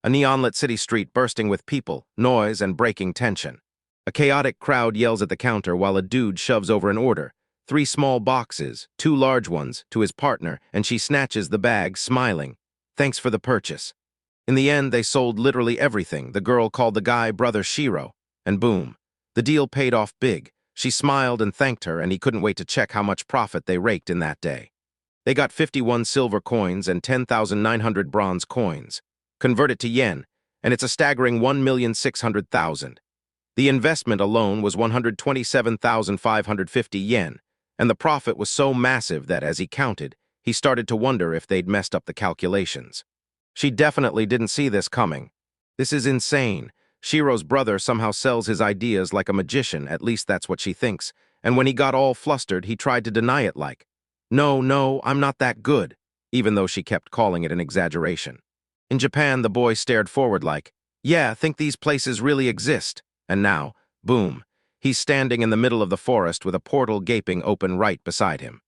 A neon-lit city street bursting with people, noise, and breaking tension. A chaotic crowd yells at the counter while a dude shoves over an order. 3 small boxes, 2 large ones, to his partner, and she snatches the bag, smiling. Thanks for the purchase. In the end, they sold literally everything. The girl called the guy brother Shiro, and boom. The deal paid off big. She smiled and thanked her, and he couldn't wait to check how much profit they raked in that day. They got 51 silver coins and 10,900 bronze coins. Convert it to yen, and it's a staggering 1,600,000. The investment alone was 127,550 yen, and the profit was so massive that as he counted, he started to wonder if they'd messed up the calculations. She definitely didn't see this coming. This is insane. Shiro's brother somehow sells his ideas like a magician, at least that's what she thinks, and when he got all flustered, he tried to deny it like, No, I'm not that good, even though she kept calling it an exaggeration. In Japan, the boy stared forward like, yeah, think these places really exist. And now, boom, he's standing in the middle of the forest with a portal gaping open right beside him.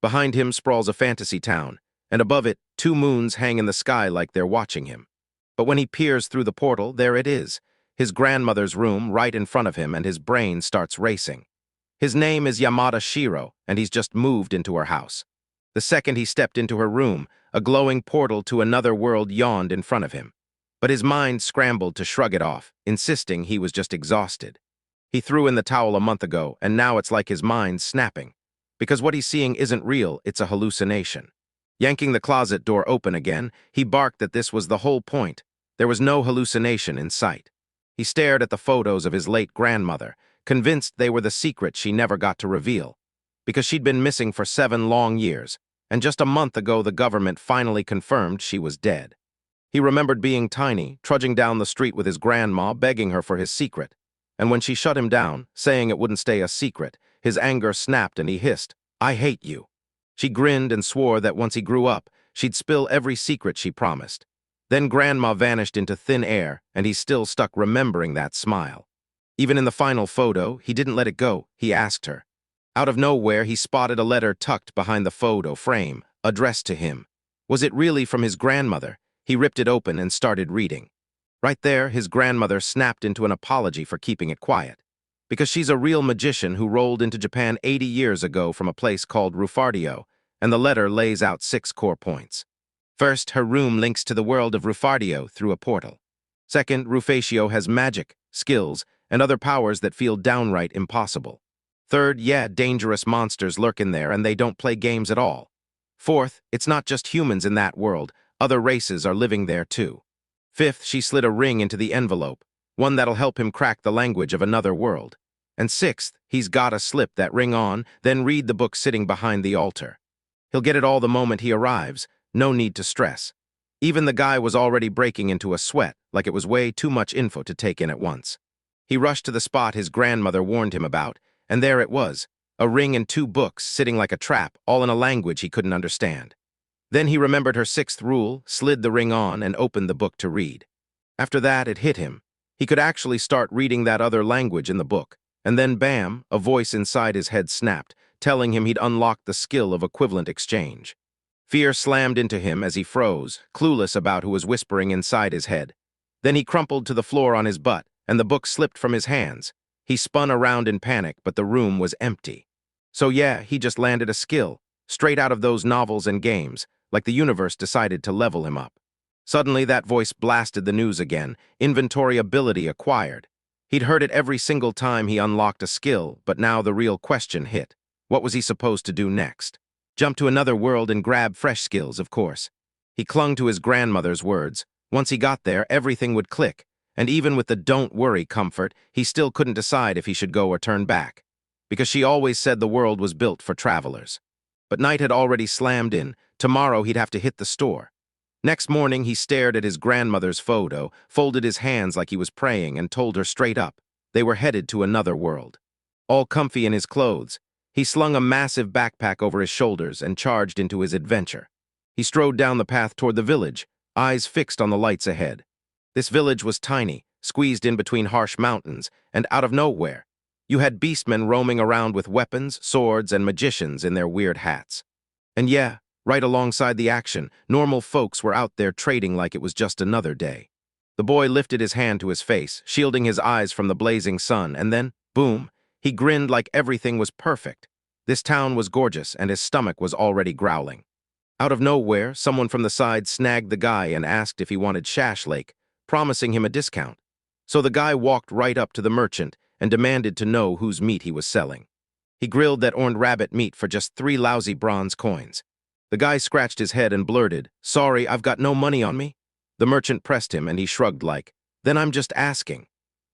Behind him sprawls a fantasy town, and above it, 2 moons hang in the sky like they're watching him. But when he peers through the portal, there it is, his grandmother's room right in front of him, and his brain starts racing. His name is Yamada Shiro, and he's just moved into her house. The second he stepped into her room, a glowing portal to another world yawned in front of him. But his mind scrambled to shrug it off, insisting he was just exhausted. He threw in the towel a month ago, and now it's like his mind's snapping. Because what he's seeing isn't real, it's a hallucination. Yanking the closet door open again, he barked that this was the whole point. There was no hallucination in sight. He stared at the photos of his late grandmother, convinced they were the secret she never got to reveal. Because she'd been missing for 7 long years, and just a month ago the government finally confirmed she was dead. He remembered being tiny, trudging down the street with his grandma, begging her for his secret. And when she shut him down, saying it wouldn't stay a secret, his anger snapped and he hissed, I hate you. She grinned and swore that once he grew up, she'd spill every secret she promised. Then Grandma vanished into thin air, and he's still stuck remembering that smile. Even in the final photo, he didn't let it go, he asked her. Out of nowhere, he spotted a letter tucked behind the photo frame, addressed to him. Was it really from his grandmother? He ripped it open and started reading. Right there, his grandmother snapped into an apology for keeping it quiet. Because she's a real magician who rolled into Japan 80 years ago from a place called Rufardio, and the letter lays out 6 core points. First, her room links to the world of Rufardio through a portal. Second, Rufatio has magic, skills, and other powers that feel downright impossible. Third, yeah, dangerous monsters lurk in there and they don't play games at all. Fourth, it's not just humans in that world, other races are living there too. Fifth, she slid a ring into the envelope, one that'll help him crack the language of another world. And sixth, he's gotta slip that ring on, then read the book sitting behind the altar. He'll get it all the moment he arrives, no need to stress. Even the guy was already breaking into a sweat, like it was way too much info to take in at once. He rushed to the spot his grandmother warned him about, and there it was, a ring and 2 books sitting like a trap, all in a language he couldn't understand. Then he remembered her 6th rule, slid the ring on, and opened the book to read. After that, it hit him. He could actually start reading that other language in the book. And then bam, a voice inside his head snapped, telling him he'd unlocked the skill of equivalent exchange. Fear slammed into him as he froze, clueless about who was whispering inside his head. Then he crumpled to the floor on his butt, and the book slipped from his hands. He spun around in panic, but the room was empty. So yeah, he just landed a skill, straight out of those novels and games, like the universe decided to level him up. Suddenly, that voice blasted the news again, inventory ability acquired. He'd heard it every single time he unlocked a skill, but now the real question hit. What was he supposed to do next? Jump to another world and grab fresh skills, of course. He clung to his grandmother's words. Once he got there, everything would click, and even with the don't worry comfort, he still couldn't decide if he should go or turn back. Because she always said the world was built for travelers. But night had already slammed in. Tomorrow he'd have to hit the store. Next morning, he stared at his grandmother's photo, folded his hands like he was praying, and told her straight up. They were headed to another world. All comfy in his clothes, he slung a massive backpack over his shoulders and charged into his adventure. He strode down the path toward the village, eyes fixed on the lights ahead. This village was tiny, squeezed in between harsh mountains, and out of nowhere, you had beastmen roaming around with weapons, swords, and magicians in their weird hats. And yeah, right alongside the action, normal folks were out there trading like it was just another day. The boy lifted his hand to his face, shielding his eyes from the blazing sun, and then, boom, he grinned like everything was perfect. This town was gorgeous, and his stomach was already growling. Out of nowhere, someone from the side snagged the guy and asked if he wanted shashlake, promising him a discount. So the guy walked right up to the merchant and demanded to know whose meat he was selling. He grilled that orange rabbit meat for just 3 lousy bronze coins. The guy scratched his head and blurted, "Sorry, I've got no money on me." The merchant pressed him and he shrugged like, "Then I'm just asking."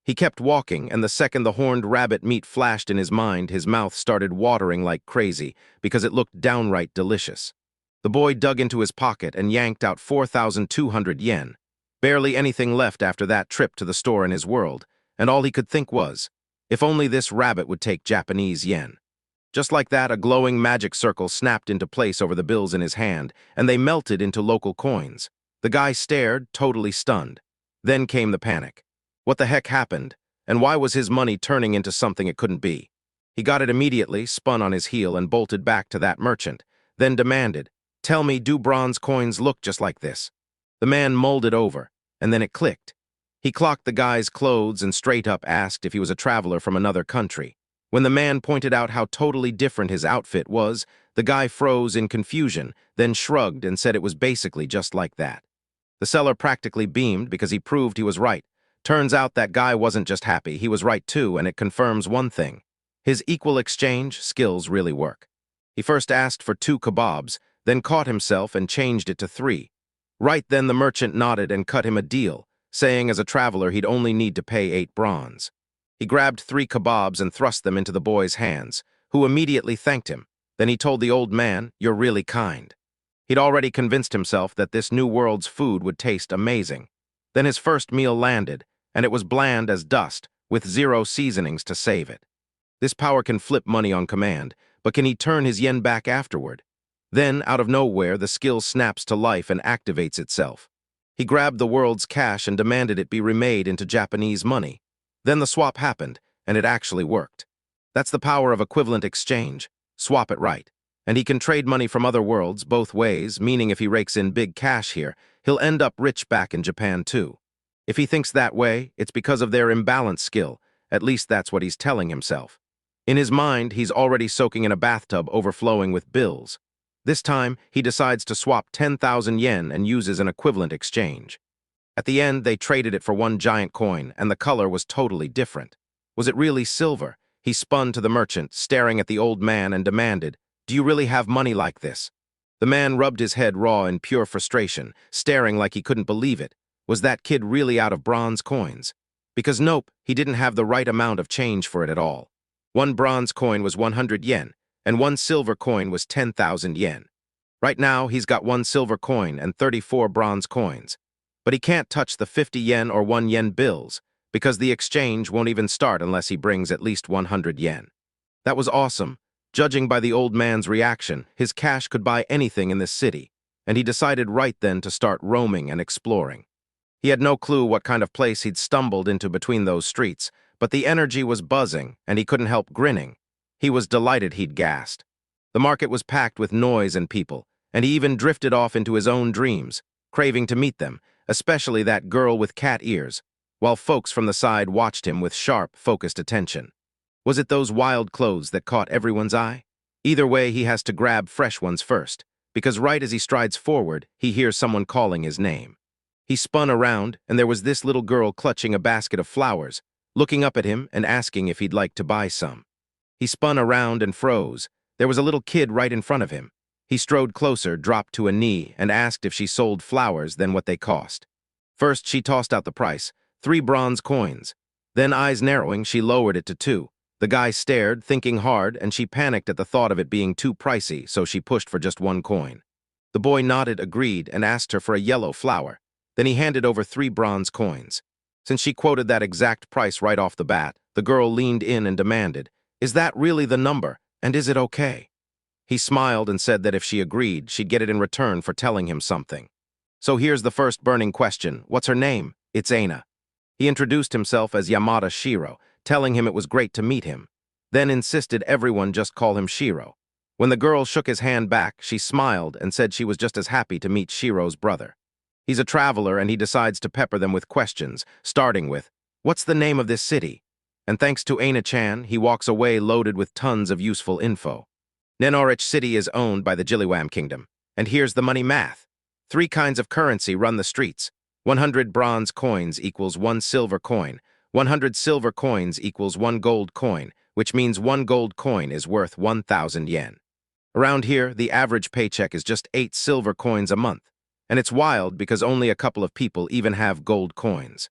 He kept walking, and the second the horned rabbit meat flashed in his mind, his mouth started watering like crazy because it looked downright delicious. The boy dug into his pocket and yanked out 4,200 yen. Barely anything left after that trip to the store in his world, and all he could think was, if only this rabbit would take Japanese yen. Just like that, a glowing magic circle snapped into place over the bills in his hand, and they melted into local coins. The guy stared, totally stunned. Then came the panic. What the heck happened? And why was his money turning into something it couldn't be? He got it immediately, spun on his heel, and bolted back to that merchant, then demanded, "Tell me, do bronze coins look just like this?" The man mulled it over, and then it clicked. He clocked the guy's clothes and straight up asked if he was a traveler from another country. When the man pointed out how totally different his outfit was, the guy froze in confusion, then shrugged and said it was basically just like that. The seller practically beamed because he proved he was right. Turns out that guy wasn't just happy, he was right too, and it confirms one thing. His equal exchange skills really work. He first asked for 2 kebabs, then caught himself and changed it to 3. Right then the merchant nodded and cut him a deal, saying as a traveler he'd only need to pay 8 bronze. He grabbed 3 kebabs and thrust them into the boy's hands, who immediately thanked him. Then he told the old man, "You're really kind." He'd already convinced himself that this new world's food would taste amazing. Then his first meal landed, and it was bland as dust, with 0 seasonings to save it. This power can flip money on command, but can he turn his yen back afterward? Then, out of nowhere, the skill snaps to life and activates itself. He grabbed the world's cash and demanded it be remade into Japanese money. Then the swap happened, and it actually worked. That's the power of equivalent exchange. Swap it right. And he can trade money from other worlds both ways, meaning if he rakes in big cash here, he'll end up rich back in Japan too. If he thinks that way, it's because of their imbalanced skill. At least that's what he's telling himself. In his mind, he's already soaking in a bathtub overflowing with bills. This time, he decides to swap 10,000 yen and uses an equivalent exchange. At the end, they traded it for 1 giant coin, and the color was totally different. Was it really silver? He spun to the merchant, staring at the old man, and demanded, "Do you really have money like this?" The man rubbed his head raw in pure frustration, staring like he couldn't believe it. Was that kid really out of bronze coins? Because nope, he didn't have the right amount of change for it at all. 1 bronze coin was 100 yen, and 1 silver coin was 10,000 yen. Right now, he's got 1 silver coin and 34 bronze coins. But he can't touch the 50 yen or 1 yen bills, because the exchange won't even start unless he brings at least 100 yen. That was awesome. Judging by the old man's reaction, his cash could buy anything in this city, and he decided right then to start roaming and exploring. He had no clue what kind of place he'd stumbled into between those streets, but the energy was buzzing, and he couldn't help grinning. He was delighted he'd gassed. The market was packed with noise and people, and he even drifted off into his own dreams, craving to meet them, especially that girl with cat ears, while folks from the side watched him with sharp, focused attention. Was it those wild clothes that caught everyone's eye? Either way, he has to grab fresh ones first, because right as he strides forward, he hears someone calling his name. He spun around, and there was this little girl clutching a basket of flowers, looking up at him and asking if he'd like to buy some. He spun around and froze. There was a little kid right in front of him. He strode closer, dropped to a knee, and asked if she sold flowers, then what they cost. First, she tossed out the price, 3 bronze coins. Then, eyes narrowing, she lowered it to 2. The guy stared, thinking hard, and she panicked at the thought of it being too pricey, so she pushed for just 1 coin. The boy nodded, agreed, and asked her for a yellow flower. Then he handed over 3 bronze coins. Since she quoted that exact price right off the bat, the girl leaned in and demanded, "Is that really the number, and is it okay?" He smiled and said that if she agreed, she'd get it in return for telling him something. So here's the first burning question. What's her name? It's Aina. He introduced himself as Yamada Shiro, telling him it was great to meet him, then insisted everyone just call him Shiro. When the girl shook his hand back, she smiled and said she was just as happy to meet Shiro's brother. He's a traveler and he decides to pepper them with questions, starting with, "What's the name of this city?" And thanks to Aina-chan, he walks away loaded with tons of useful info. Nenorich City is owned by the Jiliwam Kingdom. And here's the money math. 3 kinds of currency run the streets. 100 bronze coins equals 1 silver coin. 100 silver coins equals 1 gold coin, which means 1 gold coin is worth 1,000 yen. Around here, the average paycheck is just 8 silver coins a month. And it's wild because only a couple of people even have gold coins.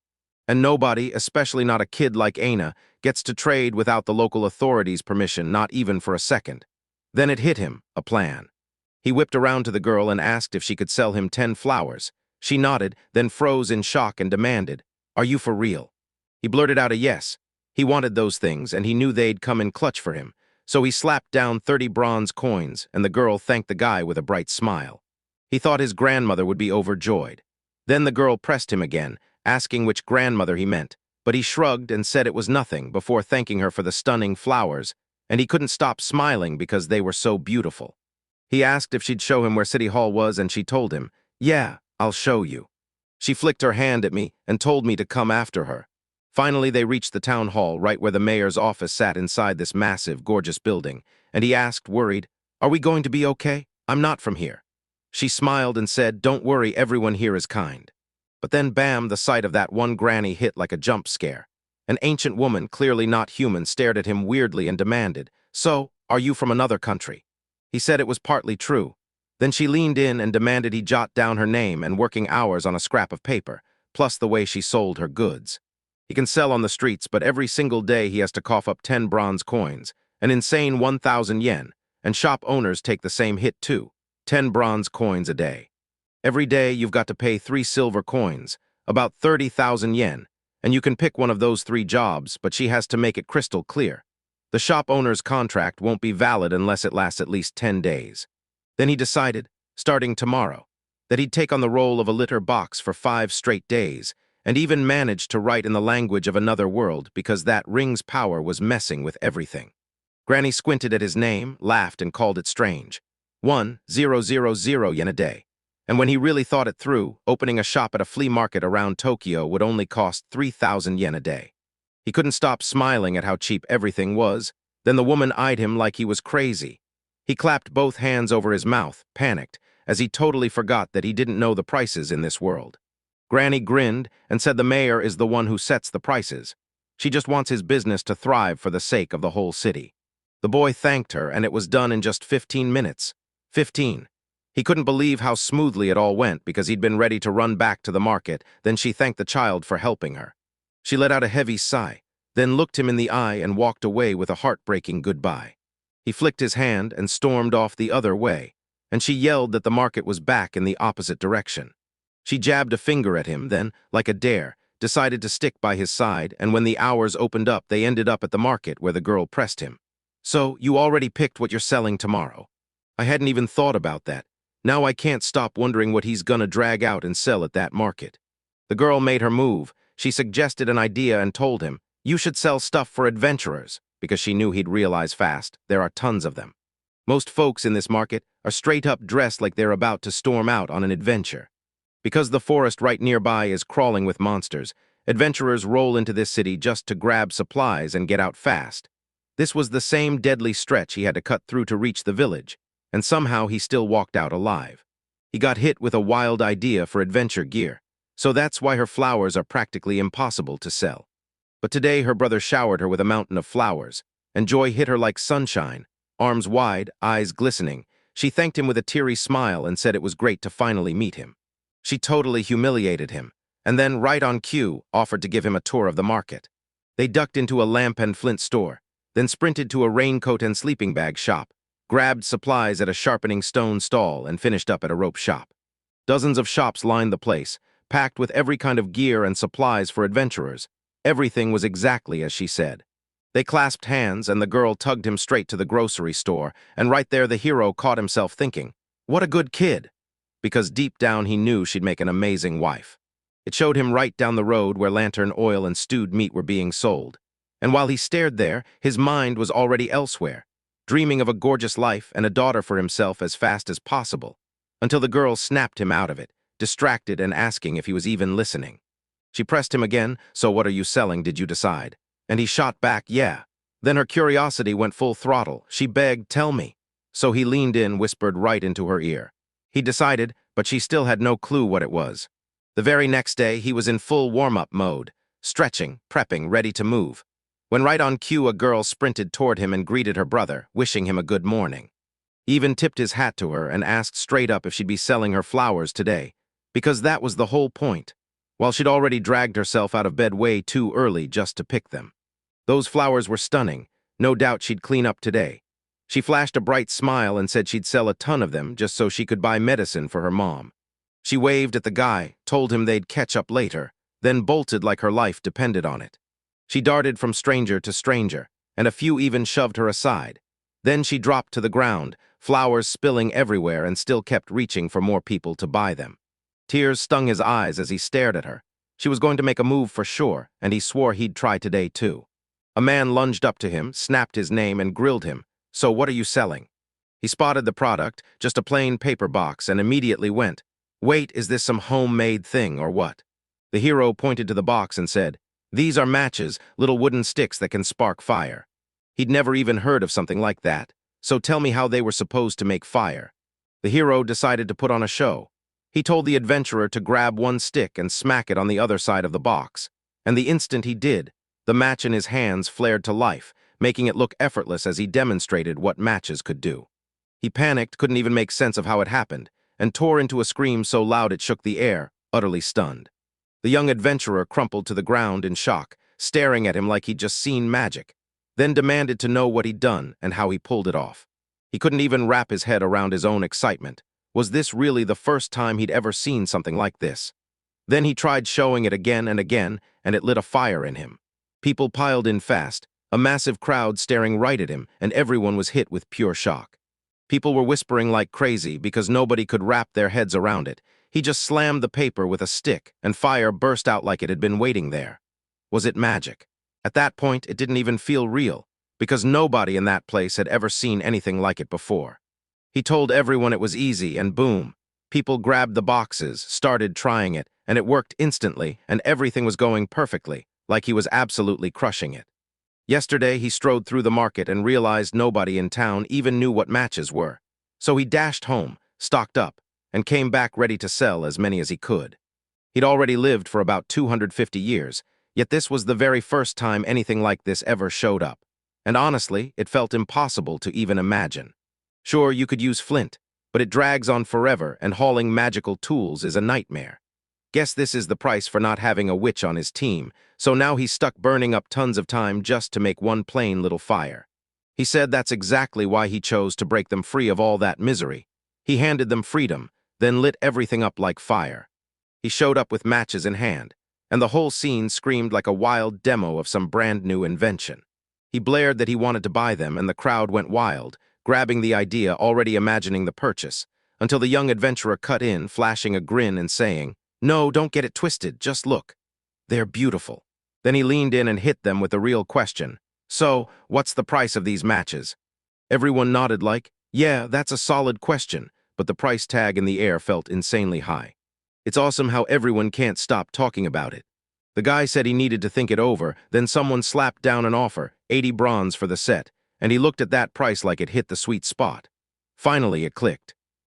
And nobody, especially not a kid like Aina, gets to trade without the local authorities' permission, not even for a second. Then it hit him, a plan. He whipped around to the girl and asked if she could sell him 10 flowers. She nodded, then froze in shock and demanded, "Are you for real?" He blurted out a yes. He wanted those things, and he knew they'd come in clutch for him. So he slapped down 30 bronze coins, and the girl thanked the guy with a bright smile. He thought his grandmother would be overjoyed. Then the girl pressed him again, asking which grandmother he meant, but he shrugged and said it was nothing before thanking her for the stunning flowers, and he couldn't stop smiling because they were so beautiful. He asked if she'd show him where City Hall was, and she told him, "Yeah, I'll show you." She flicked her hand at me and told me to come after her. Finally, they reached the town hall, right where the mayor's office sat inside this massive, gorgeous building, and he asked, worried, "Are we going to be okay? I'm not from here." She smiled and said, "Don't worry, everyone here is kind." But then, bam, the sight of that one granny hit like a jump scare. An ancient woman, clearly not human, stared at him weirdly and demanded, "So, are you from another country?" He said it was partly true. Then she leaned in and demanded he jot down her name and working hours on a scrap of paper, plus the way she sold her goods. He can sell on the streets, but every single day he has to cough up 10 bronze coins, an insane 1,000 yen, and shop owners take the same hit too, 10 bronze coins a day. Every day you've got to pay 3 silver coins, about 30,000 yen, and you can pick one of those 3 jobs, but she has to make it crystal clear. The shop owner's contract won't be valid unless it lasts at least 10 days. Then he decided, starting tomorrow, that he'd take on the role of a litter box for 5 straight days, and even managed to write in the language of another world because that ring's power was messing with everything. Granny squinted at his name, laughed, and called it strange. 1,000 yen a day. And when he really thought it through, opening a shop at a flea market around Tokyo would only cost 3,000 yen a day. He couldn't stop smiling at how cheap everything was. Then the woman eyed him like he was crazy. He clapped both hands over his mouth, panicked, as he totally forgot that he didn't know the prices in this world. Granny grinned and said the mayor is the one who sets the prices. She just wants his business to thrive for the sake of the whole city. The boy thanked her, and it was done in just 15 minutes. 15. He couldn't believe how smoothly it all went because he'd been ready to run back to the market. Then she thanked the child for helping her. She let out a heavy sigh, then looked him in the eye and walked away with a heartbreaking goodbye. He flicked his hand and stormed off the other way, and she yelled that the market was back in the opposite direction. She jabbed a finger at him, then, like a dare, decided to stick by his side, and when the hours opened up, they ended up at the market where the girl pressed him. "So, you already picked what you're selling tomorrow?" "I hadn't even thought about that. Now I can't stop wondering what he's gonna drag out and sell at that market." The girl made her move. She suggested an idea and told him, "You should sell stuff for adventurers," because she knew he'd realize fast, there are tons of them. Most folks in this market are straight up dressed like they're about to storm out on an adventure. Because the forest right nearby is crawling with monsters, adventurers roll into this city just to grab supplies and get out fast. This was the same deadly stretch he had to cut through to reach the village, and somehow he still walked out alive. He got hit with a wild idea for adventure gear, so that's why her flowers are practically impossible to sell. But today her brother showered her with a mountain of flowers, and joy hit her like sunshine, arms wide, eyes glistening. She thanked him with a teary smile and said it was great to finally meet him. She totally humiliated him, and then, right on cue, offered to give him a tour of the market. They ducked into a lamp and flint store, then sprinted to a raincoat and sleeping bag shop, grabbed supplies at a sharpening stone stall, and finished up at a rope shop. Dozens of shops lined the place, packed with every kind of gear and supplies for adventurers. Everything was exactly as she said. They clasped hands, and the girl tugged him straight to the grocery store, and right there the hero caught himself thinking, "What a good kid," because deep down he knew she'd make an amazing wife. It showed him right down the road where lantern oil and stewed meat were being sold. And while he stared there, his mind was already elsewhere, dreaming of a gorgeous life and a daughter for himself as fast as possible, until the girl snapped him out of it, distracted and asking if he was even listening. She pressed him again, "So what are you selling, did you decide?" And he shot back, "Yeah." Then her curiosity went full throttle. She begged, "Tell me." So he leaned in, whispered right into her ear. He decided, but she still had no clue what it was. The very next day, he was in full warm-up mode, stretching, prepping, ready to move, when right on cue a girl sprinted toward him and greeted her brother, wishing him a good morning. He even tipped his hat to her and asked straight up if she'd be selling her flowers today, because that was the whole point, while she'd already dragged herself out of bed way too early just to pick them. Those flowers were stunning. No doubt she'd clean up today. She flashed a bright smile and said she'd sell a ton of them just so she could buy medicine for her mom. She waved at the guy, told him they'd catch up later, then bolted like her life depended on it. She darted from stranger to stranger, and a few even shoved her aside. Then she dropped to the ground, flowers spilling everywhere, and still kept reaching for more people to buy them. Tears stung his eyes as he stared at her. She was going to make a move for sure, and he swore he'd try today too. A man lunged up to him, snapped his name, and grilled him. "So what are you selling?" He spotted the product, just a plain paper box, and immediately went, "Wait, is this some homemade thing or what?" The hero pointed to the box and said, "These are matches, little wooden sticks that can spark fire." He'd never even heard of something like that, so tell me how they were supposed to make fire. The hero decided to put on a show. He told the adventurer to grab one stick and smack it on the other side of the box, and the instant he did, the match in his hands flared to life, making it look effortless as he demonstrated what matches could do. He panicked, couldn't even make sense of how it happened, and tore into a scream so loud it shook the air, utterly stunned. The young adventurer crumpled to the ground in shock, staring at him like he'd just seen magic, then demanded to know what he'd done and how he pulled it off. He couldn't even wrap his head around his own excitement. Was this really the first time he'd ever seen something like this? Then he tried showing it again and again, and it lit a fire in him. People piled in fast, a massive crowd staring right at him, and everyone was hit with pure shock. People were whispering like crazy because nobody could wrap their heads around it. He just slammed the paper with a stick, and fire burst out like it had been waiting there. Was it magic? At that point, it didn't even feel real, because nobody in that place had ever seen anything like it before. He told everyone it was easy, and boom, people grabbed the boxes, started trying it, and it worked instantly, and everything was going perfectly, like he was absolutely crushing it. Yesterday, he strode through the market and realized nobody in town even knew what matches were. So he dashed home, stocked up, and came back ready to sell as many as he could. He'd already lived for about 250 years, yet this was the very first time anything like this ever showed up. And honestly, it felt impossible to even imagine. Sure, you could use flint, but it drags on forever, and hauling magical tools is a nightmare. Guess this is the price for not having a witch on his team, so now he's stuck burning up tons of time just to make one plain little fire. He said that's exactly why he chose to break them free of all that misery. He handed them freedom, then lit everything up like fire. He showed up with matches in hand, and the whole scene screamed like a wild demo of some brand new invention. He blared that he wanted to buy them, and the crowd went wild, grabbing the idea, already imagining the purchase, until the young adventurer cut in, flashing a grin and saying, "No, don't get it twisted, just look. They're beautiful." Then he leaned in and hit them with the real question. "So, what's the price of these matches?" Everyone nodded like, "Yeah, that's a solid question," but the price tag in the air felt insanely high. It's awesome how everyone can't stop talking about it. The guy said he needed to think it over, then someone slapped down an offer, 80 bronze for the set, and he looked at that price like it hit the sweet spot. Finally, it clicked.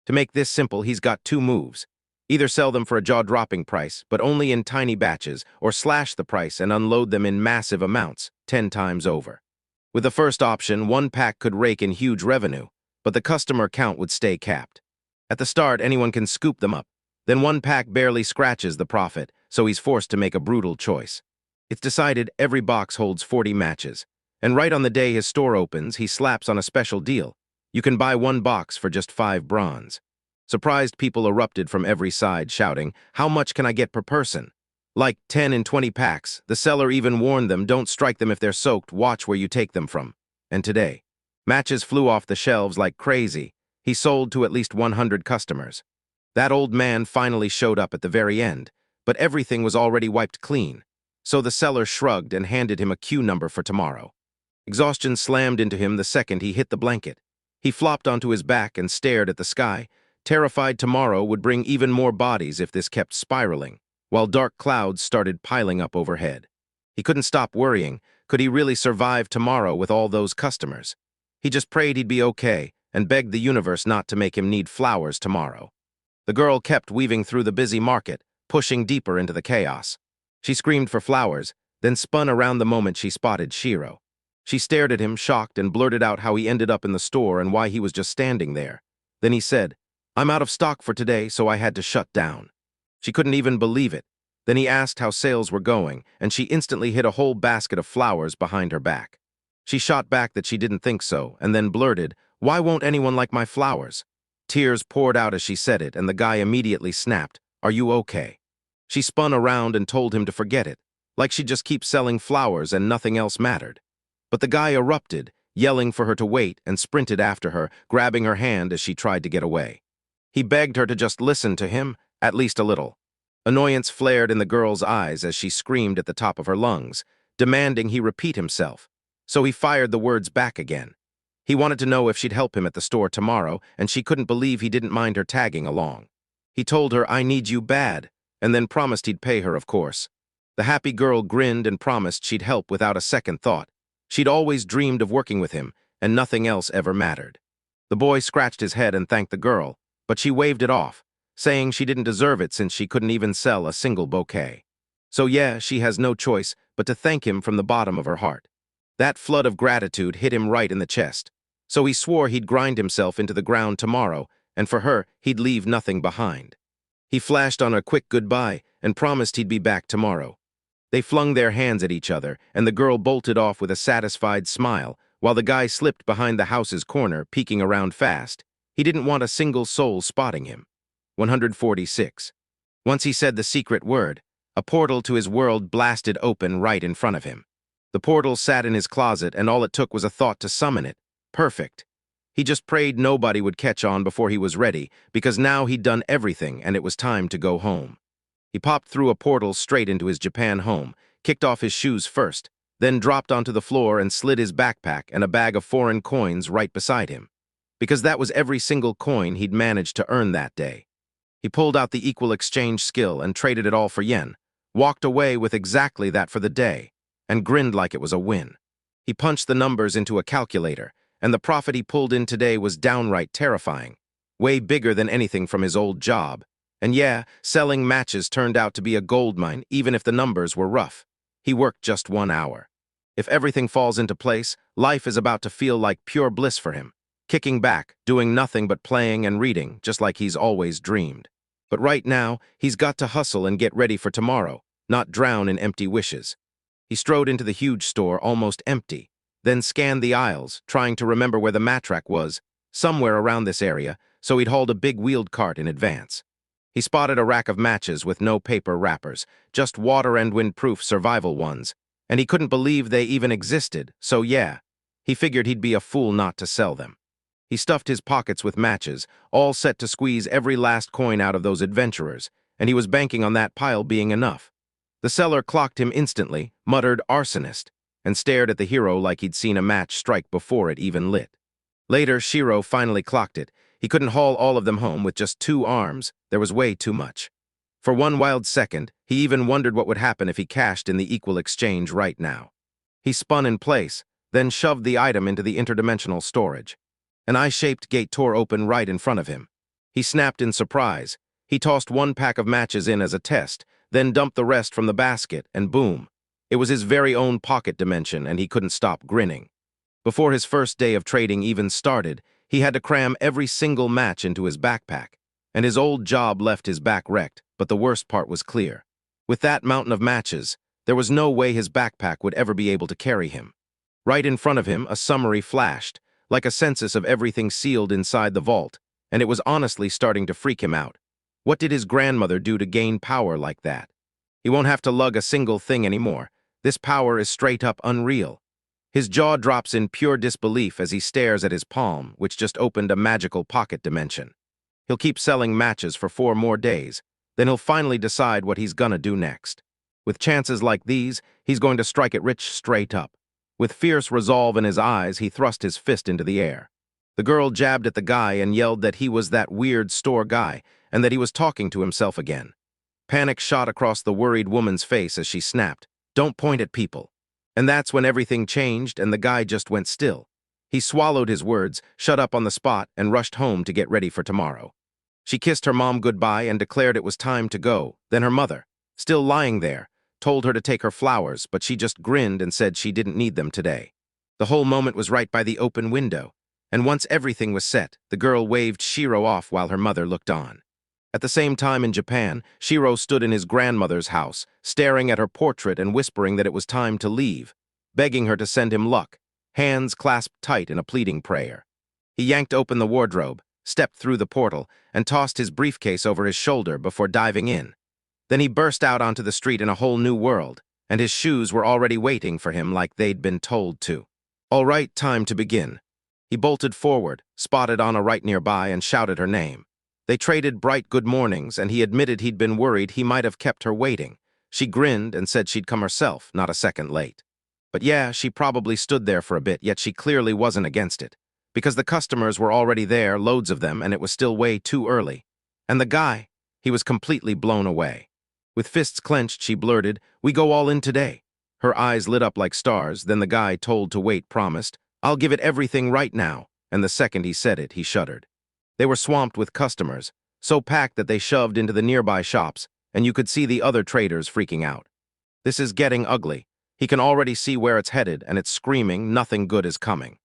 To make this simple, he's got two moves. Either sell them for a jaw-dropping price, but only in tiny batches, or slash the price and unload them in massive amounts, 10 times over. With the first option, one pack could rake in huge revenue, but the customer count would stay capped. At the start, anyone can scoop them up. Then one pack barely scratches the profit, so he's forced to make a brutal choice. It's decided every box holds 40 matches, and right on the day his store opens, he slaps on a special deal. You can buy one box for just 5 bronze. Surprised people erupted from every side, shouting, "How much can I get per person?" Like 10 and 20 packs, the seller even warned them, "Don't strike them if they're soaked, watch where you take them from." And today, matches flew off the shelves like crazy. He sold to at least 100 customers. That old man finally showed up at the very end, but everything was already wiped clean. So the seller shrugged and handed him a queue number for tomorrow. Exhaustion slammed into him the second he hit the blanket. He flopped onto his back and stared at the sky, terrified tomorrow would bring even more bodies if this kept spiraling, while dark clouds started piling up overhead. He couldn't stop worrying. Could he really survive tomorrow with all those customers? He just prayed he'd be okay and begged the universe not to make him need flowers tomorrow. The girl kept weaving through the busy market, pushing deeper into the chaos. She screamed for flowers, then spun around the moment she spotted Shiro. She stared at him, shocked, and blurted out how he ended up in the store and why he was just standing there. Then he said, "I'm out of stock for today, so I had to shut down." She couldn't even believe it. Then he asked how sales were going, and she instantly hid a whole basket of flowers behind her back. She shot back that she didn't think so, and then blurted, "Why won't anyone like my flowers?" Tears poured out as she said it, and the guy immediately snapped, "Are you okay?" She spun around and told him to forget it, like she'd just keep selling flowers and nothing else mattered. But the guy erupted, yelling for her to wait, and sprinted after her, grabbing her hand as she tried to get away. He begged her to just listen to him, at least a little. Annoyance flared in the girl's eyes as she screamed at the top of her lungs, demanding he repeat himself. So he fired the words back again. He wanted to know if she'd help him at the store tomorrow, and she couldn't believe he didn't mind her tagging along. He told her, "I need you bad," and then promised he'd pay her, of course. The happy girl grinned and promised she'd help without a second thought. She'd always dreamed of working with him, and nothing else ever mattered. The boy scratched his head and thanked the girl, but she waved it off, saying she didn't deserve it since she couldn't even sell a single bouquet. So yeah, she has no choice but to thank him from the bottom of her heart. That flood of gratitude hit him right in the chest. So he swore he'd grind himself into the ground tomorrow, and for her, he'd leave nothing behind. He flashed on a quick goodbye and promised he'd be back tomorrow. They flung their hands at each other, and the girl bolted off with a satisfied smile, while the guy slipped behind the house's corner, peeking around fast. He didn't want a single soul spotting him. 146. Once he said the secret word, a portal to his world blasted open right in front of him. The portal sat in his closet, and all it took was a thought to summon it. Perfect. He just prayed nobody would catch on before he was ready, because now he'd done everything and it was time to go home. He popped through a portal straight into his Japan home, kicked off his shoes first, then dropped onto the floor and slid his backpack and a bag of foreign coins right beside him. Because that was every single coin he'd managed to earn that day. He pulled out the equal exchange skill and traded it all for yen, walked away with exactly that for the day, and grinned like it was a win. He punched the numbers into a calculator, and the profit he pulled in today was downright terrifying, way bigger than anything from his old job. And yeah, selling matches turned out to be a goldmine, even if the numbers were rough. He worked just 1 hour. If everything falls into place, life is about to feel like pure bliss for him, kicking back, doing nothing but playing and reading, just like he's always dreamed. But right now, he's got to hustle and get ready for tomorrow, not drown in empty wishes. He strode into the huge store, almost empty, then scanned the aisles, trying to remember where the matrack was, somewhere around this area, so he'd hauled a big wheeled cart in advance. He spotted a rack of matches with no paper wrappers, just water and wind-proof survival ones, and he couldn't believe they even existed, so yeah, he figured he'd be a fool not to sell them. He stuffed his pockets with matches, all set to squeeze every last coin out of those adventurers, and he was banking on that pile being enough. The seller clocked him instantly, muttered "arsonist," and stared at the hero like he'd seen a match strike before it even lit. Later, Shiro finally clocked it. He couldn't haul all of them home with just 2 arms. There was way too much. For one wild second, he even wondered what would happen if he cashed in the equal exchange right now. He spun in place, then shoved the item into the interdimensional storage. An eye-shaped gate tore open right in front of him. He snapped in surprise. He tossed 1 pack of matches in as a test, then dumped the rest from the basket, and boom. It was his very own pocket dimension, and he couldn't stop grinning. Before his first day of trading even started, he had to cram every single match into his backpack, and his old job left his back wrecked, but the worst part was clear. With that mountain of matches, there was no way his backpack would ever be able to carry him. Right in front of him, a summary flashed, like a census of everything sealed inside the vault, and it was honestly starting to freak him out. What did his grandmother do to gain power like that? He won't have to lug a single thing anymore. This power is straight up unreal. His jaw drops in pure disbelief as he stares at his palm, which just opened a magical pocket dimension. He'll keep selling matches for 4 more days, then he'll finally decide what he's gonna do next. With chances like these, he's going to strike it rich straight up. With fierce resolve in his eyes, he thrust his fist into the air. The girl jabbed at the guy and yelled that he was that weird store guy and that he was talking to himself again. Panic shot across the worried woman's face as she snapped, "Don't point at people." And that's when everything changed and the guy just went still. He swallowed his words, shut up on the spot, and rushed home to get ready for tomorrow. She kissed her mom goodbye and declared it was time to go. Then her mother, still lying there, told her to take her flowers, but she just grinned and said she didn't need them today. The whole moment was right by the open window, and once everything was set, the girl waved Shiro off while her mother looked on. At the same time in Japan, Shiro stood in his grandmother's house, staring at her portrait and whispering that it was time to leave, begging her to send him luck, hands clasped tight in a pleading prayer. He yanked open the wardrobe, stepped through the portal, and tossed his briefcase over his shoulder before diving in. Then he burst out onto the street in a whole new world, and his shoes were already waiting for him like they'd been told to. All right, time to begin. He bolted forward, spotted Anna right nearby, and shouted her name. They traded bright good mornings, and he admitted he'd been worried he might have kept her waiting. She grinned and said she'd come herself, not a second late. But yeah, she probably stood there for a bit, yet she clearly wasn't against it. Because the customers were already there, loads of them, and it was still way too early. And the guy, he was completely blown away. With fists clenched, she blurted, "We go all in today." Her eyes lit up like stars, then the guy told to wait promised, "I'll give it everything right now," and the second he said it, he shuddered. They were swamped with customers, so packed that they shoved into the nearby shops, and you could see the other traders freaking out. This is getting ugly. He can already see where it's headed, and it's screaming nothing good is coming.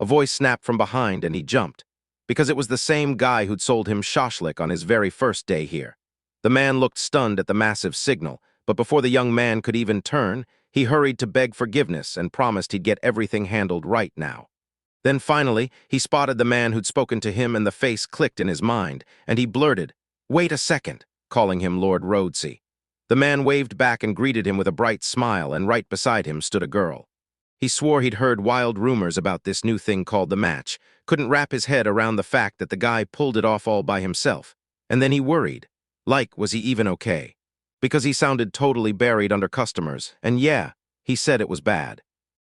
A voice snapped from behind, and he jumped, because it was the same guy who'd sold him shashlik on his very first day here. The man looked stunned at the massive signal, but before the young man could even turn, he hurried to beg forgiveness and promised he'd get everything handled right now. Then finally, he spotted the man who'd spoken to him and the face clicked in his mind, and he blurted, "Wait a second," calling him Lord Rhodesy. The man waved back and greeted him with a bright smile, and right beside him stood a girl. He swore he'd heard wild rumors about this new thing called the match, couldn't wrap his head around the fact that the guy pulled it off all by himself, and then he worried. Like, was he even okay? Because he sounded totally buried under customers, and yeah, he said it was bad.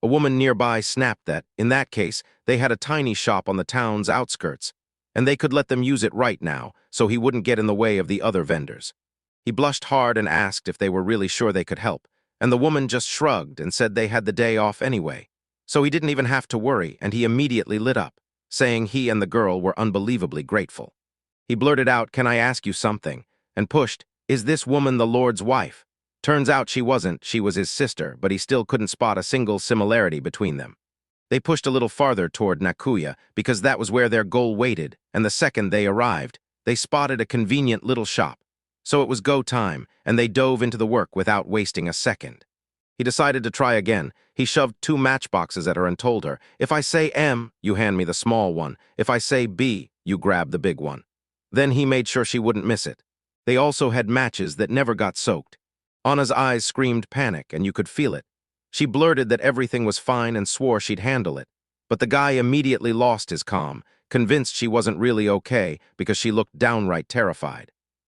A woman nearby snapped that, in that case, they had a tiny shop on the town's outskirts, and they could let them use it right now, so he wouldn't get in the way of the other vendors. He blushed hard and asked if they were really sure they could help, and the woman just shrugged and said they had the day off anyway. So he didn't even have to worry, and he immediately lit up, saying he and the girl were unbelievably grateful. He blurted out, "Can I ask you something?" and pushed, "Is this woman the Lord's wife?" Turns out she wasn't, she was his sister, but he still couldn't spot a single similarity between them. They pushed a little farther toward Nakuya, because that was where their goal waited, and the second they arrived, they spotted a convenient little shop. So it was go time, and they dove into the work without wasting a second. He decided to try again. He shoved 2 matchboxes at her and told her, "If I say M, you hand me the small one. If I say B, you grab the big one." Then he made sure she wouldn't miss it. They also had matches that never got soaked. Anna's eyes screamed panic, and you could feel it. She blurted that everything was fine and swore she'd handle it. But the guy immediately lost his calm, convinced she wasn't really okay because she looked downright terrified.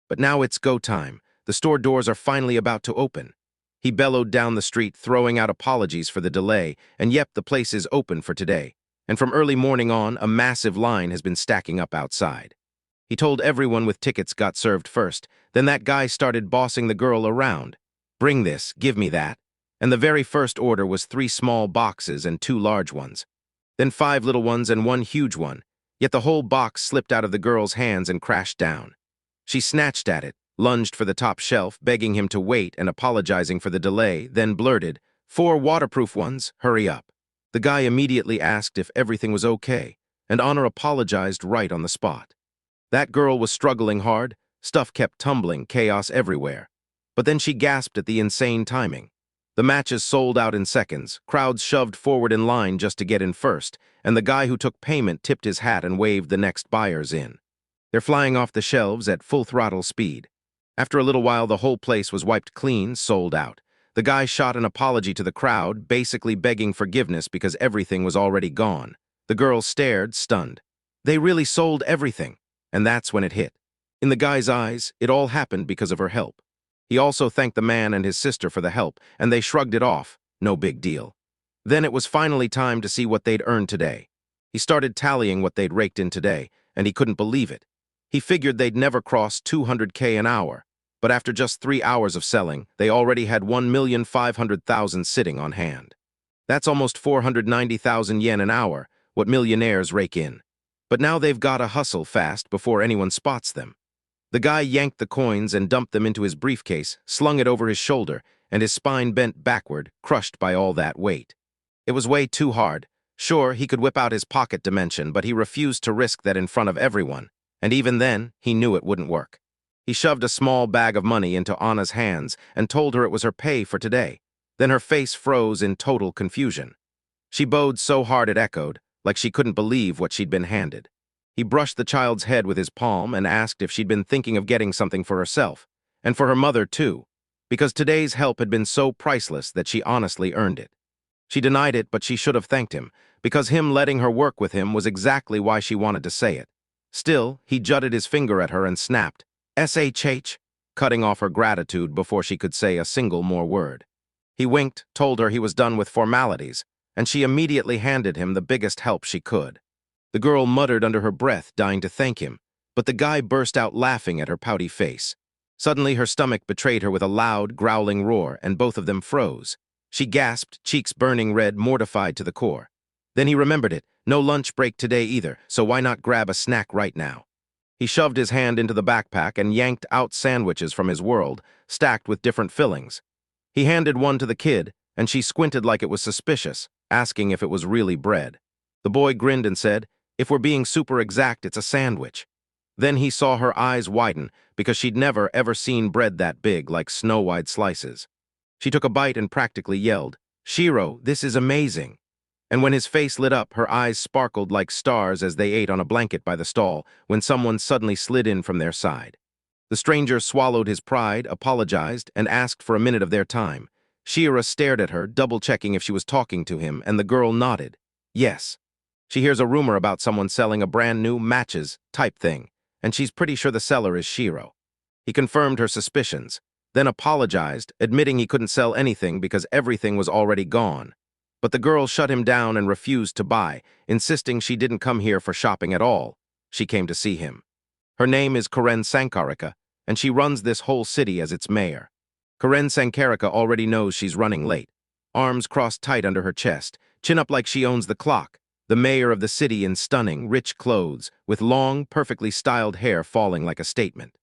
But now it's go time. The store doors are finally about to open. He bellowed down the street, throwing out apologies for the delay, and yep, the place is open for today. And from early morning on, a massive line has been stacking up outside. He told everyone with tickets got served first. Then that guy started bossing the girl around. "Bring this, give me that." And the very first order was 3 small boxes and 2 large ones. Then 5 little ones and 1 huge one. Yet the whole box slipped out of the girl's hands and crashed down. She snatched at it, lunged for the top shelf, begging him to wait and apologizing for the delay, then blurted, "4 waterproof ones, hurry up." The guy immediately asked if everything was okay, and Honor apologized right on the spot. That girl was struggling hard, stuff kept tumbling, chaos everywhere. But then she gasped at the insane timing. The matches sold out in seconds, crowds shoved forward in line just to get in first, and the guy who took payment tipped his hat and waved the next buyers in. They're flying off the shelves at full throttle speed. After a little while, the whole place was wiped clean, sold out. The guy shot an apology to the crowd, basically begging forgiveness because everything was already gone. The girl stared, stunned. They really sold everything. And that's when it hit. In the guy's eyes, it all happened because of her help. He also thanked the man and his sister for the help, and they shrugged it off. No big deal. Then it was finally time to see what they'd earned today. He started tallying what they'd raked in today, and he couldn't believe it. He figured they'd never cross 200K an hour, but after just 3 hours of selling, they already had 1,500,000 sitting on hand. That's almost 490,000 yen an hour, what millionaires rake in. But now they've got to hustle fast before anyone spots them. The guy yanked the coins and dumped them into his briefcase, slung it over his shoulder, and his spine bent backward, crushed by all that weight. It was way too hard. Sure, he could whip out his pocket dimension, but he refused to risk that in front of everyone, and even then, he knew it wouldn't work. He shoved a small bag of money into Anna's hands and told her it was her pay for today. Then her face froze in total confusion. She bowed so hard it echoed, like she couldn't believe what she'd been handed. He brushed the child's head with his palm and asked if she'd been thinking of getting something for herself, and for her mother too, because today's help had been so priceless that she honestly earned it. She denied it, but she should have thanked him, because him letting her work with him was exactly why she wanted to say it. Still, he jutted his finger at her and snapped, "SHH," cutting off her gratitude before she could say a single more word. He winked, told her he was done with formalities, and she immediately handed him the biggest help she could. The girl muttered under her breath, dying to thank him, but the guy burst out laughing at her pouty face. Suddenly, her stomach betrayed her with a loud, growling roar, and both of them froze. She gasped, cheeks burning red, mortified to the core. Then he remembered it. No lunch break today either, so why not grab a snack right now? He shoved his hand into the backpack and yanked out sandwiches from his world, stacked with different fillings. He handed one to the kid, and she squinted like it was suspicious, asking if it was really bread. The boy grinned and said, "If we're being super exact, it's a sandwich." Then he saw her eyes widen, because she'd never, ever seen bread that big, like snow-white slices. She took a bite and practically yelled, "Shiro, this is amazing." And when his face lit up, her eyes sparkled like stars as they ate on a blanket by the stall, when someone suddenly slid in from their side. The stranger swallowed his pride, apologized, and asked for a minute of their time. Shira stared at her, double-checking if she was talking to him, and the girl nodded. Yes. She hears a rumor about someone selling a brand new matches type thing, and she's pretty sure the seller is Shiro. He confirmed her suspicions, then apologized, admitting he couldn't sell anything because everything was already gone. But the girl shut him down and refused to buy, insisting she didn't come here for shopping at all. She came to see him. Her name is Karen Sankarika, and she runs this whole city as its mayor. Karen Sankarika already knows she's running late. Arms crossed tight under her chest, chin up like she owns the clock. The mayor of the city in stunning, rich clothes, with long, perfectly styled hair falling like a statement.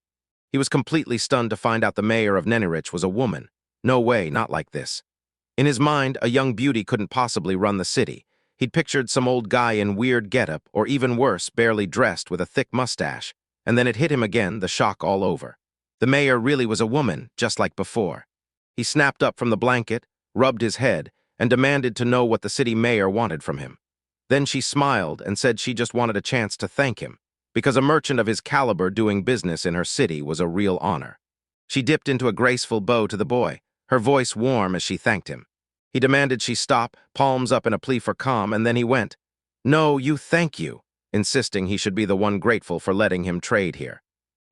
He was completely stunned to find out the mayor of Nenirich was a woman. No way, not like this. In his mind, a young beauty couldn't possibly run the city. He'd pictured some old guy in weird getup, or even worse, barely dressed with a thick mustache, and then it hit him again, the shock all over. The mayor really was a woman, just like before. He snapped up from the blanket, rubbed his head, and demanded to know what the city mayor wanted from him. Then she smiled and said she just wanted a chance to thank him, because a merchant of his caliber doing business in her city was a real honor. She dipped into a graceful bow to the boy, her voice warm as she thanked him. He demanded she stop, palms up in a plea for calm, and then he went, "No, you thank you," insisting he should be the one grateful for letting him trade here.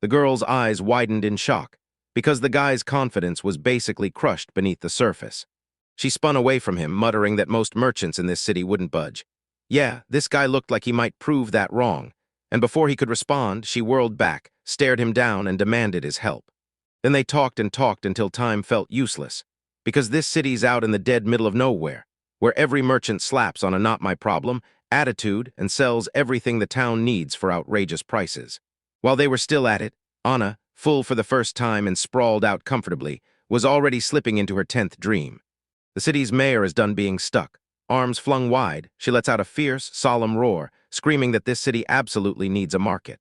The girl's eyes widened in shock, because the guy's confidence was basically crushed beneath the surface. She spun away from him, muttering that most merchants in this city wouldn't budge. Yeah, this guy looked like he might prove that wrong, and before he could respond, she whirled back, stared him down, and demanded his help. Then they talked and talked until time felt useless, because this city's out in the dead middle of nowhere, where every merchant slaps on a not my problem attitude and sells everything the town needs for outrageous prices. While they were still at it, Anna, full for the first time and sprawled out comfortably, was already slipping into her 10th dream. The city's mayor is done being stuck. Arms flung wide, she lets out a fierce, solemn roar, screaming that this city absolutely needs a market.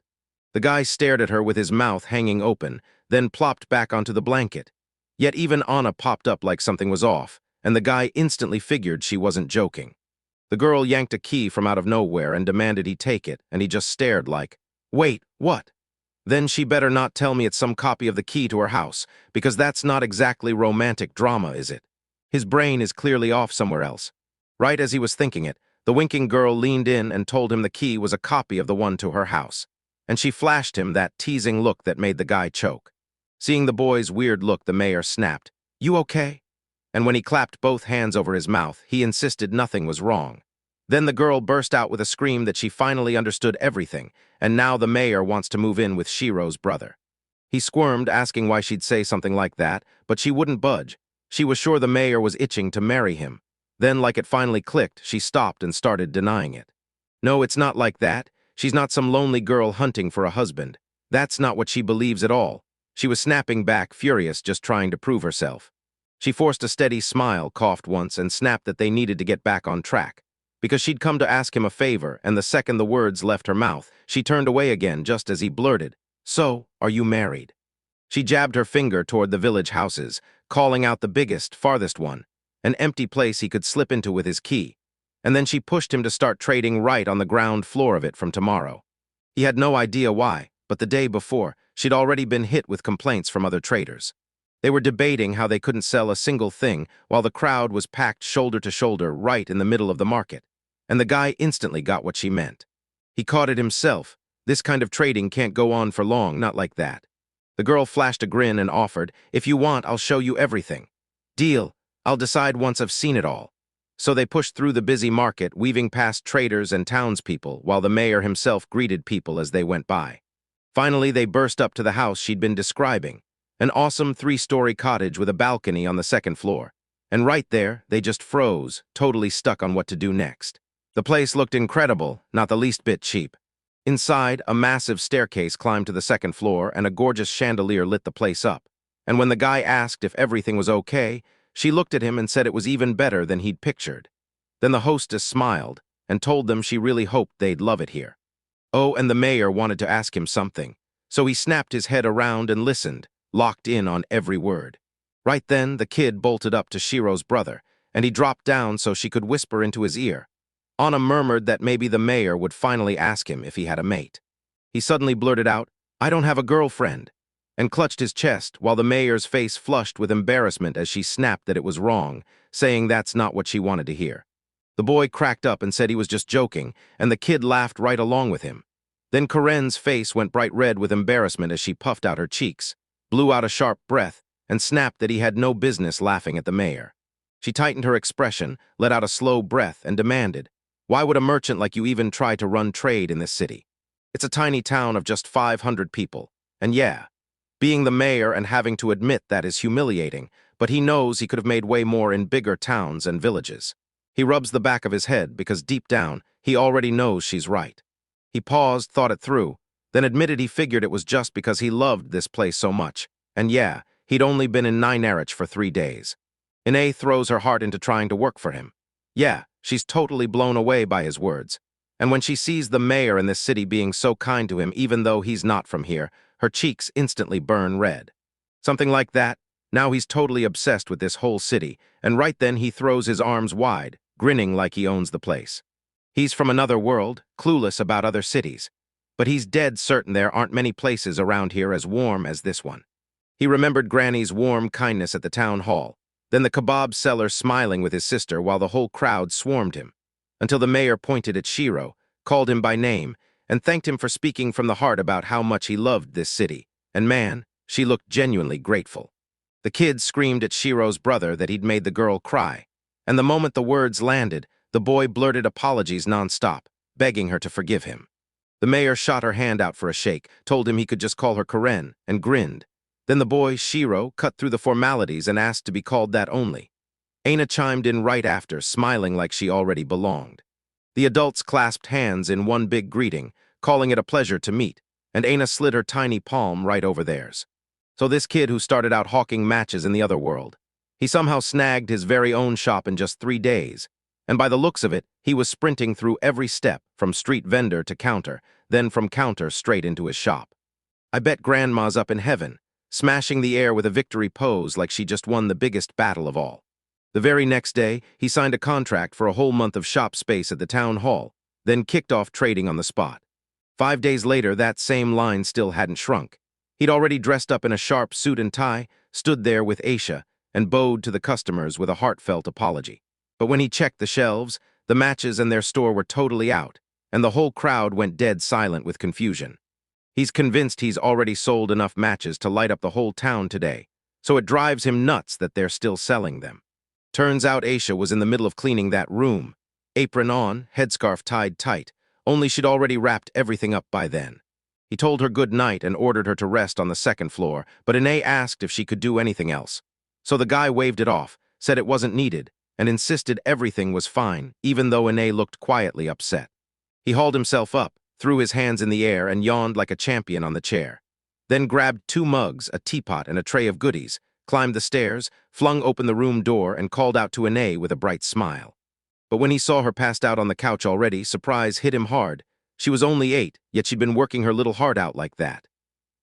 The guy stared at her with his mouth hanging open, then plopped back onto the blanket. Yet even Anna popped up like something was off, and the guy instantly figured she wasn't joking. The girl yanked a key from out of nowhere and demanded he take it, and he just stared like, "Wait, what?" Then she better not tell me it's some copy of the key to her house, because that's not exactly romantic drama, is it? His brain is clearly off somewhere else. Right as he was thinking it, the winking girl leaned in and told him the key was a copy of the one to her house, and she flashed him that teasing look that made the guy choke. Seeing the boy's weird look, the mayor snapped, "You okay?" And when he clapped both hands over his mouth, he insisted nothing was wrong. Then the girl burst out with a scream that she finally understood everything, and now the mayor wants to move in with Shiro's brother. He squirmed, asking why she'd say something like that, but she wouldn't budge. She was sure the mayor was itching to marry him. Then, like it finally clicked, she stopped and started denying it. No, it's not like that. She's not some lonely girl hunting for a husband. That's not what she believes at all. She was snapping back, furious, just trying to prove herself. She forced a steady smile, coughed once, and snapped that they needed to get back on track. Because she'd come to ask him a favor, and the second the words left her mouth, she turned away again just as he blurted, "So, are you married?" She jabbed her finger toward the village houses, calling out the biggest, farthest one, an empty place he could slip into with his key. And then she pushed him to start trading right on the ground floor of it from tomorrow. He had no idea why, but the day before, she'd already been hit with complaints from other traders. They were debating how they couldn't sell a single thing while the crowd was packed shoulder to shoulder right in the middle of the market. And the guy instantly got what she meant. He caught it himself. This kind of trading can't go on for long, not like that. The girl flashed a grin and offered, "If you want, I'll show you everything." "Deal. I'll decide once I've seen it all." So they pushed through the busy market, weaving past traders and townspeople, while the mayor himself greeted people as they went by. Finally, they burst up to the house she'd been describing, an awesome 3-story cottage with a balcony on the second floor. And right there, they just froze, totally stuck on what to do next. The place looked incredible, not the least bit cheap. Inside, a massive staircase climbed to the second floor and a gorgeous chandelier lit the place up. And when the guy asked if everything was okay, she looked at him and said it was even better than he'd pictured. Then the hostess smiled and told them she really hoped they'd love it here. Oh, and the mayor wanted to ask him something, so he snapped his head around and listened, locked in on every word. Right then, the kid bolted up to Shiro's brother, and he dropped down so she could whisper into his ear. Anna murmured that maybe the mayor would finally ask him if he had a mate. He suddenly blurted out, "I don't have a girlfriend," and clutched his chest while the mayor's face flushed with embarrassment as she snapped that it was wrong, saying that's not what she wanted to hear. The boy cracked up and said he was just joking, and the kid laughed right along with him. Then Karen's face went bright red with embarrassment as she puffed out her cheeks, blew out a sharp breath, and snapped that he had no business laughing at the mayor. She tightened her expression, let out a slow breath, and demanded, "Why would a merchant like you even try to run trade in this city? It's a tiny town of just 500 people, and yeah, being the mayor and having to admit that is humiliating, but he knows he could have made way more in bigger towns and villages." He rubs the back of his head because deep down, he already knows she's right. He paused, thought it through, then admitted he figured it was just because he loved this place so much. And yeah, he'd only been in Ninarich for 3 days. Ine throws her heart into trying to work for him. Yeah, she's totally blown away by his words. And when she sees the mayor in this city being so kind to him even though he's not from here, her cheeks instantly burn red. Something like that. Now he's totally obsessed with this whole city, and right then he throws his arms wide, grinning like he owns the place. He's from another world, clueless about other cities. But he's dead certain there aren't many places around here as warm as this one. He remembered Granny's warm kindness at the town hall, then the kebab seller smiling with his sister while the whole crowd swarmed him, until the mayor pointed at Shiro, called him by name, and thanked him for speaking from the heart about how much he loved this city. And man, she looked genuinely grateful. The kid screamed at Shiro's brother that he'd made the girl cry, and the moment the words landed, the boy blurted apologies nonstop, begging her to forgive him. The mayor shot her hand out for a shake, told him he could just call her Karen, and grinned. Then the boy, Shiro, cut through the formalities and asked to be called that only. Aina chimed in right after, smiling like she already belonged. The adults clasped hands in one big greeting, calling it a pleasure to meet, and Aina slid her tiny palm right over theirs. So this kid who started out hawking matches in the other world, he somehow snagged his very own shop in just 3 days, and by the looks of it, he was sprinting through every step, from street vendor to counter, then from counter straight into his shop. I bet Grandma's up in heaven, smashing the air with a victory pose like she just won the biggest battle of all. The very next day, he signed a contract for a whole month of shop space at the town hall, then kicked off trading on the spot. 5 days later, that same line still hadn't shrunk. He'd already dressed up in a sharp suit and tie, stood there with Aisha, and bowed to the customers with a heartfelt apology. But when he checked the shelves, the matches in their store were totally out, and the whole crowd went dead silent with confusion. He's convinced he's already sold enough matches to light up the whole town today, so it drives him nuts that they're still selling them. Turns out Aisha was in the middle of cleaning that room, apron on, headscarf tied tight, only she'd already wrapped everything up by then. He told her good night and ordered her to rest on the second floor, but Ine asked if she could do anything else. So the guy waved it off, said it wasn't needed, and insisted everything was fine, even though Ine looked quietly upset. He hauled himself up, threw his hands in the air, and yawned like a champion on the chair. Then grabbed 2 mugs, a teapot, and a tray of goodies, climbed the stairs, flung open the room door, and called out to Ine with a bright smile. But when he saw her passed out on the couch already, surprise hit him hard. She was only 8, yet she'd been working her little heart out like that.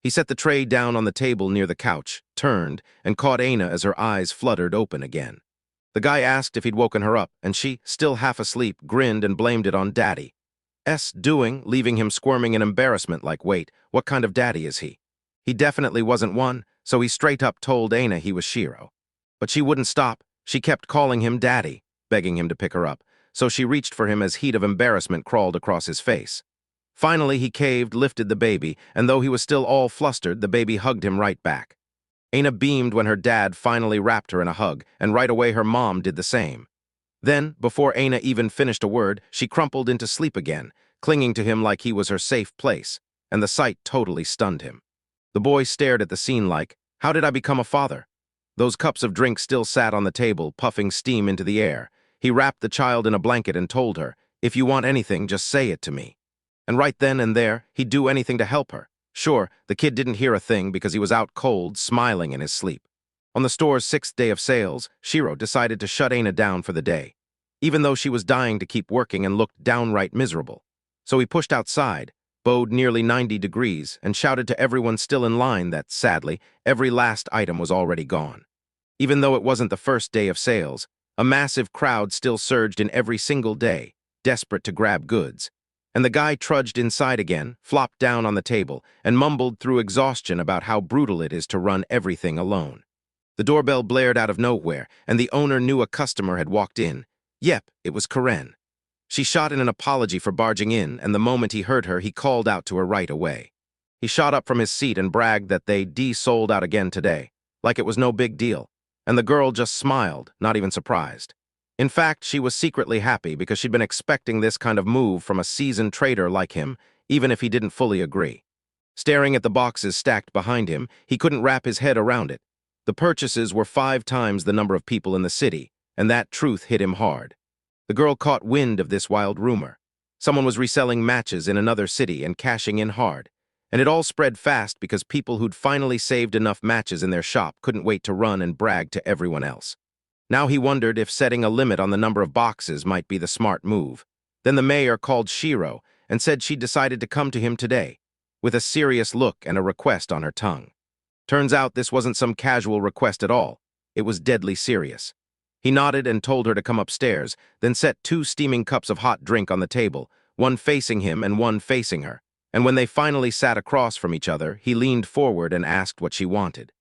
He set the tray down on the table near the couch, turned, and caught Aina as her eyes fluttered open again. The guy asked if he'd woken her up, and she, still half asleep, grinned and blamed it on Daddy's doing, leaving him squirming in embarrassment like, wait, what kind of daddy is he? He definitely wasn't one, so he straight up told Aina he was Shiro. But she wouldn't stop. She kept calling him Daddy, begging him to pick her up, so she reached for him as heat of embarrassment crawled across his face. Finally, he caved, lifted the baby, and though he was still all flustered, the baby hugged him right back. Aina beamed when her dad finally wrapped her in a hug, and right away her mom did the same. Then, before Aina even finished a word, she crumpled into sleep again, clinging to him like he was her safe place, and the sight totally stunned him. The boy stared at the scene like, how did I become a father? Those cups of drink still sat on the table, puffing steam into the air. He wrapped the child in a blanket and told her, if you want anything, just say it to me. And right then and there, he'd do anything to help her. Sure, the kid didn't hear a thing because he was out cold, smiling in his sleep. On the store's 6th day of sales, Shiro decided to shut Aina down for the day, even though she was dying to keep working and looked downright miserable. So he pushed outside, bowed nearly 90 degrees, and shouted to everyone still in line that, sadly, every last item was already gone. Even though it wasn't the first day of sales, a massive crowd still surged in every single day, desperate to grab goods. And the guy trudged inside again, flopped down on the table, and mumbled through exhaustion about how brutal it is to run everything alone. The doorbell blared out of nowhere, and the owner knew a customer had walked in. Yep, it was Karen. She shot in an apology for barging in, and the moment he heard her, he called out to her right away. He shot up from his seat and bragged that they sold out again today, like it was no big deal, and the girl just smiled, not even surprised. In fact, she was secretly happy because she'd been expecting this kind of move from a seasoned trader like him, even if he didn't fully agree. Staring at the boxes stacked behind him, he couldn't wrap his head around it. The purchases were 5 times the number of people in the city, and that truth hit him hard. The girl caught wind of this wild rumor. Someone was reselling matches in another city and cashing in hard. And it all spread fast because people who'd finally saved enough matches in their shop couldn't wait to run and brag to everyone else. Now he wondered if setting a limit on the number of boxes might be the smart move. Then the mayor called Shiro and said she'd decided to come to him today, with a serious look and a request on her tongue. Turns out this wasn't some casual request at all. It was deadly serious. He nodded and told her to come upstairs, then set 2 steaming cups of hot drink on the table, one facing him and one facing her. And when they finally sat across from each other, he leaned forward and asked what she wanted.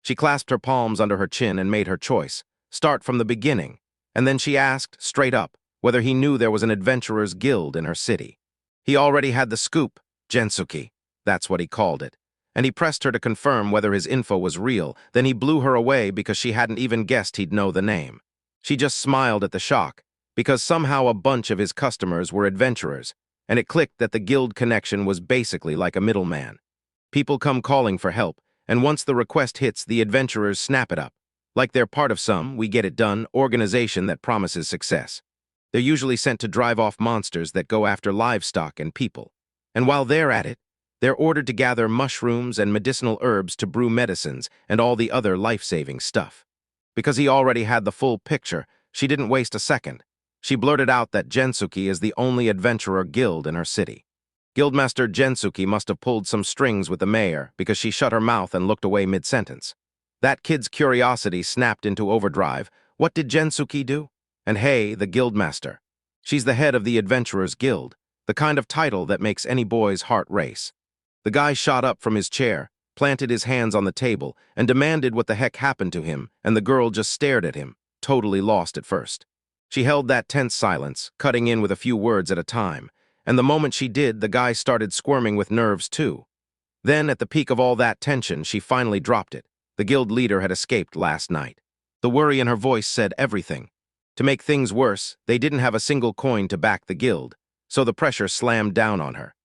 She clasped her palms under her chin and made her choice. Start from the beginning, and then she asked, straight up, whether he knew there was an adventurers' guild in her city. He already had the scoop, Gensuki, that's what he called it, and he pressed her to confirm whether his info was real, then he blew her away because she hadn't even guessed he'd know the name. She just smiled at the shock, because somehow a bunch of his customers were adventurers, and it clicked that the guild connection was basically like a middleman. People come calling for help, and once the request hits, the adventurers snap it up. Like they're part of some, we get it done, organization that promises success. They're usually sent to drive off monsters that go after livestock and people. And while they're at it, they're ordered to gather mushrooms and medicinal herbs to brew medicines and all the other life-saving stuff. Because he already had the full picture, she didn't waste a second. She blurted out that Gensuki is the only adventurer guild in her city. Guildmaster Gensuki must have pulled some strings with the mayor because she shut her mouth and looked away mid-sentence. That kid's curiosity snapped into overdrive. What did Gensuki do? And hey, the guildmaster. She's the head of the Adventurers Guild, the kind of title that makes any boy's heart race. The guy shot up from his chair, planted his hands on the table, and demanded what the heck happened to him, and the girl just stared at him, totally lost at first. She held that tense silence, cutting in with a few words at a time, and the moment she did, the guy started squirming with nerves too. Then, at the peak of all that tension, she finally dropped it. The guild leader had escaped last night. The worry in her voice said everything. To make things worse, they didn't have a single coin to back the guild, so the pressure slammed down on her.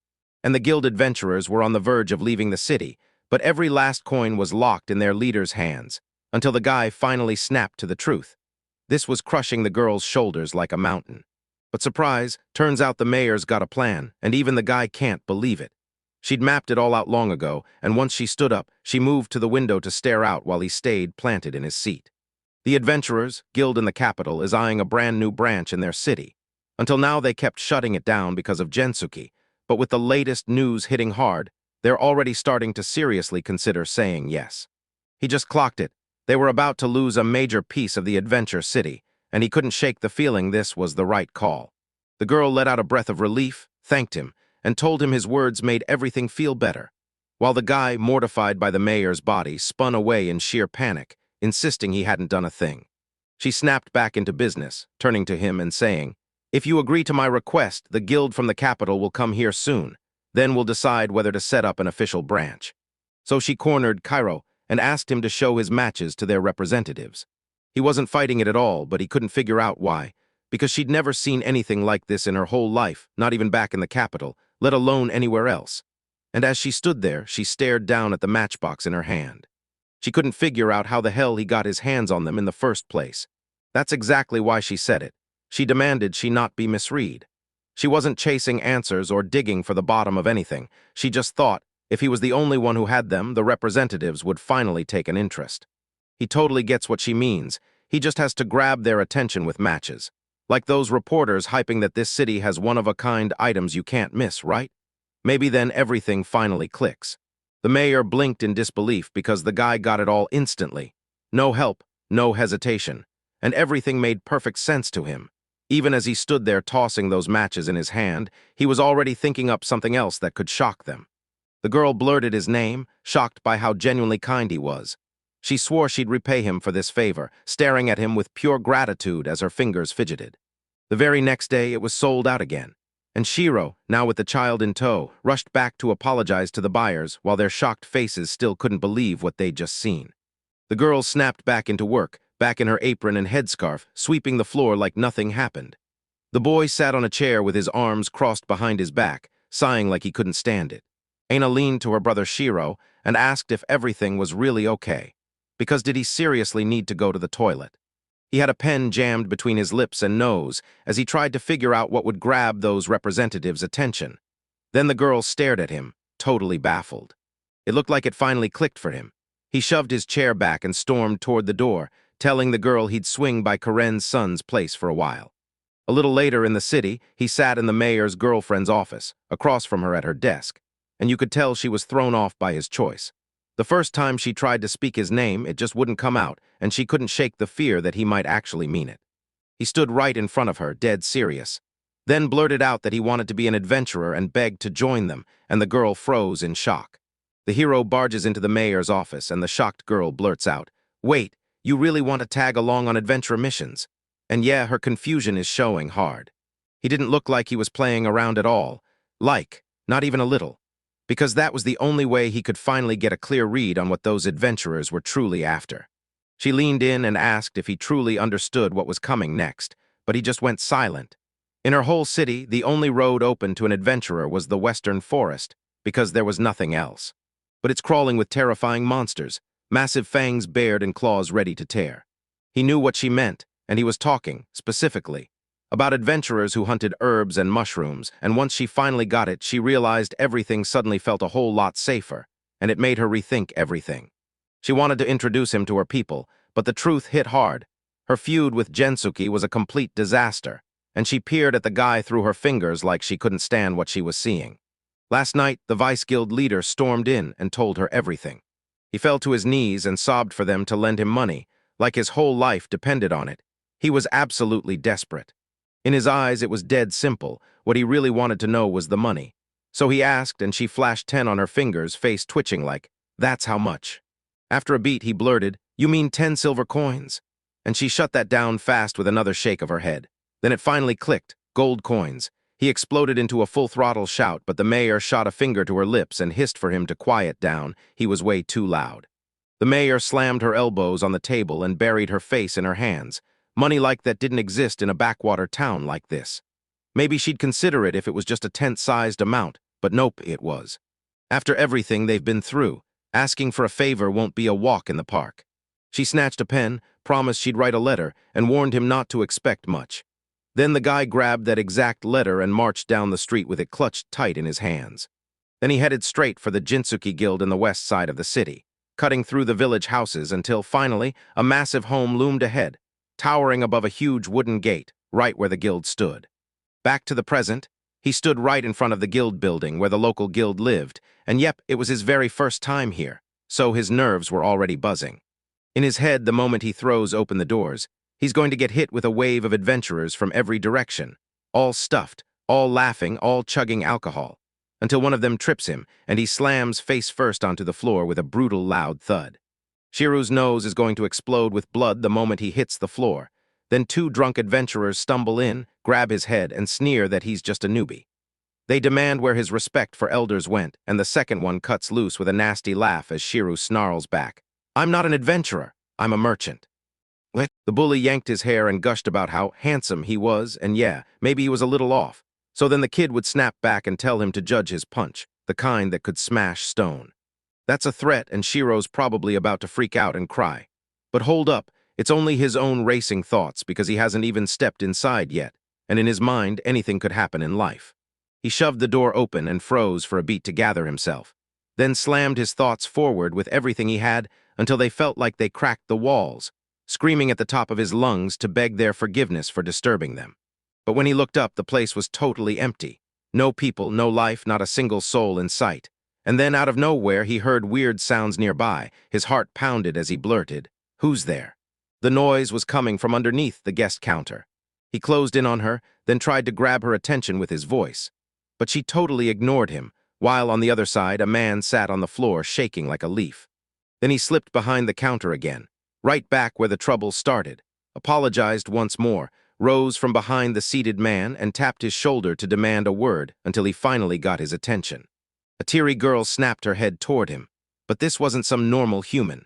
And the guild adventurers were on the verge of leaving the city, but every last coin was locked in their leader's hands, until the guy finally snapped to the truth. This was crushing the girl's shoulders like a mountain. But surprise, turns out the mayor's got a plan, and even the guy can't believe it. She'd mapped it all out long ago, and once she stood up, she moved to the window to stare out while he stayed planted in his seat. The adventurers, guild in the capital, is eyeing a brand new branch in their city. Until now they kept shutting it down because of Gensuki, but with the latest news hitting hard, they're already starting to seriously consider saying yes. He just clocked it. They were about to lose a major piece of the adventure city, and he couldn't shake the feeling this was the right call. The girl let out a breath of relief, thanked him, and told him his words made everything feel better, while the guy, mortified by the mayor's body, spun away in sheer panic, insisting he hadn't done a thing. She snapped back into business, turning to him and saying, "If you agree to my request, the guild from the capital will come here soon. Then we'll decide whether to set up an official branch." So she cornered Cairo and asked him to show his matches to their representatives. He wasn't fighting it at all, but he couldn't figure out why, because she'd never seen anything like this in her whole life, not even back in the capital, let alone anywhere else. And as she stood there, she stared down at the matchbox in her hand. She couldn't figure out how the hell he got his hands on them in the first place. That's exactly why she said it. She demanded she not be misread. She wasn't chasing answers or digging for the bottom of anything. She just thought, if he was the only one who had them, the representatives would finally take an interest. He totally gets what she means. He just has to grab their attention with matches. Like those reporters hyping that this city has one-of-a-kind items you can't miss, right? Maybe then everything finally clicks. The mayor blinked in disbelief because the guy got it all instantly. No help, no hesitation, and everything made perfect sense to him. Even as he stood there tossing those matches in his hand, he was already thinking up something else that could shock them. The girl blurted his name, shocked by how genuinely kind he was. She swore she'd repay him for this favor, staring at him with pure gratitude as her fingers fidgeted. The very next day, it was sold out again, and Shiro, now with the child in tow, rushed back to apologize to the buyers while their shocked faces still couldn't believe what they'd just seen. The girl snapped back into work, back in her apron and headscarf, sweeping the floor like nothing happened. The boy sat on a chair with his arms crossed behind his back, sighing like he couldn't stand it. Aina leaned to her brother Shiro and asked if everything was really okay, because did he seriously need to go to the toilet? He had a pen jammed between his lips and nose as he tried to figure out what would grab those representatives' attention. Then the girl stared at him, totally baffled. It looked like it finally clicked for him. He shoved his chair back and stormed toward the door, telling the girl he'd swing by Karen's son's place for a while. A little later in the city, he sat in the mayor's girlfriend's office, across from her at her desk, and you could tell she was thrown off by his choice. The first time she tried to speak his name, it just wouldn't come out, and she couldn't shake the fear that he might actually mean it. He stood right in front of her, dead serious, then blurted out that he wanted to be an adventurer and begged to join them, and the girl froze in shock. The hero barges into the mayor's office, and the shocked girl blurts out, "Wait, you really want to tag along on adventure missions?" And yeah, her confusion is showing hard. He didn't look like he was playing around at all. Not even a little. Because that was the only way he could finally get a clear read on what those adventurers were truly after. She leaned in and asked if he truly understood what was coming next, but he just went silent. In her whole city, the only road open to an adventurer was the western forest, because there was nothing else. But it's crawling with terrifying monsters, massive fangs bared and claws ready to tear. He knew what she meant, and he was talking, specifically, about adventurers who hunted herbs and mushrooms, and once she finally got it, she realized everything suddenly felt a whole lot safer, and it made her rethink everything. She wanted to introduce him to her people, but the truth hit hard. Her feud with Gensuki was a complete disaster, and she peered at the guy through her fingers like she couldn't stand what she was seeing. Last night, the Vice Guild leader stormed in and told her everything. He fell to his knees and sobbed for them to lend him money, like his whole life depended on it. He was absolutely desperate. In his eyes, it was dead simple. What he really wanted to know was the money. So he asked, and she flashed 10 on her fingers, face twitching like, "That's how much?" After a beat, he blurted, "You mean 10 silver coins?" And she shut that down fast with another shake of her head. Then it finally clicked, gold coins. He exploded into a full-throttle shout, but the mayor shot a finger to her lips and hissed for him to quiet down. He was way too loud. The mayor slammed her elbows on the table and buried her face in her hands, Money like that didn't exist in a backwater town like this. Maybe she'd consider it if it was just a tent-sized amount, but nope, it was. After everything they've been through, asking for a favor won't be a walk in the park. She snatched a pen, promised she'd write a letter, and warned him not to expect much. Then the guy grabbed that exact letter and marched down the street with it clutched tight in his hands. Then he headed straight for the Jinsuki Guild in the west side of the city, cutting through the village houses until, finally, a massive home loomed ahead, towering above a huge wooden gate, right where the guild stood. Back to the present, he stood right in front of the guild building where the local guild lived, and yep, it was his very first time here, so his nerves were already buzzing. In his head, the moment he throws open the doors, he's going to get hit with a wave of adventurers from every direction, all stuffed, all laughing, all chugging alcohol, until one of them trips him and he slams face first onto the floor with a brutal loud thud. Shiro's nose is going to explode with blood the moment he hits the floor. Then two drunk adventurers stumble in, grab his head, and sneer that he's just a newbie. They demand where his respect for elders went, and the second one cuts loose with a nasty laugh as Shiro snarls back, "I'm not an adventurer, I'm a merchant." The bully yanked his hair and gushed about how handsome he was, and yeah, maybe he was a little off. So then the kid would snap back and tell him to judge his punch, the kind that could smash stone. That's a threat, and Shiro's probably about to freak out and cry. But hold up, it's only his own racing thoughts because he hasn't even stepped inside yet, and in his mind, anything could happen in life. He shoved the door open and froze for a beat to gather himself, then slammed his thoughts forward with everything he had until they felt like they cracked the walls, screaming at the top of his lungs to beg their forgiveness for disturbing them. But when he looked up, the place was totally empty. No people, no life, not a single soul in sight. And then out of nowhere, he heard weird sounds nearby. His heart pounded as he blurted, "Who's there?" The noise was coming from underneath the guest counter. He closed in on her, then tried to grab her attention with his voice. But she totally ignored him, while on the other side, a man sat on the floor shaking like a leaf. Then he slipped behind the counter again, right back where the trouble started, apologized once more, rose from behind the seated man and tapped his shoulder to demand a word until he finally got his attention. A teary girl snapped her head toward him, but this wasn't some normal human.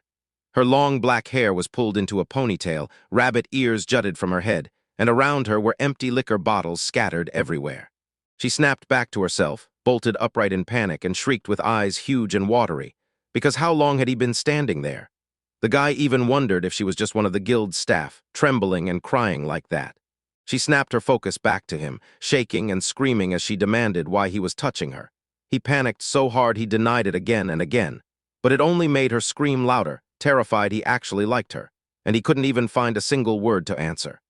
Her long black hair was pulled into a ponytail, rabbit ears jutted from her head, and around her were empty liquor bottles scattered everywhere. She snapped back to herself, bolted upright in panic, and shrieked with eyes huge and watery, because how long had he been standing there? The guy even wondered if she was just one of the guild's staff, trembling and crying like that. She snapped her focus back to him, shaking and screaming as she demanded why he was touching her. He panicked so hard he denied it again and again, but it only made her scream louder, terrified he actually liked her, and he couldn't even find a single word to answer.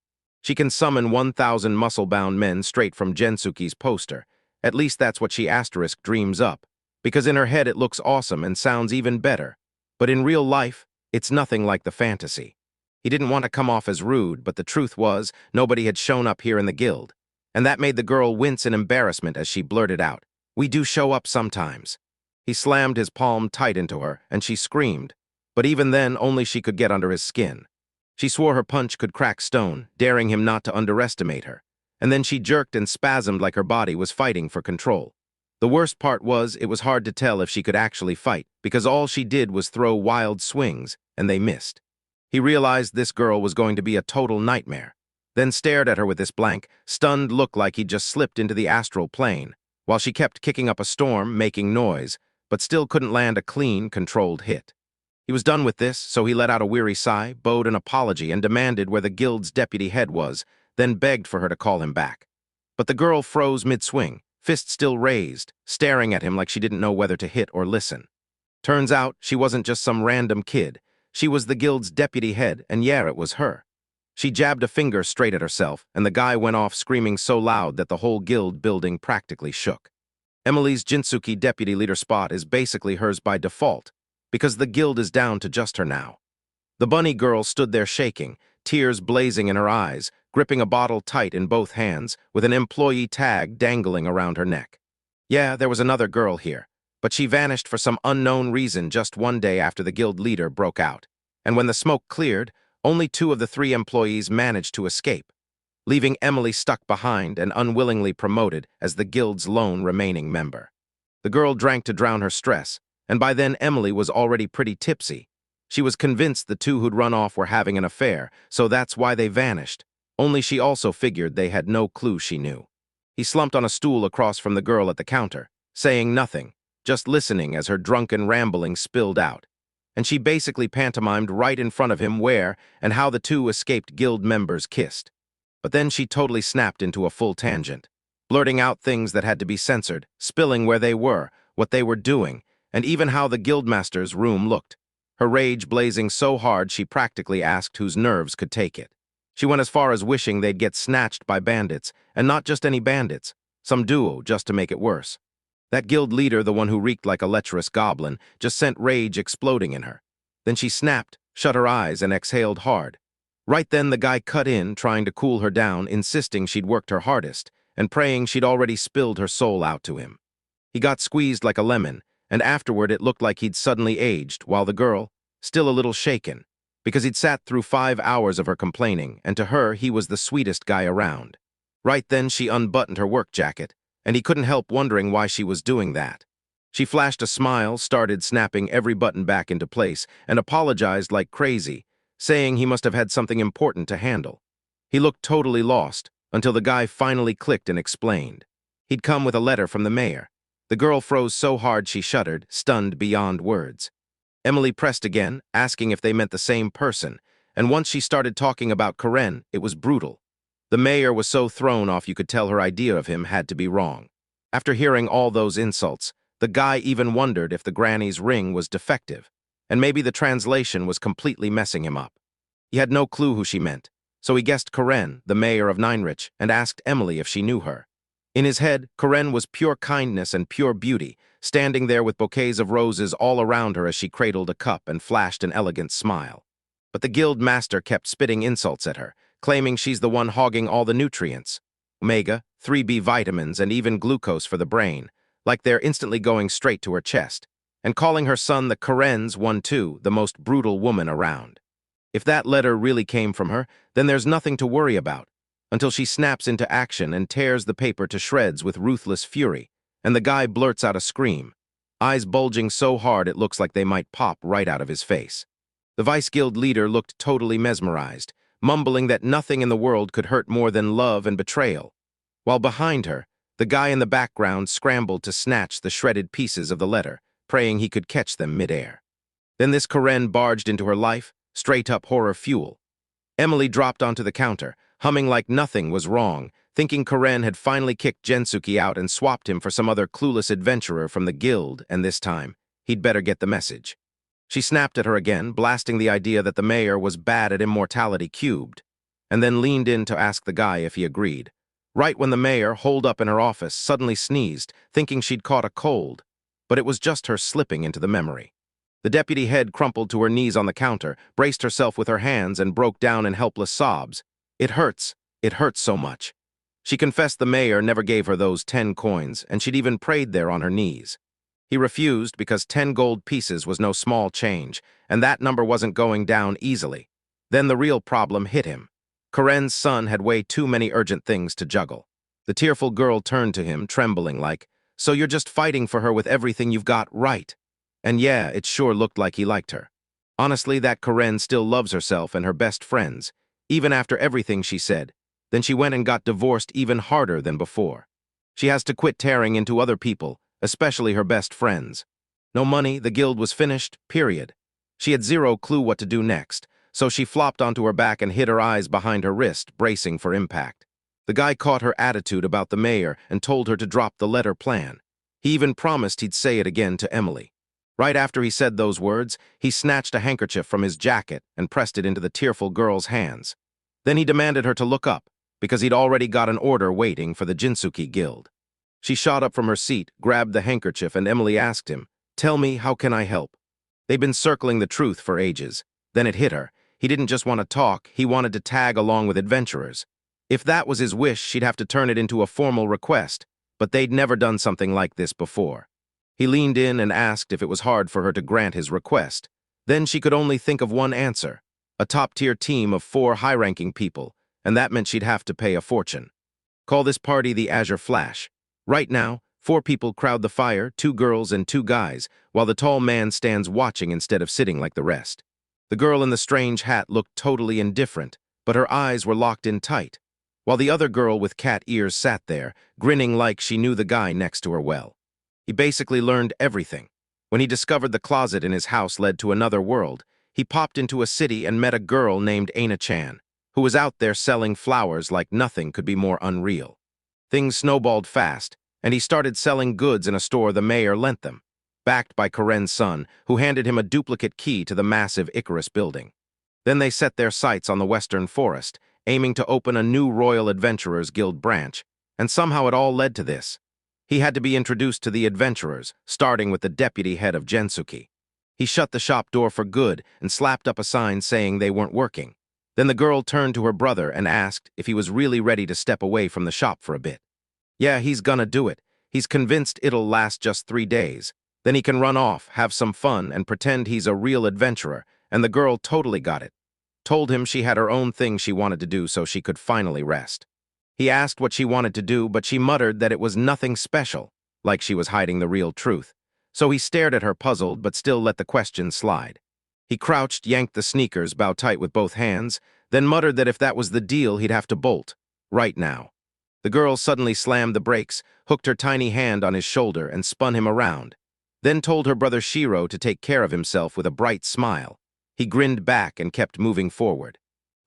She can summon 1,000 muscle-bound men straight from Gensuke's poster. At least that's what she asterisk dreams up, because in her head it looks awesome and sounds even better. But in real life, it's nothing like the fantasy. He didn't want to come off as rude, but the truth was, nobody had shown up here in the guild. And that made the girl wince in embarrassment as she blurted out, "We do show up sometimes." He slammed his palm tight into her, and she screamed. But even then, only she could get under his skin. She swore her punch could crack stone, daring him not to underestimate her. And then she jerked and spasmed like her body was fighting for control. The worst part was, it was hard to tell if she could actually fight, because all she did was throw wild swings, and they missed. He realized this girl was going to be a total nightmare, then stared at her with this blank, stunned look like he'd just slipped into the astral plane, while she kept kicking up a storm, making noise, but still couldn't land a clean, controlled hit. He was done with this, so he let out a weary sigh, bowed an apology, and demanded where the guild's deputy head was, then begged for her to call him back. But the girl froze mid-swing, fist still raised, staring at him like she didn't know whether to hit or listen. Turns out, she wasn't just some random kid. She was the guild's deputy head, and yeah, it was her. She jabbed a finger straight at herself, and the guy went off screaming so loud that the whole guild building practically shook. Emily's Jinsuke deputy leader spot is basically hers by default, because the guild is down to just her now. The bunny girl stood there shaking, tears blazing in her eyes, gripping a bottle tight in both hands, with an employee tag dangling around her neck. Yeah, there was another girl here, but she vanished for some unknown reason just one day after the guild leader broke out. And when the smoke cleared, only 2 of the 3 employees managed to escape, leaving Emily stuck behind and unwillingly promoted as the guild's lone remaining member. The girl drank to drown her stress, and by then Emily was already pretty tipsy. She was convinced the two who'd run off were having an affair, so that's why they vanished. Only she also figured they had no clue she knew. He slumped on a stool across from the girl at the counter, saying nothing, just listening as her drunken rambling spilled out. And she basically pantomimed right in front of him where and how the two escaped guild members kissed. But then she totally snapped into a full tangent, blurting out things that had to be censored, spilling where they were, what they were doing, and even how the guildmaster's room looked. Her rage blazing so hard she practically asked whose nerves could take it. She went as far as wishing they'd get snatched by bandits, and not just any bandits, some duo just to make it worse. That guild leader, the one who reeked like a lecherous goblin, just sent rage exploding in her. Then she snapped, shut her eyes, and exhaled hard. Right then the guy cut in, trying to cool her down, insisting she'd worked her hardest, and praying she'd already spilled her soul out to him. He got squeezed like a lemon, and afterward it looked like he'd suddenly aged, while the girl, still a little shaken, because he'd sat through 5 hours of her complaining, and to her he was the sweetest guy around. Right then she unbuttoned her work jacket, and he couldn't help wondering why she was doing that. She flashed a smile, started snapping every button back into place, and apologized like crazy, saying he must have had something important to handle. He looked totally lost, until the guy finally clicked and explained. He'd come with a letter from the mayor. The girl froze so hard she shuddered, stunned beyond words. Emily pressed again, asking if they meant the same person, and once she started talking about Karen, it was brutal. The mayor was so thrown off you could tell her idea of him had to be wrong. After hearing all those insults, the guy even wondered if the granny's ring was defective, and maybe the translation was completely messing him up. He had no clue who she meant, so he guessed Karen, the mayor of Ninrich, and asked Emily if she knew her. In his head, Karen was pure kindness and pure beauty, standing there with bouquets of roses all around her as she cradled a cup and flashed an elegant smile. But the guild master kept spitting insults at her, claiming she's the one hogging all the nutrients, omega, 3B vitamins, and even glucose for the brain, like they're instantly going straight to her chest, and calling her son the Karen's one too, the most brutal woman around. If that letter really came from her, then there's nothing to worry about, until she snaps into action and tears the paper to shreds with ruthless fury, and the guy blurts out a scream, eyes bulging so hard it looks like they might pop right out of his face. The Vice Guild leader looked totally mesmerized, mumbling that nothing in the world could hurt more than love and betrayal, while behind her, the guy in the background scrambled to snatch the shredded pieces of the letter, praying he could catch them midair. Then this Karen barged into her life, straight-up horror fuel. Emily dropped onto the counter, humming like nothing was wrong, thinking Karen had finally kicked Gensuke out and swapped him for some other clueless adventurer from the guild, and this time, he'd better get the message. She snapped at her again, blasting the idea that the mayor was bad at immortality cubed, and then leaned in to ask the guy if he agreed. Right when the mayor, holed up in her office, suddenly sneezed, thinking she'd caught a cold, but it was just her slipping into the memory. The deputy head crumpled to her knees on the counter, braced herself with her hands, and broke down in helpless sobs. It hurts so much. She confessed the mayor never gave her those 10 coins, and she'd even prayed there on her knees. He refused because 10 gold pieces was no small change, and that number wasn't going down easily. Then the real problem hit him. Karen's son had way too many urgent things to juggle. The tearful girl turned to him, trembling like, "So you're just fighting for her with everything you've got, right?" And yeah, it sure looked like he liked her. Honestly, that Karen still loves herself and her best friends, even after everything she said. Then she went and got divorced even harder than before. She has to quit tearing into other people, especially her best friends. No money, the guild was finished, period. She had zero clue what to do next, so she flopped onto her back and hid her eyes behind her wrist, bracing for impact. The guy caught her attitude about the mayor and told her to drop the letter plan. He even promised he'd say it again to Emily. Right after he said those words, he snatched a handkerchief from his jacket and pressed it into the tearful girl's hands. Then he demanded her to look up, because he'd already got an order waiting for the Jinsuke Guild. She shot up from her seat, grabbed the handkerchief, and Emily asked him, "Tell me, how can I help?" They'd been circling the truth for ages. Then it hit her. He didn't just want to talk, he wanted to tag along with adventurers. If that was his wish, she'd have to turn it into a formal request, but they'd never done something like this before. He leaned in and asked if it was hard for her to grant his request. Then she could only think of one answer: a top-tier team of 4 high-ranking people, and that meant she'd have to pay a fortune. Call this party the Azure Flash. Right now, 4 people crowd the fire, 2 girls and 2 guys, while the tall man stands watching instead of sitting like the rest. The girl in the strange hat looked totally indifferent, but her eyes were locked in tight, while the other girl with cat ears sat there, grinning like she knew the guy next to her well. He basically learned everything. When he discovered the closet in his house led to another world, he popped into a city and met a girl named Ana-chan, who was out there selling flowers like nothing could be more unreal. Things snowballed fast, and he started selling goods in a store the mayor lent them, backed by Karen's son, who handed him a duplicate key to the massive Icarus building. Then they set their sights on the Western Forest, aiming to open a new Royal Adventurers Guild branch, and somehow it all led to this. He had to be introduced to the adventurers, starting with the deputy head of Gensuki. He shut the shop door for good and slapped up a sign saying they weren't working. Then the girl turned to her brother and asked if he was really ready to step away from the shop for a bit. Yeah, he's gonna do it. He's convinced it'll last just 3 days. Then he can run off, have some fun, and pretend he's a real adventurer, and the girl totally got it. Told him she had her own thing she wanted to do so she could finally rest. He asked what she wanted to do, but she muttered that it was nothing special, like she was hiding the real truth. So he stared at her puzzled, but still let the question slide. He crouched, yanked the sneakers, bow tight with both hands, then muttered that if that was the deal, he'd have to bolt. Right now. The girl suddenly slammed the brakes, hooked her tiny hand on his shoulder, and spun him around. Then told her brother Shiro to take care of himself with a bright smile. He grinned back and kept moving forward.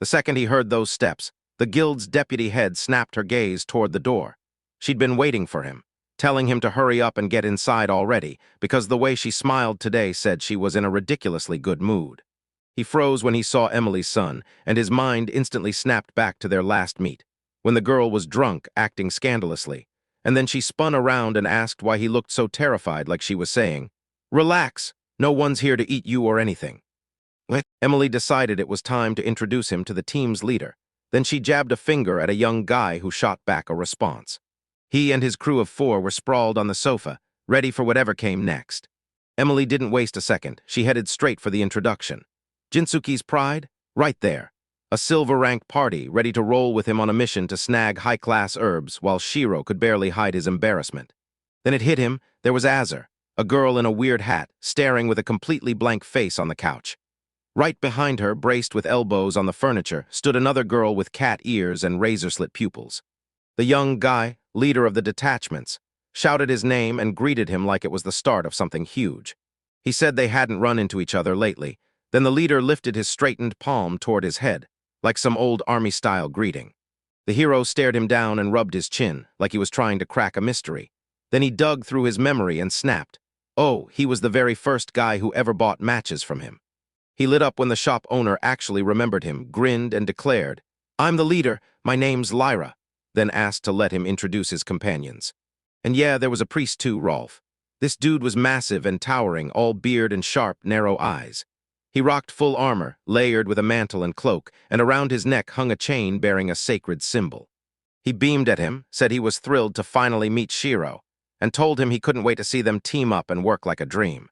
The second he heard those steps, the guild's deputy head snapped her gaze toward the door. She'd been waiting for him, telling him to hurry up and get inside already, because the way she smiled today said she was in a ridiculously good mood. He froze when he saw Emily's son, and his mind instantly snapped back to their last meet, when the girl was drunk, acting scandalously, and then she spun around and asked why he looked so terrified, like she was saying, "Relax, no one's here to eat you or anything." Emily decided it was time to introduce him to the team's leader. Then she jabbed a finger at a young guy who shot back a response. He and his crew of 4 were sprawled on the sofa, ready for whatever came next. Emily didn't waste a second. She headed straight for the introduction. Jinsuke's pride? Right there. A silver-rank party ready to roll with him on a mission to snag high-class herbs while Shiro could barely hide his embarrassment. Then it hit him. There was Azur, a girl in a weird hat, staring with a completely blank face on the couch. Right behind her, braced with elbows on the furniture, stood another girl with cat ears and razor-slit pupils. The young guy, leader of the detachments, shouted his name and greeted him like it was the start of something huge. He said they hadn't run into each other lately. Then the leader lifted his straightened palm toward his head, like some old army-style greeting. The hero stared him down and rubbed his chin, like he was trying to crack a mystery. Then he dug through his memory and snapped. Oh, he was the very first guy who ever bought matches from him. He lit up when the shop owner actually remembered him, grinned, and declared, "I'm the leader, my name's Lyra," then asked to let him introduce his companions. And yeah, there was a priest too, Rolf. This dude was massive and towering, all beard and sharp, narrow eyes. He rocked full armor, layered with a mantle and cloak, and around his neck hung a chain bearing a sacred symbol. He beamed at him, said he was thrilled to finally meet Shiro, and told him he couldn't wait to see them team up and work like a dream.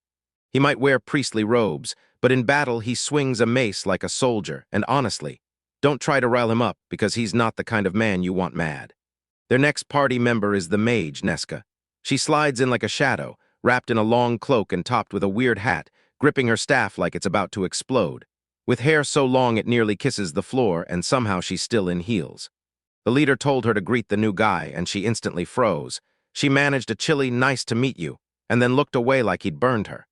He might wear priestly robes, but in battle he swings a mace like a soldier, and honestly, don't try to rile him up because he's not the kind of man you want mad. Their next party member is the mage, Neska. She slides in like a shadow, wrapped in a long cloak and topped with a weird hat, gripping her staff like it's about to explode. With hair so long it nearly kisses the floor, and somehow she's still in heels. The leader told her to greet the new guy, and she instantly froze. She managed a chilly "nice to meet you," and then looked away like he'd burned her.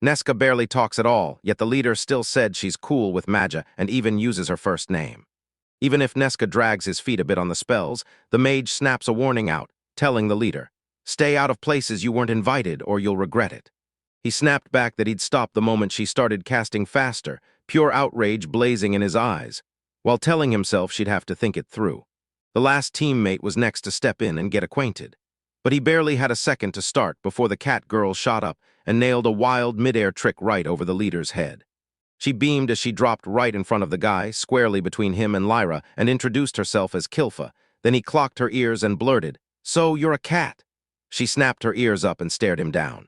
Neska barely talks at all, yet the leader still said she's cool with magia and even uses her first name. Even if Neska drags his feet a bit on the spells, the mage snaps a warning out, telling the leader, "Stay out of places you weren't invited or you'll regret it." He snapped back that he'd stop the moment she started casting faster, pure outrage blazing in his eyes, while telling himself she'd have to think it through. The last teammate was next to step in and get acquainted. But he barely had a second to start before the cat girl shot up and nailed a wild mid-air trick right over the leader's head. She beamed as she dropped right in front of the guy, squarely between him and Lyra, and introduced herself as Kilfa. Then he clocked her ears and blurted, "So you're a cat?" She snapped her ears up and stared him down.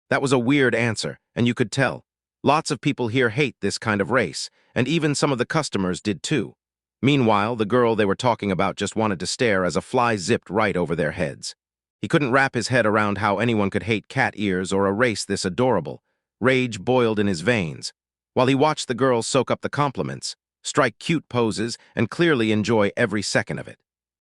That was a weird answer, and you could tell. Lots of people here hate this kind of race, and even some of the customers did too. Meanwhile, the girl they were talking about just wanted to stare as a fly zipped right over their heads. He couldn't wrap his head around how anyone could hate cat ears or a race this adorable. Rage boiled in his veins. while he watched the girls soak up the compliments, strike cute poses, and clearly enjoy every second of it.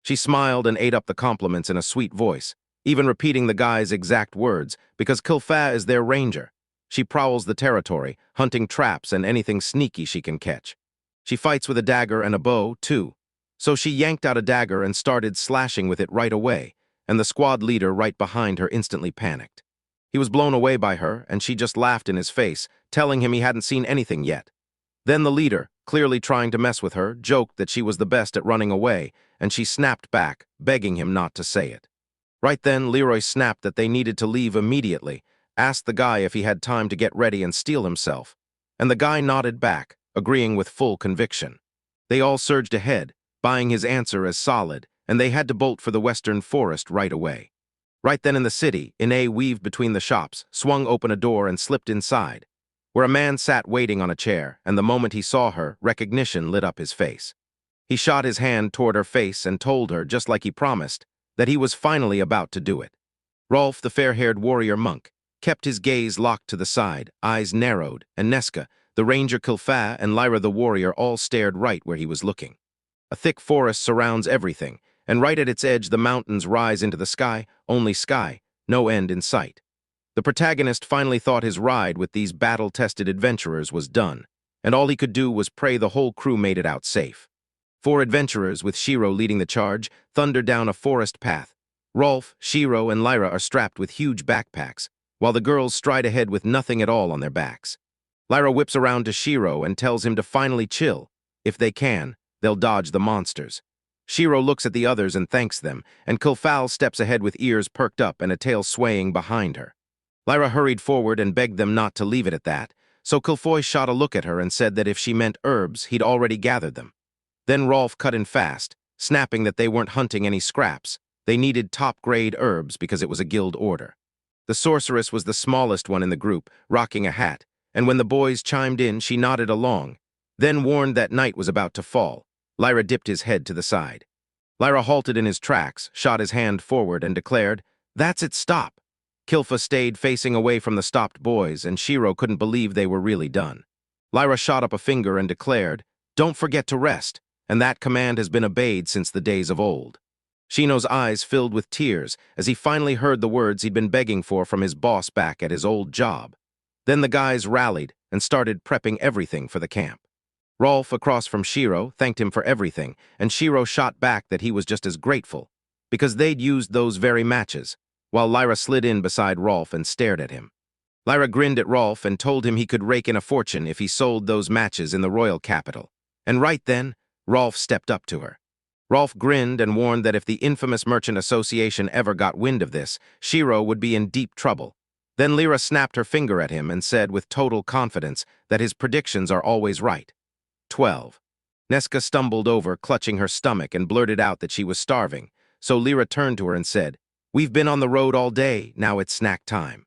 She smiled and ate up the compliments in a sweet voice, even repeating the guy's exact words, because Kilfa is their ranger. She prowls the territory, hunting traps and anything sneaky she can catch. She fights with a dagger and a bow, too. So she yanked out a dagger and started slashing with it right away, and the squad leader right behind her instantly panicked. He was blown away by her, and she just laughed in his face, telling him he hadn't seen anything yet. Then the leader, clearly trying to mess with her, joked that she was the best at running away, and she snapped back, begging him not to say it. Right then, Leroy snapped that they needed to leave immediately, asked the guy if he had time to get ready and steel himself, and the guy nodded back, agreeing with full conviction. They all surged ahead, buying his answer as solid, and they had to bolt for the western forest right away. Right then in the city, Ine weaved between the shops, swung open a door and slipped inside, where a man sat waiting on a chair, and the moment he saw her, recognition lit up his face. He shot his hand toward her face and told her, just like he promised, that he was finally about to do it. Rolf, the fair-haired warrior monk, kept his gaze locked to the side, eyes narrowed, and Neska, the ranger Kilfa, and Lyra the warrior all stared right where he was looking. A thick forest surrounds everything, and right at its edge the mountains rise into the sky, only sky, no end in sight. The protagonist finally thought his ride with these battle-tested adventurers was done, and all he could do was pray the whole crew made it out safe. 4 adventurers, with Shiro leading the charge, thunder down a forest path. Rolf, Shiro, and Lyra are strapped with huge backpacks, while the girls stride ahead with nothing at all on their backs. Lyra whips around to Shiro and tells him to finally chill. If they can, they'll dodge the monsters. Shiro looks at the others and thanks them, and Kilfal steps ahead with ears perked up and a tail swaying behind her. Lyra hurried forward and begged them not to leave it at that, so Kilfoy shot a look at her and said that if she meant herbs, he'd already gathered them. Then Rolf cut in fast, snapping that they weren't hunting any scraps. They needed top-grade herbs because it was a guild order. The sorceress was the smallest one in the group, rocking a hat, and when the boys chimed in, she nodded along. Then, warned that night was about to fall, Lyra dipped his head to the side. Lyra halted in his tracks, shot his hand forward, and declared, "That's it, stop." Kilfa stayed facing away from the stopped boys, and Shiro couldn't believe they were really done. Lyra shot up a finger and declared, "Don't forget to rest," and that command has been obeyed since the days of old. Shino's eyes filled with tears as he finally heard the words he'd been begging for from his boss back at his old job. Then the guys rallied and started prepping everything for the camp. Rolf, across from Shiro, thanked him for everything, and Shiro shot back that he was just as grateful, because they'd used those very matches, while Lyra slid in beside Rolf and stared at him. Lyra grinned at Rolf and told him he could rake in a fortune if he sold those matches in the royal capital. And right then, Rolf stepped up to her. Rolf grinned and warned that if the infamous Merchant Association ever got wind of this, Shiro would be in deep trouble. Then Lyra snapped her finger at him and said with total confidence that his predictions are always right. 12. Neska stumbled over, clutching her stomach, and blurted out that she was starving, so Lyra turned to her and said, "We've been on the road all day, now it's snack time."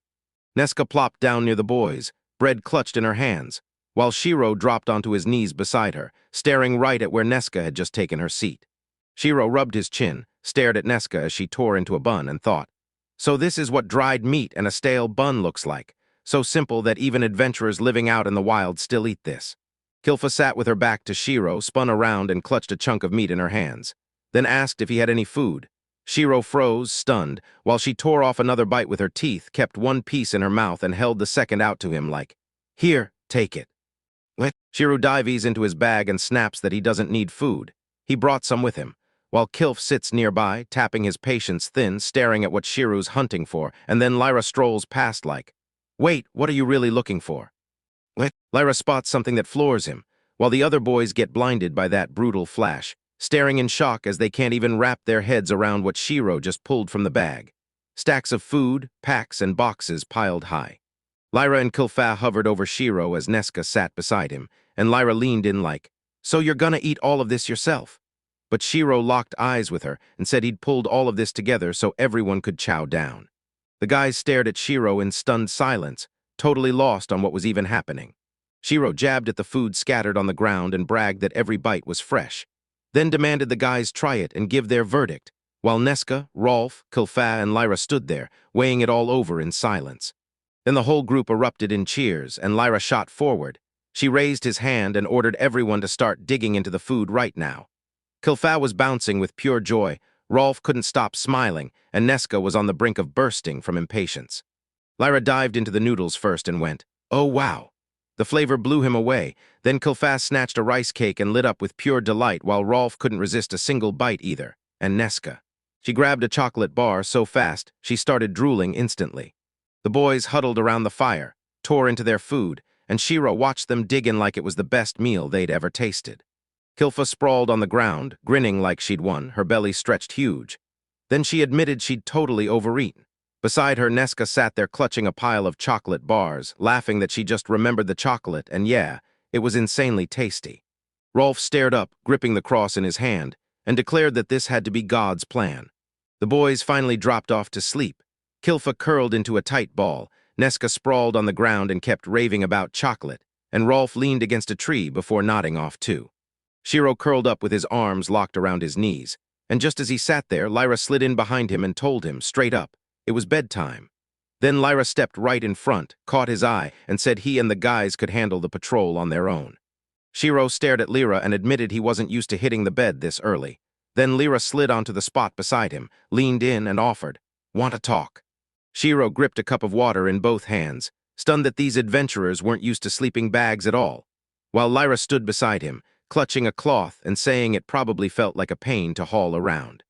Neska plopped down near the boys, bread clutched in her hands, while Shiro dropped onto his knees beside her, staring right at where Neska had just taken her seat. Shiro rubbed his chin, stared at Neska as she tore into a bun, and thought, "So this is what dried meat and a stale bun looks like, so simple that even adventurers living out in the wild still eat this." Kilfa sat with her back to Shiro, spun around and clutched a chunk of meat in her hands, then asked if he had any food. Shiro froze, stunned, while she tore off another bite with her teeth, kept one piece in her mouth and held the second out to him like, "Here, take it." What? Shiro dives into his bag and snaps that he doesn't need food. He brought some with him, while Kilf sits nearby, tapping his patience thin, staring at what Shiro's hunting for, and then Lyra strolls past like, "Wait, what are you really looking for?" What? Lyra spots something that floors him, while the other boys get blinded by that brutal flash, staring in shock as they can't even wrap their heads around what Shiro just pulled from the bag. Stacks of food, packs, and boxes piled high. Lyra and Kilfa hovered over Shiro as Neska sat beside him, and Lyra leaned in like, "So you're gonna eat all of this yourself?" But Shiro locked eyes with her and said he'd pulled all of this together so everyone could chow down. The guys stared at Shiro in stunned silence, totally lost on what was even happening. Shiro jabbed at the food scattered on the ground and bragged that every bite was fresh, then demanded the guys try it and give their verdict, while Neska, Rolf, Kilfa, and Lyra stood there, weighing it all over in silence. Then the whole group erupted in cheers, and Lyra shot forward, She raised his hand and ordered everyone to start digging into the food right now. Kilfa was bouncing with pure joy, Rolf couldn't stop smiling, and Neska was on the brink of bursting from impatience. Lyra dived into the noodles first and went, "Oh wow." The flavor blew him away, then Kilfa snatched a rice cake and lit up with pure delight while Rolf couldn't resist a single bite either, and Neska. She grabbed a chocolate bar so fast she started drooling instantly. The boys huddled around the fire, tore into their food, and Shira watched them dig in like it was the best meal they'd ever tasted. Kilfa sprawled on the ground, grinning like she'd won, her belly stretched huge. Then she admitted she'd totally overeaten. Beside her, Neska sat there clutching a pile of chocolate bars, laughing that she just remembered the chocolate, and yeah, it was insanely tasty. Rolf stared up, gripping the cross in his hand, and declared that this had to be God's plan. The boys finally dropped off to sleep. Kilfa curled into a tight ball, Neska sprawled on the ground and kept raving about chocolate, and Rolf leaned against a tree before nodding off too. Shiro curled up with his arms locked around his knees, and just as he sat there, Lyra slid in behind him and told him, straight up, it was bedtime. Then Lyra stepped right in front, caught his eye, and said he and the guys could handle the patrol on their own. Shiro stared at Lyra and admitted he wasn't used to hitting the bed this early. Then Lyra slid onto the spot beside him, leaned in and offered, "Want to talk?" Shiro gripped a cup of water in both hands, stunned that these adventurers weren't used to sleeping bags at all, while Lyra stood beside him, clutching a cloth and saying it probably felt like a pain to haul around.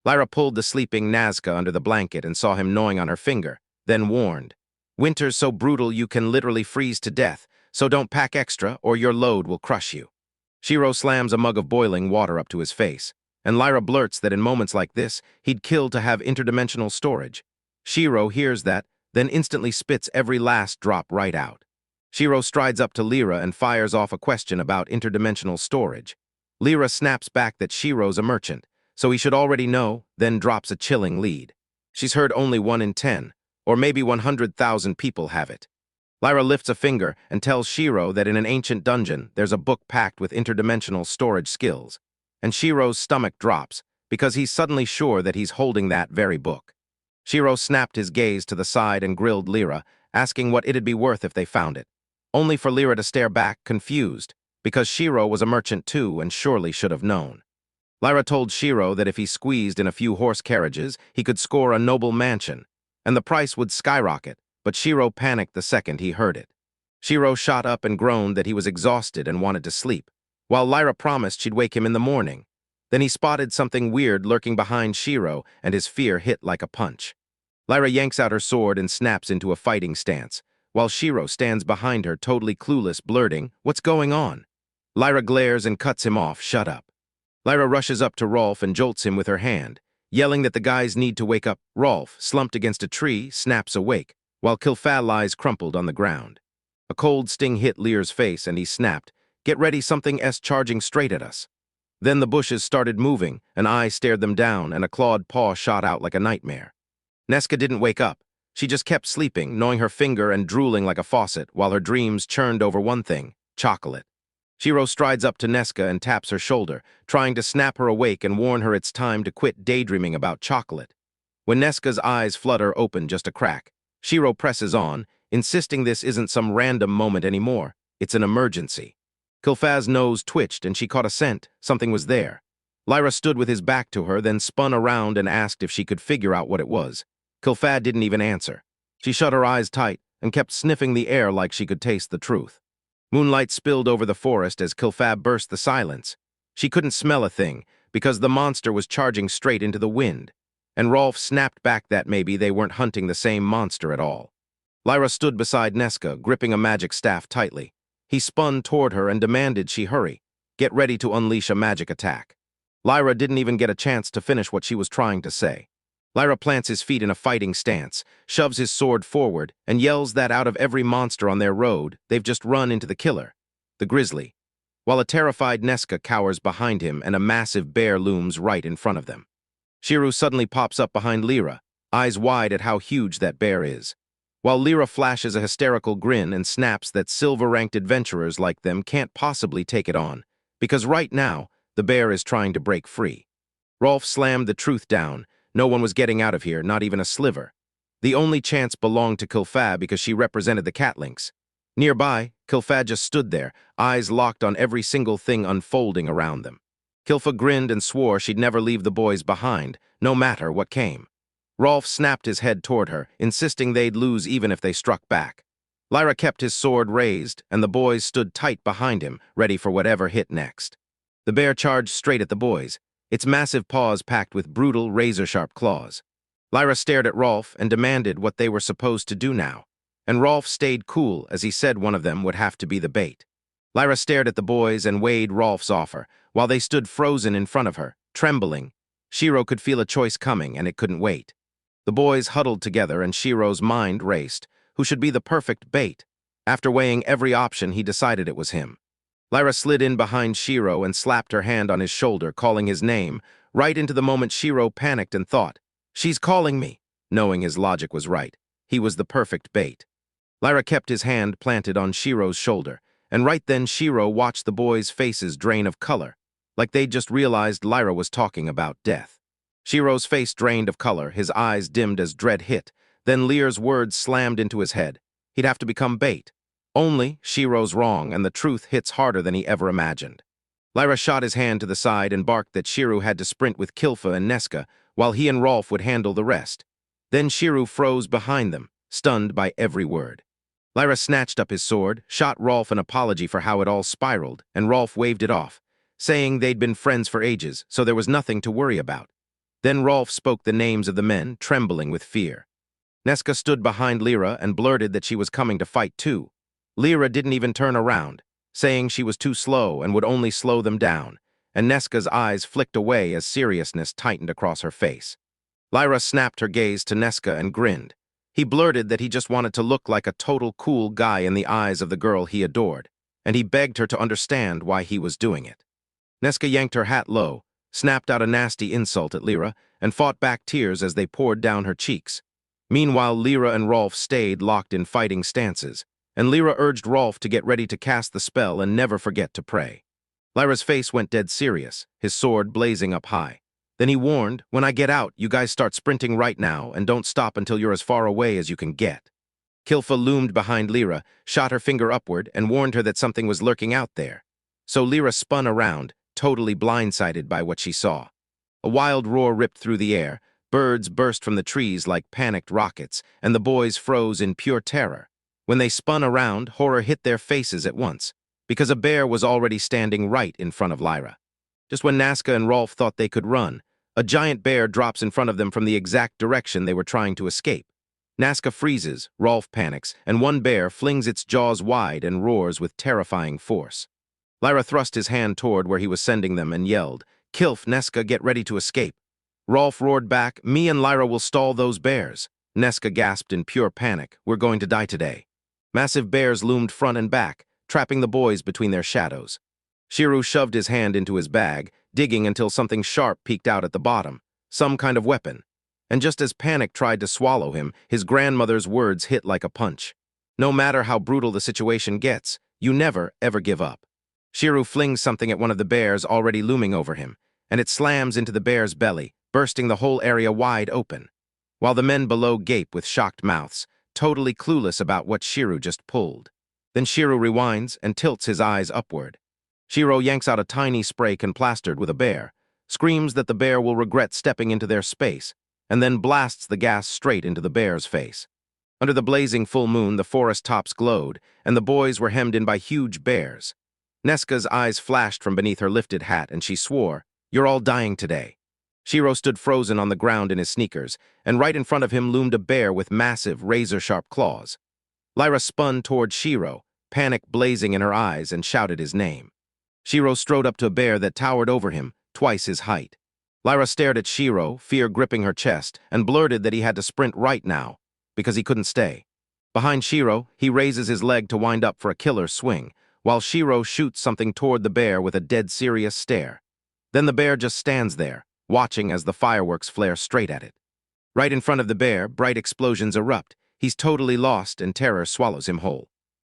Lyra pulled the sleeping Nazca under the blanket and saw him gnawing on her finger, then warned, "Winter's so brutal you can literally freeze to death, so don't pack extra or your load will crush you." Shiro slams a mug of boiling water up to his face, and Lyra blurts that in moments like this, he'd kill to have interdimensional storage. Shiro hears that, then instantly spits every last drop right out. Shiro strides up to Lyra and fires off a question about interdimensional storage. Lyra snaps back that Shiro's a merchant, so he should already know, then drops a chilling lead. She's heard only 1 in 10, or maybe 100,000 people have it. Lyra lifts a finger and tells Shiro that in an ancient dungeon, there's a book packed with interdimensional storage skills, and Shiro's stomach drops because he's suddenly sure that he's holding that very book. Shiro snapped his gaze to the side and grilled Lyra, asking what it'd be worth if they found it, only for Lyra to stare back, confused, because Shiro was a merchant too and surely should have known. Lyra told Shiro that if he squeezed in a few horse carriages, he could score a noble mansion, and the price would skyrocket, but Shiro panicked the second he heard it. Shiro shot up and groaned that he was exhausted and wanted to sleep, while Lyra promised she'd wake him in the morning. Then he spotted something weird lurking behind Shiro, and his fear hit like a punch. Lyra yanks out her sword and snaps into a fighting stance, while Shiro stands behind her totally clueless, blurting, "What's going on?" Lyra glares and cuts him off, "Shut up." Lyra rushes up to Rolf and jolts him with her hand, yelling that the guys need to wake up. Rolf, slumped against a tree, snaps awake, while Kilfa lies crumpled on the ground. A cold sting hit Lear's face and he snapped, "Get ready, something's charging straight at us." Then the bushes started moving, an eye stared them down, and a clawed paw shot out like a nightmare. Neska didn't wake up. She just kept sleeping, gnawing her finger and drooling like a faucet, while her dreams churned over one thing, chocolate. Shiro strides up to Neska and taps her shoulder, trying to snap her awake and warn her it's time to quit daydreaming about chocolate. When Neska's eyes flutter open just a crack, Shiro presses on, insisting this isn't some random moment anymore, it's an emergency. Kilfa's nose twitched and she caught a scent, something was there. Lyra stood with his back to her, then spun around and asked if she could figure out what it was. Kilfa didn't even answer. She shut her eyes tight and kept sniffing the air like she could taste the truth. Moonlight spilled over the forest as Kilfa burst the silence. She couldn't smell a thing because the monster was charging straight into the wind, and Rolf snapped back that maybe they weren't hunting the same monster at all. Lyra stood beside Neska, gripping a magic staff tightly. He spun toward her and demanded she hurry, get ready to unleash a magic attack. Lyra didn't even get a chance to finish what she was trying to say. Lyra plants his feet in a fighting stance, shoves his sword forward, and yells that out of every monster on their road, they've just run into the killer, the grizzly, while a terrified Neska cowers behind him and a massive bear looms right in front of them. Shiro suddenly pops up behind Lyra, eyes wide at how huge that bear is, while Lyra flashes a hysterical grin and snaps that silver-ranked adventurers like them can't possibly take it on, because right now, the bear is trying to break free. Rolf slammed the truth down. No one was getting out of here, not even a sliver. The only chance belonged to Kilfa because she represented the Catlynx. Nearby, Kilfa just stood there, eyes locked on every single thing unfolding around them. Kilfa grinned and swore she'd never leave the boys behind, no matter what came. Rolf snapped his head toward her, insisting they'd lose even if they struck back. Lyra kept his sword raised, and the boys stood tight behind him, ready for whatever hit next. The bear charged straight at the boys, its massive paws packed with brutal, razor-sharp claws. Lyra stared at Rolf and demanded what they were supposed to do now, and Rolf stayed cool as he said one of them would have to be the bait. Lyra stared at the boys and weighed Rolf's offer, while they stood frozen in front of her, trembling. Shiro could feel a choice coming, and it couldn't wait. The boys huddled together, and Shiro's mind raced. Who should be the perfect bait? After weighing every option, he decided it was him. Lyra slid in behind Shiro and slapped her hand on his shoulder, calling his name, right into the moment Shiro panicked and thought, "She's calling me," knowing his logic was right. He was the perfect bait. Lyra kept his hand planted on Shiro's shoulder, and right then Shiro watched the boys' faces drain of color, like they'd just realized Lyra was talking about death. Shiro's face drained of color, his eyes dimmed as dread hit. Then Lear's words slammed into his head. He'd have to become bait. Only Shiro's wrong, and the truth hits harder than he ever imagined. Lyra shot his hand to the side and barked that Shiro had to sprint with Kilfa and Neska, while he and Rolf would handle the rest. Then Shiro froze behind them, stunned by every word. Lyra snatched up his sword, shot Rolf an apology for how it all spiraled, and Rolf waved it off, saying they'd been friends for ages, so there was nothing to worry about. Then Rolf spoke the names of the men, trembling with fear. Neska stood behind Lyra and blurted that she was coming to fight too. Lyra didn't even turn around, saying she was too slow and would only slow them down, and Neska's eyes flicked away as seriousness tightened across her face. Lyra snapped her gaze to Neska and grinned. He blurted that he just wanted to look like a total cool guy in the eyes of the girl he adored, and he begged her to understand why he was doing it. Neska yanked her hat low, snapped out a nasty insult at Lyra, and fought back tears as they poured down her cheeks. Meanwhile, Lyra and Rolf stayed locked in fighting stances, and Lyra urged Rolf to get ready to cast the spell and never forget to pray. Lyra's face went dead serious, his sword blazing up high. Then he warned, "When I get out, you guys start sprinting right now, and don't stop until you're as far away as you can get." Kilfa loomed behind Lyra, shot her finger upward, and warned her that something was lurking out there. So Lyra spun around, totally blindsided by what she saw. A wild roar ripped through the air, birds burst from the trees like panicked rockets, and the boys froze in pure terror. When they spun around, horror hit their faces at once, because a bear was already standing right in front of Lyra. Just when Neska and Rolf thought they could run, a giant bear drops in front of them from the exact direction they were trying to escape. Neska freezes, Rolf panics, and one bear flings its jaws wide and roars with terrifying force. Lyra thrust his hand toward where he was sending them and yelled, "Kilf, Neska, get ready to escape." Rolf roared back, "Me and Lyra will stall those bears." Neska gasped in pure panic, "We're going to die today." Massive bears loomed front and back, trapping the boys between their shadows. Shiro shoved his hand into his bag, digging until something sharp peeked out at the bottom, some kind of weapon. And just as panic tried to swallow him, his grandmother's words hit like a punch. "No matter how brutal the situation gets, you never, ever give up." Shiro flings something at one of the bears already looming over him, and it slams into the bear's belly, bursting the whole area wide open, while the men below gape with shocked mouths, totally clueless about what Shiro just pulled. Then Shiro rewinds and tilts his eyes upward. Shiro yanks out a tiny spray plastered with a bear, screams that the bear will regret stepping into their space, and then blasts the gas straight into the bear's face. Under the blazing full moon, the forest tops glowed, and the boys were hemmed in by huge bears. Neska's eyes flashed from beneath her lifted hat, and she swore, "You're all dying today." Shiro stood frozen on the ground in his sneakers, and right in front of him loomed a bear with massive, razor-sharp claws. Lyra spun toward Shiro, panic blazing in her eyes, and shouted his name. Shiro strode up to a bear that towered over him, twice his height. Lyra stared at Shiro, fear gripping her chest, and blurted that he had to sprint right now, because he couldn't stay. Behind Shiro, he raises his leg to wind up for a killer swing, while Shiro shoots something toward the bear with a dead serious stare. Then the bear just stands there, watching as the fireworks flare straight at it. Right in front of the bear, bright explosions erupt. He's totally lost, and terror swallows him whole.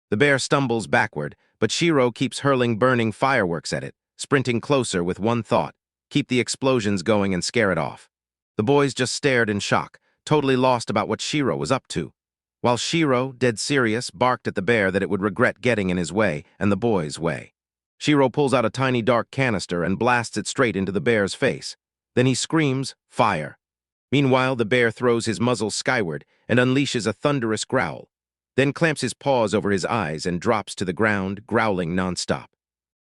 The bear stumbles backward, but Shiro keeps hurling burning fireworks at it, sprinting closer with one thought: keep the explosions going and scare it off. The boys just stared in shock, totally lost about what Shiro was up to. while Shiro, dead serious, barked at the bear that it would regret getting in his way and the boys' way. Shiro pulls out a tiny dark canister and blasts it straight into the bear's face. Then he screams, "Fire!" Meanwhile, the bear throws his muzzle skyward and unleashes a thunderous growl, then clamps his paws over his eyes and drops to the ground, growling nonstop.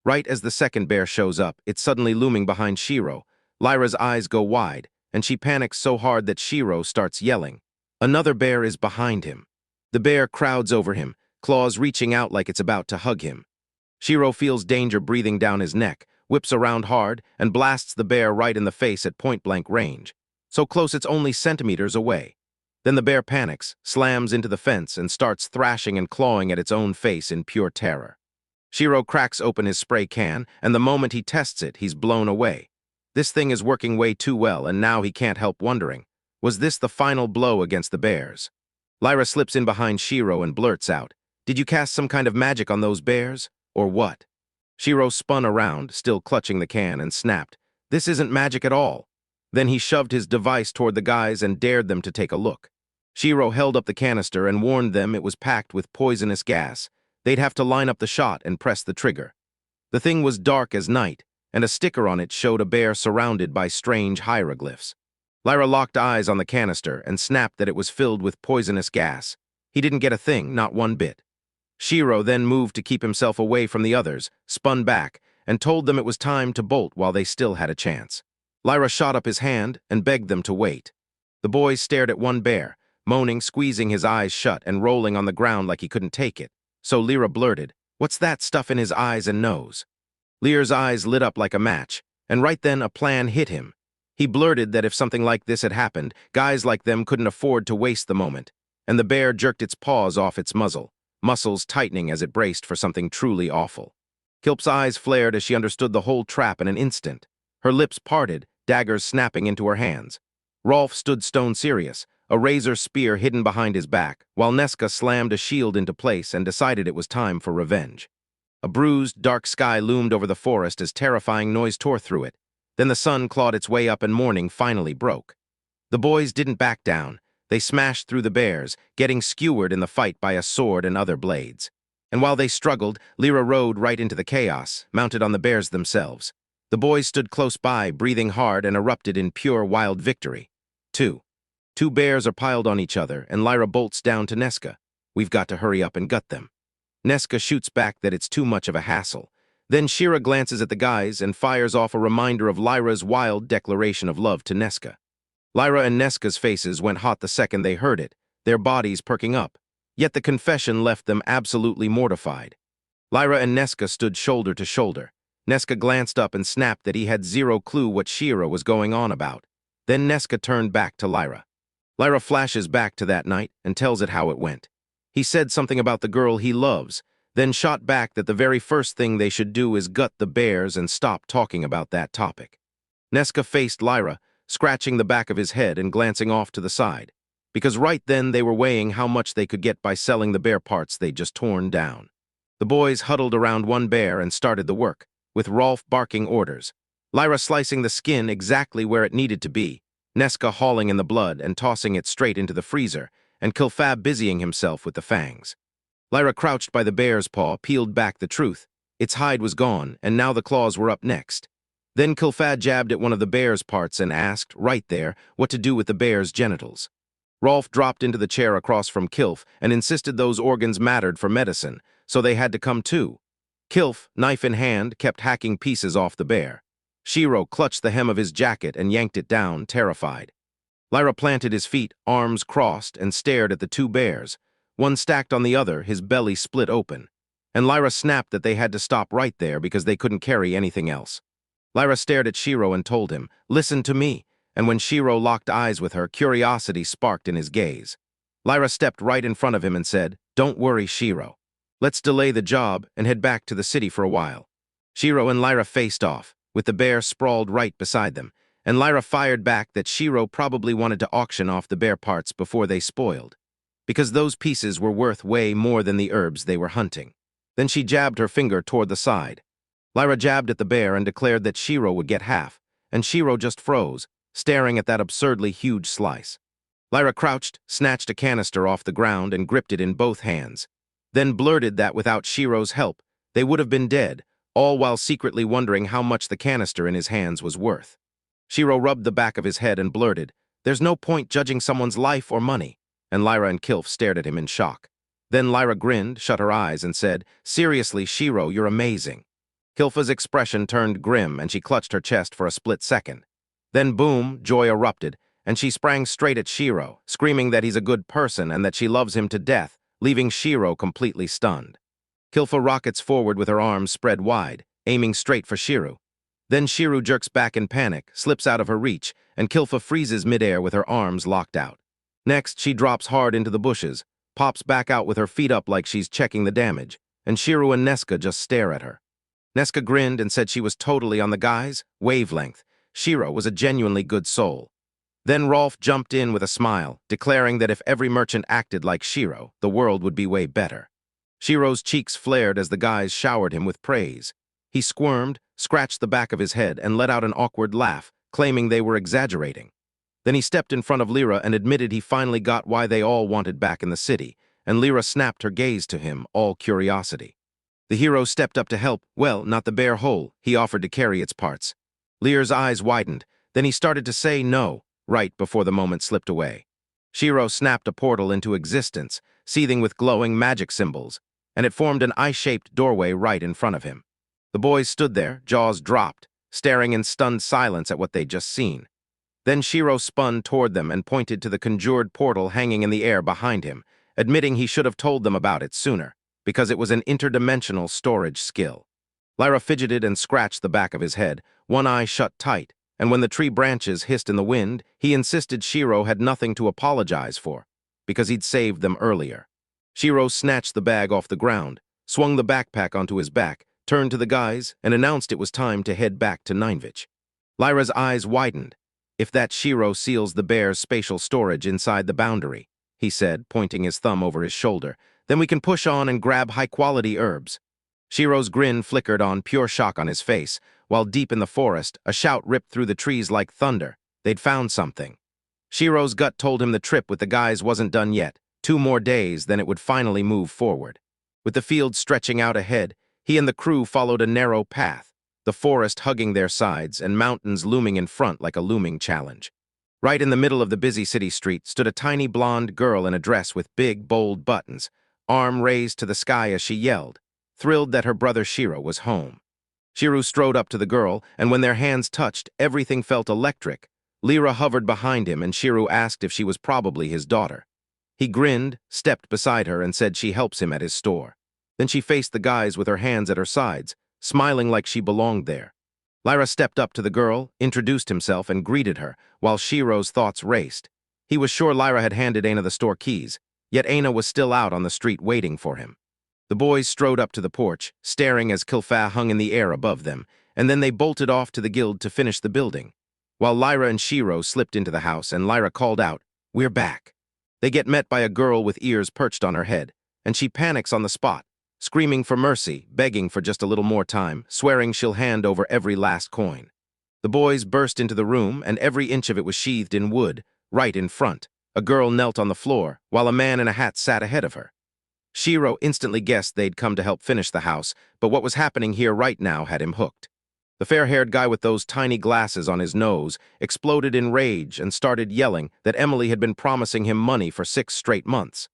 Right as the second bear shows up, it's suddenly looming behind Shiro. Lyra's eyes go wide, and she panics so hard that Shiro starts yelling. Another bear is behind him. The bear crowds over him, claws reaching out like it's about to hug him. Shiro feels danger breathing down his neck, whips around hard, and blasts the bear right in the face at point-blank range, so close it's only centimeters away. Then the bear panics, slams into the fence, and starts thrashing and clawing at its own face in pure terror. Shiro cracks open his spray can, and the moment he tests it, he's blown away. This thing is working way too well, and now he can't help wondering, was this the final blow against the bears? Lyra slips in behind Shiro and blurts out, "Did you cast some kind of magic on those bears? Or what?" Shiro spun around, still clutching the can, and snapped, "This isn't magic at all." Then he shoved his device toward the guys and dared them to take a look. Shiro held up the canister and warned them it was packed with poisonous gas. They'd have to line up the shot and press the trigger. The thing was dark as night, and a sticker on it showed a bear surrounded by strange hieroglyphs. Lyra locked eyes on the canister and snapped that it was filled with poisonous gas. He didn't get a thing, not one bit. Shiro then moved to keep himself away from the others, spun back, and told them it was time to bolt while they still had a chance. Lyra shot up his hand and begged them to wait. The boys stared at one bear, moaning, squeezing his eyes shut and rolling on the ground like he couldn't take it. So Lyra blurted, "What's that stuff in his eyes and nose?" Lear's eyes lit up like a match, and right then a plan hit him. He blurted that if something like this had happened, guys like them couldn't afford to waste the moment, and the bear jerked its paws off its muzzle, muscles tightening as it braced for something truly awful. Kilp's eyes flared as she understood the whole trap in an instant. Her lips parted, daggers snapping into her hands. Rolf stood stone serious, a razor spear hidden behind his back, while Nesca slammed a shield into place and decided it was time for revenge. A bruised, dark sky loomed over the forest as terrifying noise tore through it. Then the sun clawed its way up and morning finally broke. The boys didn't back down. They smashed through the bears, getting skewered in the fight by a sword and other blades. And while they struggled, Lyra rode right into the chaos, mounted on the bears themselves. The boys stood close by, breathing hard, and erupted in pure wild victory. Two bears are piled on each other, and Lyra bolts down to Nesca. "We've got to hurry up and gut them." Nesca shoots back that it's too much of a hassle. Then Shira glances at the guys and fires off a reminder of Lyra's wild declaration of love to Nesca. Lyra and Nesca's faces went hot the second they heard it, their bodies perking up. Yet the confession left them absolutely mortified. Lyra and Nesca stood shoulder to shoulder. Nesca glanced up and snapped that he had zero clue what Shira was going on about. Then Nesca turned back to Lyra. Lyra flashes back to that night and tells it how it went. He said something about the girl he loves, then shot back that the very first thing they should do is gut the bears and stop talking about that topic. Nesca faced Lyra, scratching the back of his head and glancing off to the side, because right then they were weighing how much they could get by selling the bear parts they'd just torn down. The boys huddled around one bear and started the work, with Rolf barking orders. Lyra slicing the skin exactly where it needed to be, Nesca hauling in the blood and tossing it straight into the freezer, and Kilfab busying himself with the fangs. Lyra crouched by the bear's paw, peeled back the truth. Its hide was gone, and now the claws were up next. Then Kilfad jabbed at one of the bear's parts and asked, right there, what to do with the bear's genitals. Rolf dropped into the chair across from Kilf and insisted those organs mattered for medicine, so they had to come too. Kilf, knife in hand, kept hacking pieces off the bear. Shiro clutched the hem of his jacket and yanked it down, terrified. Lyra planted his feet, arms crossed, and stared at the two bears, one stacked on the other, his belly split open. And Lyra snapped that they had to stop right there because they couldn't carry anything else. Lyra stared at Shiro and told him, "Listen to me," and when Shiro locked eyes with her, curiosity sparked in his gaze. Lyra stepped right in front of him and said, "Don't worry, Shiro. Let's delay the job and head back to the city for a while." Shiro and Lyra faced off, with the bear sprawled right beside them, and Lyra fired back that Shiro probably wanted to auction off the bear parts before they spoiled, because those pieces were worth way more than the herbs they were hunting. Then she jabbed her finger toward the side. Lyra jabbed at the bear and declared that Shiro would get half, and Shiro just froze, staring at that absurdly huge slice. Lyra crouched, snatched a canister off the ground and gripped it in both hands, then blurted that without Shiro's help, they would have been dead, all while secretly wondering how much the canister in his hands was worth. Shiro rubbed the back of his head and blurted, "There's no point judging someone's life or money," and Lyra and Kilf stared at him in shock. Then Lyra grinned, shut her eyes, and said, "Seriously, Shiro, you're amazing." Kilfa's expression turned grim, and she clutched her chest for a split second. Then boom, joy erupted, and she sprang straight at Shiro, screaming that he's a good person and that she loves him to death, leaving Shiro completely stunned. Kilfa rockets forward with her arms spread wide, aiming straight for Shiro. Then Shiro jerks back in panic, slips out of her reach, and Kilfa freezes midair with her arms locked out. Next, she drops hard into the bushes, pops back out with her feet up like she's checking the damage, and Shiro and Neska just stare at her. Neska grinned and said she was totally on the guy's wavelength. Shiro was a genuinely good soul. Then Rolf jumped in with a smile, declaring that if every merchant acted like Shiro, the world would be way better. Shiro's cheeks flared as the guys showered him with praise. He squirmed, scratched the back of his head, and let out an awkward laugh, claiming they were exaggerating. Then he stepped in front of Lyra and admitted he finally got why they all wanted back in the city, and Lyra snapped her gaze to him, all curiosity. The hero stepped up to help, well, not the bare whole, he offered to carry its parts. Lyra's eyes widened, then he started to say no, right before the moment slipped away. Shiro snapped a portal into existence, seething with glowing magic symbols, and it formed an eye-shaped doorway right in front of him. The boys stood there, jaws dropped, staring in stunned silence at what they'd just seen. Then Shiro spun toward them and pointed to the conjured portal hanging in the air behind him, admitting he should have told them about it sooner, because it was an interdimensional storage skill. Lyra fidgeted and scratched the back of his head, one eye shut tight, and when the tree branches hissed in the wind, he insisted Shiro had nothing to apologize for, because he'd saved them earlier. Shiro snatched the bag off the ground, swung the backpack onto his back, turned to the guys, and announced it was time to head back to Ninevich. Lyra's eyes widened. "If that Shiro seals the bear's spatial storage inside the boundary," he said, pointing his thumb over his shoulder, "then we can push on and grab high-quality herbs." Shiro's grin flickered on, pure shock on his face, while deep in the forest, a shout ripped through the trees like thunder. They'd found something. Shiro's gut told him the trip with the guys wasn't done yet. 2 more days, then it would finally move forward. With the field stretching out ahead, he and the crew followed a narrow path, the forest hugging their sides and mountains looming in front like a looming challenge. Right in the middle of the busy city street stood a tiny blonde girl in a dress with big, bold buttons, arm raised to the sky as she yelled, thrilled that her brother Shiro was home. Shiro strode up to the girl, and when their hands touched, everything felt electric. Lyra hovered behind him, and Shiro asked if she was probably his daughter. He grinned, stepped beside her, and said she helps him at his store. Then she faced the guys with her hands at her sides, smiling like she belonged there. Lyra stepped up to the girl, introduced himself, and greeted her, while Shiro's thoughts raced. He was sure Lyra had handed Aina the store keys, yet Aina was still out on the street waiting for him. The boys strode up to the porch, staring as Kilfa hung in the air above them, and then they bolted off to the guild to finish the building, while Lyra and Shiro slipped into the house, and Lyra called out, "We're back." They get met by a girl with ears perched on her head, and she panics on the spot, screaming for mercy, begging for just a little more time, swearing she'll hand over every last coin. The boys burst into the room, and every inch of it was sheathed in wood, right in front. A girl knelt on the floor, while a man in a hat sat ahead of her. Shiro instantly guessed they'd come to help finish the house, but what was happening here right now had him hooked. The fair-haired guy with those tiny glasses on his nose exploded in rage and started yelling that Emily had been promising him money for 6 straight months.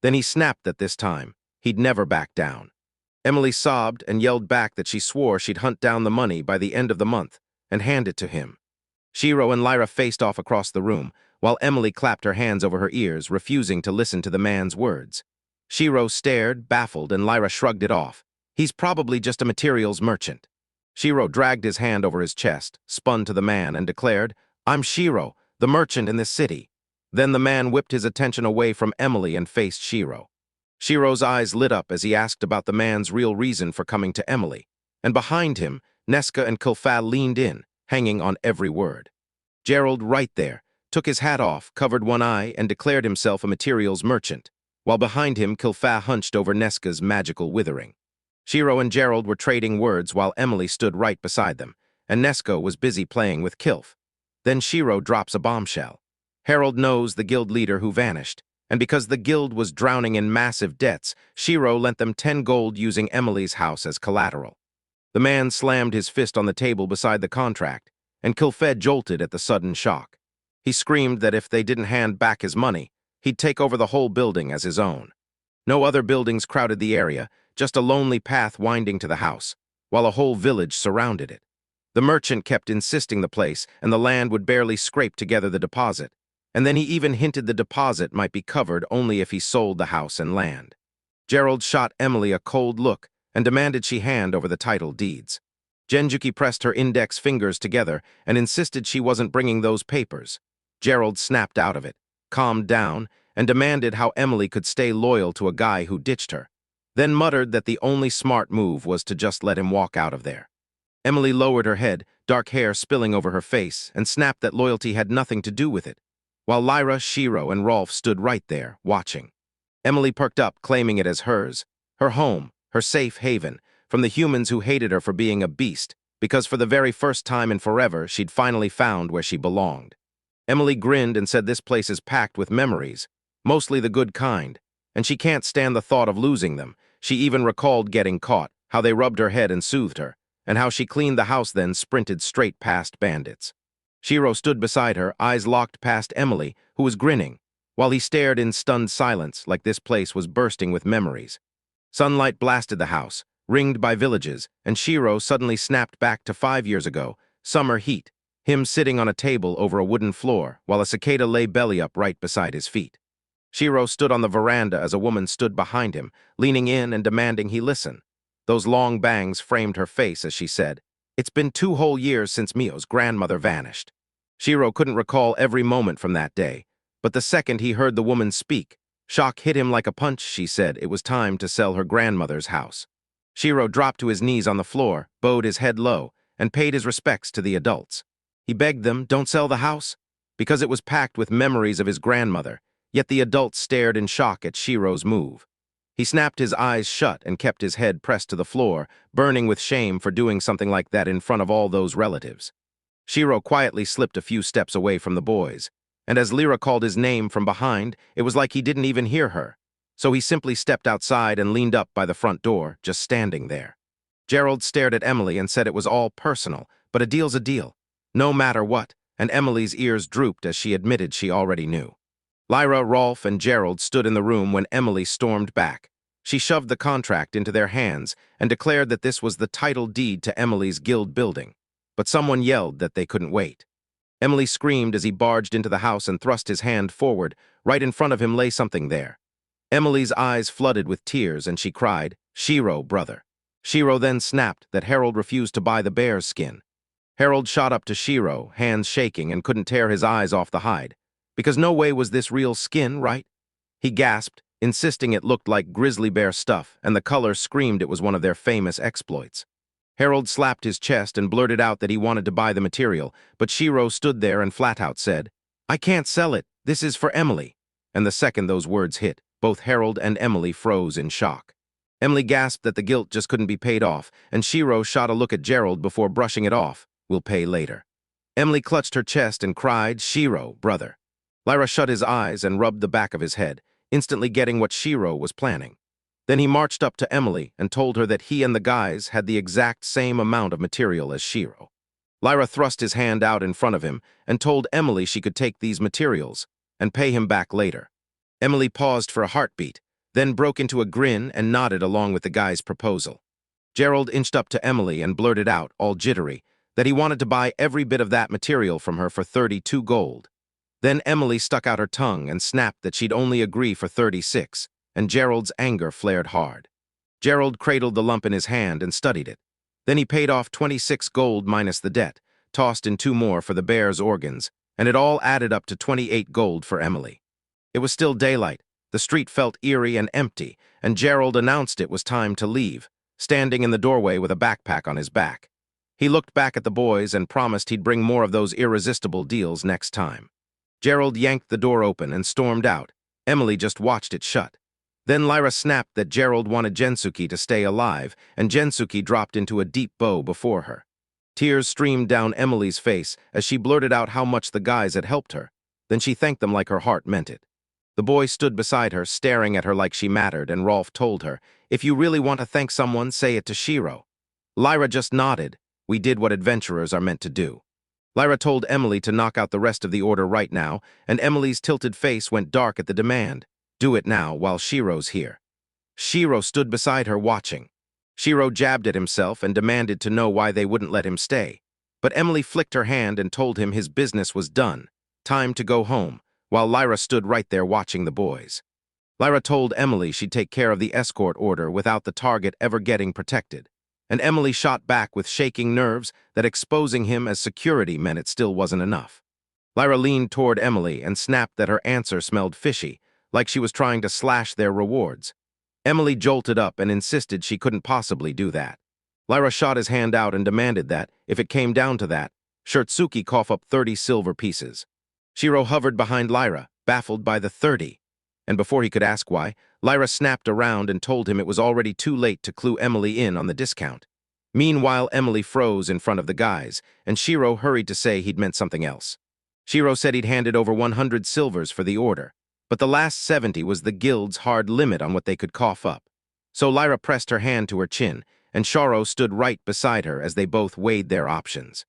Then he snapped that this time he'd never back down. Emily sobbed and yelled back that she swore she'd hunt down the money by the end of the month and hand it to him. Shiro and Lyra faced off across the room, while Emily clapped her hands over her ears, refusing to listen to the man's words. Shiro stared, baffled, and Lyra shrugged it off. He's probably just a materials merchant. Shiro dragged his hand over his chest, spun to the man, and declared, "I'm Shiro, the merchant in this city." Then the man whipped his attention away from Emily and faced Shiro. Shiro's eyes lit up as he asked about the man's real reason for coming to Emily, and behind him, Neska and Kilfa leaned in, hanging on every word. Gerald, right there, took his hat off, covered one eye, and declared himself a materials merchant, while behind him Kilfa hunched over Neska's magical withering. Shiro and Gerald were trading words while Emily stood right beside them, and Neska was busy playing with Kilf. Then Shiro drops a bombshell. Harold knows the guild leader who vanished, and because the guild was drowning in massive debts, Shiro lent them 10 gold using Emily's house as collateral. The man slammed his fist on the table beside the contract, and Kilfed jolted at the sudden shock. He screamed that if they didn't hand back his money, he'd take over the whole building as his own. No other buildings crowded the area, just a lonely path winding to the house, while a whole village surrounded it. The merchant kept insisting the place and the land would barely scrape together the deposit, and then he even hinted the deposit might be covered only if he sold the house and land. Gerald shot Emily a cold look and demanded she hand over the title deeds. Genjuki pressed her index fingers together and insisted she wasn't bringing those papers. Gerald snapped out of it, calmed down, and demanded how Emily could stay loyal to a guy who ditched her, then muttered that the only smart move was to just let him walk out of there. Emily lowered her head, dark hair spilling over her face, and snapped that loyalty had nothing to do with it, while Lyra, Shiro, and Rolf stood right there, watching. Emily perked up, claiming it as hers, her home, her safe haven, from the humans who hated her for being a beast, because for the very first time in forever, she'd finally found where she belonged. Emily grinned and said this place is packed with memories, mostly the good kind, and she can't stand the thought of losing them. She even recalled getting caught, how they rubbed her head and soothed her, and how she cleaned the house then sprinted straight past bandits. Shiro stood beside her, eyes locked past Emily, who was grinning, while he stared in stunned silence like this place was bursting with memories. Sunlight blasted the house, ringed by villages, and Shiro suddenly snapped back to 5 years ago, summer heat, him sitting on a table over a wooden floor, while a cicada lay belly up right beside his feet. Shiro stood on the veranda as a woman stood behind him, leaning in and demanding he listen. Those long bangs framed her face as she said, "It's been 2 whole years since Mio's grandmother vanished." Shiro couldn't recall every moment from that day, but the second he heard the woman speak, shock hit him like a punch. She said it was time to sell her grandmother's house. Shiro dropped to his knees on the floor, bowed his head low, and paid his respects to the adults. He begged them, don't sell the house, because it was packed with memories of his grandmother, yet the adults stared in shock at Shiro's move. He snapped his eyes shut and kept his head pressed to the floor, burning with shame for doing something like that in front of all those relatives. Shiro quietly slipped a few steps away from the boys, and as Lyra called his name from behind, it was like he didn't even hear her. So he simply stepped outside and leaned up by the front door, just standing there. Gerald stared at Emily and said it was all personal, but a deal's a deal, no matter what, and Emily's ears drooped as she admitted she already knew. Lyra, Rolf, and Gerald stood in the room when Emily stormed back. She shoved the contract into their hands and declared that this was the title deed to Emily's guild building, but someone yelled that they couldn't wait. Emily screamed as he barged into the house and thrust his hand forward. Right in front of him lay something there. Emily's eyes flooded with tears and she cried, "Shiro, brother." Shiro then snapped that Harold refused to buy the bear's skin. Harold shot up to Shiro, hands shaking, and couldn't tear his eyes off the hide, because no way was this real skin, right? He gasped, insisting it looked like grizzly bear stuff, and the color screamed it was one of their famous exploits. Harold slapped his chest and blurted out that he wanted to buy the material, but Shiro stood there and flat out said, "I can't sell it, this is for Emily." And the second those words hit, both Harold and Emily froze in shock. Emily gasped that the guilt just couldn't be paid off, and Shiro shot a look at Gerald before brushing it off. "We'll pay later." Emily clutched her chest and cried, "Shiro, brother." Lyra shut his eyes and rubbed the back of his head, instantly getting what Shiro was planning. Then he marched up to Emily and told her that he and the guys had the exact same amount of material as Shiro. Lyra thrust his hand out in front of him and told Emily she could take these materials and pay him back later. Emily paused for a heartbeat, then broke into a grin and nodded along with the guy's proposal. Gerald inched up to Emily and blurted out, all jittery, that he wanted to buy every bit of that material from her for 32 gold. Then Emily stuck out her tongue and snapped that she'd only agree for 36, and Gerald's anger flared hard. Gerald cradled the lump in his hand and studied it. Then he paid off 26 gold minus the debt, tossed in 2 more for the bear's organs, and it all added up to 28 gold for Emily. It was still daylight, the street felt eerie and empty, and Gerald announced it was time to leave, standing in the doorway with a backpack on his back. He looked back at the boys and promised he'd bring more of those irresistible deals next time. Gerald yanked the door open and stormed out. Emily just watched it shut. Then Lyra snapped that Gerald wanted Gensuki to stay alive, and Gensuki dropped into a deep bow before her. Tears streamed down Emily's face as she blurted out how much the guys had helped her. Then she thanked them like her heart meant it. The boy stood beside her, staring at her like she mattered, and Rolf told her, "If you really want to thank someone, say it to Shiro." Lyra just nodded. We did what adventurers are meant to do. Lyra told Emily to knock out the rest of the order right now, and Emily's tilted face went dark at the demand. Do it now, while Shiro's here. Shiro stood beside her watching. Shiro jabbed at himself and demanded to know why they wouldn't let him stay. But Emily flicked her hand and told him his business was done. Time to go home, while Lyra stood right there watching the boys. Lyra told Emily she'd take care of the escort order without the target ever getting protected. And Emily shot back with shaking nerves that exposing him as security meant it still wasn't enough. Lyra leaned toward Emily and snapped that her answer smelled fishy, like she was trying to slash their rewards. Emily jolted up and insisted she couldn't possibly do that. Lyra shot his hand out and demanded that, if it came down to that, Shirtsuki cough up 30 silver pieces. Shiro hovered behind Lyra, baffled by the 30. And before he could ask why, Lyra snapped around and told him it was already too late to clue Emily in on the discount. Meanwhile, Emily froze in front of the guys, and Shiro hurried to say he'd meant something else. Shiro said he'd handed over 100 silvers for the order, but the last 70 was the guild's hard limit on what they could cough up. So Lyra pressed her hand to her chin, and Shiro stood right beside her as they both weighed their options.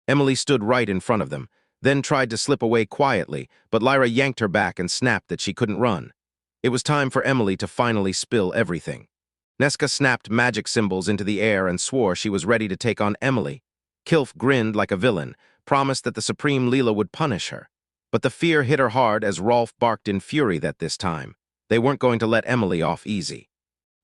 Emily stood right in front of them, then tried to slip away quietly, but Lyra yanked her back and snapped that she couldn't run. It was time for Emily to finally spill everything. Nesca snapped magic symbols into the air and swore she was ready to take on Emily. Kilf grinned like a villain, promised that the Supreme Leela would punish her. But the fear hit her hard as Rolf barked in fury that this time they weren't going to let Emily off easy.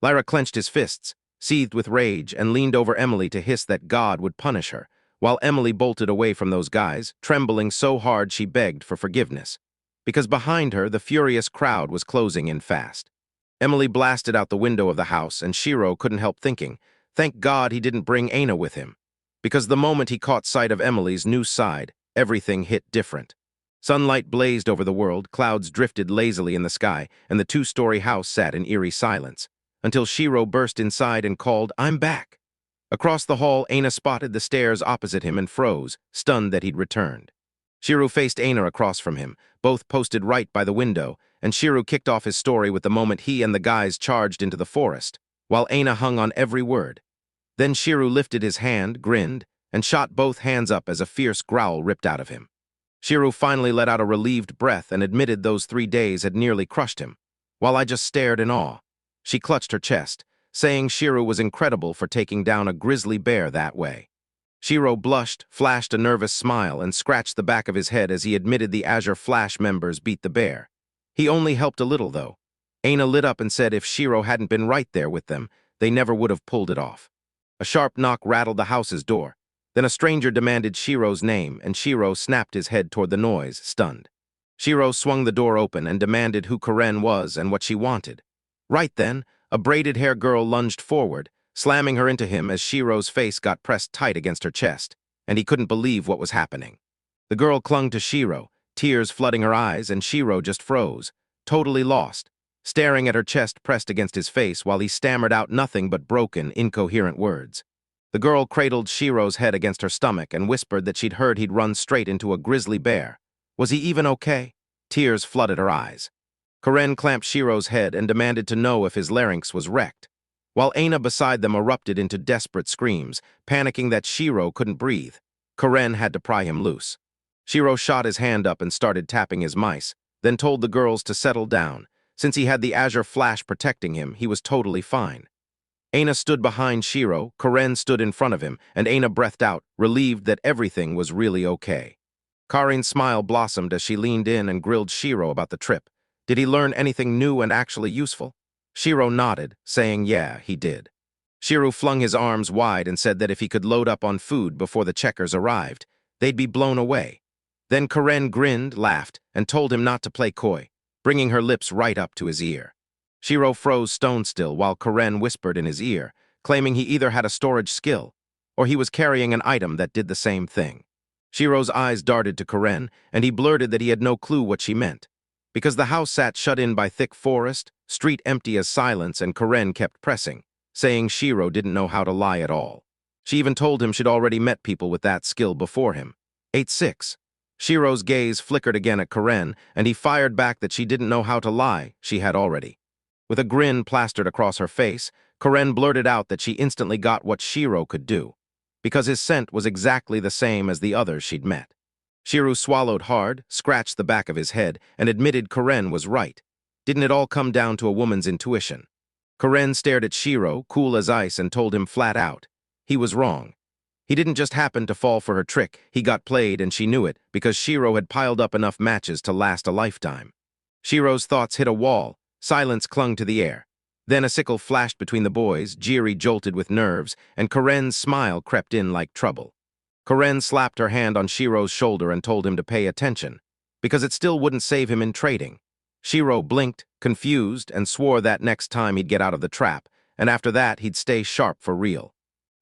Lyra clenched his fists, seethed with rage, and leaned over Emily to hiss that God would punish her, while Emily bolted away from those guys, trembling so hard she begged for forgiveness. Because behind her, the furious crowd was closing in fast. Emily blasted out the window of the house, and Shiro couldn't help thinking, thank God he didn't bring Aina with him. Because the moment he caught sight of Emily's new side, everything hit different. Sunlight blazed over the world, clouds drifted lazily in the sky, and the two-story house sat in eerie silence, until Shiro burst inside and called, "I'm back." Across the hall, Aina spotted the stairs opposite him and froze, stunned that he'd returned. Shiro faced Aina across from him, both posted right by the window, and Shiro kicked off his story with the moment he and the guys charged into the forest, while Aina hung on every word. Then Shiro lifted his hand, grinned, and shot both hands up as a fierce growl ripped out of him. Shiro finally let out a relieved breath and admitted those 3 days had nearly crushed him, while I just stared in awe. She clutched her chest, saying Shiro was incredible for taking down a grizzly bear that way. Shiro blushed, flashed a nervous smile, and scratched the back of his head as he admitted the Azure Flash members beat the bear. He only helped a little, though. Aina lit up and said if Shiro hadn't been right there with them, they never would have pulled it off. A sharp knock rattled the house's door. Then a stranger demanded Shiro's name, and Shiro snapped his head toward the noise, stunned. Shiro swung the door open and demanded who Karen was and what she wanted. Right then, a braided-hair girl lunged forward, slamming her into him as Shiro's face got pressed tight against her chest, and he couldn't believe what was happening. The girl clung to Shiro, tears flooding her eyes, and Shiro just froze, totally lost, staring at her chest pressed against his face while he stammered out nothing but broken, incoherent words. The girl cradled Shiro's head against her stomach and whispered that she'd heard he'd run straight into a grizzly bear. Was he even okay? Tears flooded her eyes. Karen clamped Shiro's head and demanded to know if his larynx was wrecked, while Aina beside them erupted into desperate screams, panicking that Shiro couldn't breathe. Karen had to pry him loose. Shiro shot his hand up and started tapping his mice, then told the girls to settle down. Since he had the Azure Flash protecting him, he was totally fine. Aina stood behind Shiro, Karen stood in front of him, and Aina breathed out, relieved that everything was really okay. Karin's smile blossomed as she leaned in and grilled Shiro about the trip. Did he learn anything new and actually useful? Shiro nodded, saying yeah, he did. Shiro flung his arms wide and said that if he could load up on food before the checkers arrived, they'd be blown away. Then Karen grinned, laughed, and told him not to play coy, bringing her lips right up to his ear. Shiro froze stone still while Karen whispered in his ear, claiming he either had a storage skill or he was carrying an item that did the same thing. Shiro's eyes darted to Karen, and he blurted that he had no clue what she meant. Because the house sat shut in by thick forest, street empty as silence, and Karen kept pressing, saying Shiro didn't know how to lie at all. She even told him she'd already met people with that skill before him. 8-6. Shiro's gaze flickered again at Karen, and he fired back that she didn't know how to lie. She had already. With a grin plastered across her face, Karen blurted out that she instantly got what Shiro could do, because his scent was exactly the same as the others she'd met. Shiro swallowed hard, scratched the back of his head, and admitted Karen was right. Didn't it all come down to a woman's intuition? Karen stared at Shiro, cool as ice, and told him flat out. He was wrong. He didn't just happen to fall for her trick, he got played and she knew it, because Shiro had piled up enough matches to last a lifetime. Shiro's thoughts hit a wall, silence clung to the air. Then a sickle flashed between the boys, Jiri jolted with nerves, and Karen's smile crept in like trouble. Karen slapped her hand on Shiro's shoulder and told him to pay attention, because it still wouldn't save him in trading. Shiro blinked, confused, and swore that next time he'd get out of the trap, and after that he'd stay sharp for real.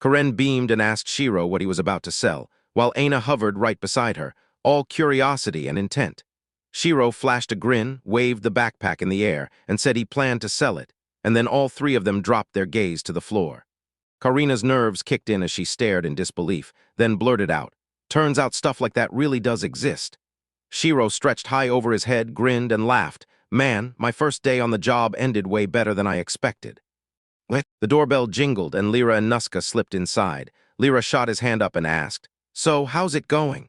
Karen beamed and asked Shiro what he was about to sell, while Aina hovered right beside her, all curiosity and intent. Shiro flashed a grin, waved the backpack in the air, and said he planned to sell it, and then all three of them dropped their gaze to the floor. Karina's nerves kicked in as she stared in disbelief, then blurted out, "Turns out stuff like that really does exist." Shiro stretched high over his head, grinned, and laughed. "Man, my first day on the job ended way better than I expected." The doorbell jingled and Lyra and Nuska slipped inside. Lyra shot his hand up and asked, "So, how's it going?"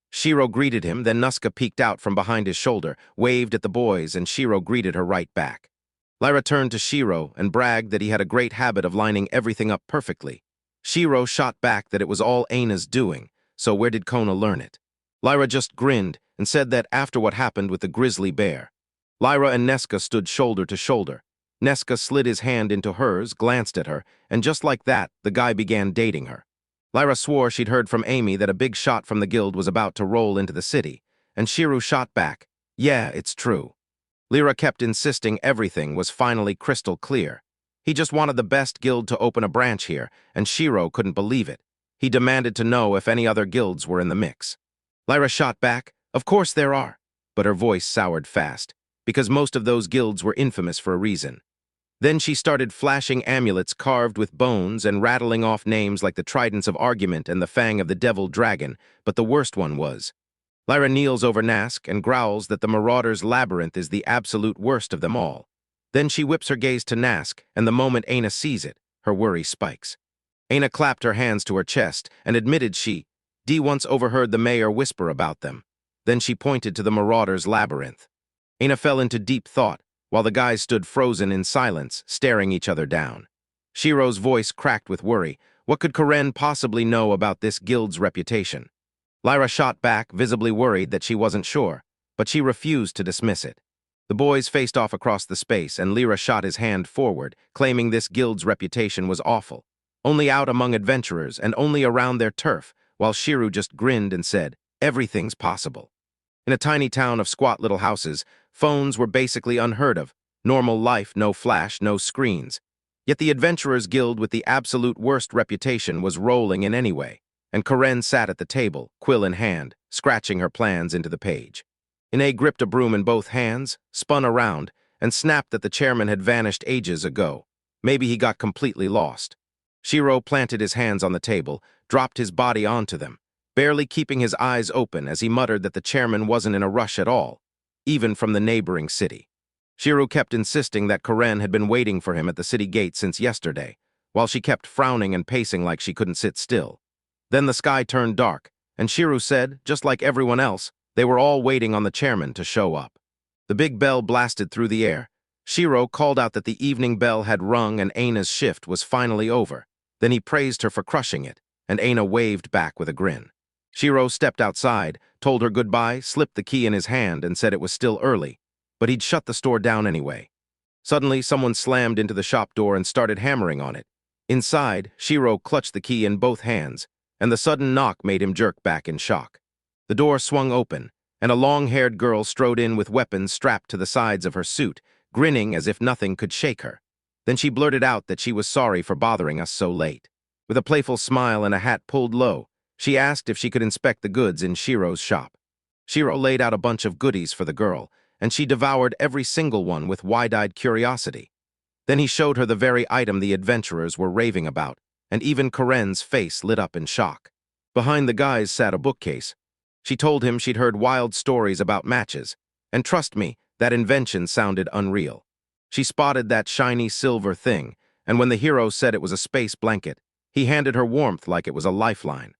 Shiro greeted him, then Nuska peeked out from behind his shoulder, waved at the boys, and Shiro greeted her right back. Lyra turned to Shiro and bragged that he had a great habit of lining everything up perfectly. Shiro shot back that it was all Aina's doing, so where did Kona learn it? Lyra just grinned and said that after what happened with the grizzly bear. Lyra and Neska stood shoulder to shoulder. Neska slid his hand into hers, glanced at her, and just like that, the guy began dating her. Lyra swore she'd heard from Amy that a big shot from the guild was about to roll into the city, and Shiro shot back, "Yeah, it's true." Lyra kept insisting everything was finally crystal clear. He just wanted the best guild to open a branch here, and Shiro couldn't believe it. He demanded to know if any other guilds were in the mix. Lyra shot back, "Of course there are," but her voice soured fast, because most of those guilds were infamous for a reason. Then she started flashing amulets carved with bones and rattling off names like the Tridents of Argument and the Fang of the Devil Dragon, but the worst one was. Lyra kneels over Nask and growls that the Marauder's Labyrinth is the absolute worst of them all. Then she whips her gaze to Nask, and the moment Aina sees it, her worry spikes. Aina clapped her hands to her chest and admitted she once overheard the mayor whisper about them. Then she pointed to the Marauder's Labyrinth. Aina fell into deep thought, while the guys stood frozen in silence, staring each other down. Shiro's voice cracked with worry. What could Karen possibly know about this guild's reputation? Lyra shot back, visibly worried that she wasn't sure, but she refused to dismiss it. The boys faced off across the space, and Lyra shot his hand forward, claiming this guild's reputation was awful. Only out among adventurers and only around their turf, while Shiro just grinned and said, "Everything's possible." In a tiny town of squat little houses, phones were basically unheard of. Normal life, no flash, no screens. Yet the Adventurers Guild with the absolute worst reputation was rolling in anyway, and Karen sat at the table, quill in hand, scratching her plans into the page. Ine gripped a broom in both hands, spun around, and snapped that the chairman had vanished ages ago. Maybe he got completely lost. Shiro planted his hands on the table, dropped his body onto them, barely keeping his eyes open as he muttered that the chairman wasn't in a rush at all, even from the neighboring city. Shiro kept insisting that Karen had been waiting for him at the city gate since yesterday, while she kept frowning and pacing like she couldn't sit still. Then the sky turned dark, and Shiro said, just like everyone else, they were all waiting on the chairman to show up. The big bell blasted through the air. Shiro called out that the evening bell had rung and Aina's shift was finally over. Then he praised her for crushing it, and Aina waved back with a grin. Shiro stepped outside, told her goodbye, slipped the key in his hand, and said it was still early, but he'd shut the store down anyway. Suddenly, someone slammed into the shop door and started hammering on it. Inside, Shiro clutched the key in both hands, and the sudden knock made him jerk back in shock. The door swung open, and a long-haired girl strode in with weapons strapped to the sides of her suit, grinning as if nothing could shake her. Then she blurted out that she was sorry for bothering us so late. With a playful smile and a hat pulled low, she asked if she could inspect the goods in Shiro's shop. Shiro laid out a bunch of goodies for the girl, and she devoured every single one with wide-eyed curiosity. Then he showed her the very item the adventurers were raving about, and even Karen's face lit up in shock. Behind the guys sat a bookcase. She told him she'd heard wild stories about matches, and trust me, that invention sounded unreal. She spotted that shiny silver thing, and when the hero said it was a space blanket, he handed her warmth like it was a lifeline.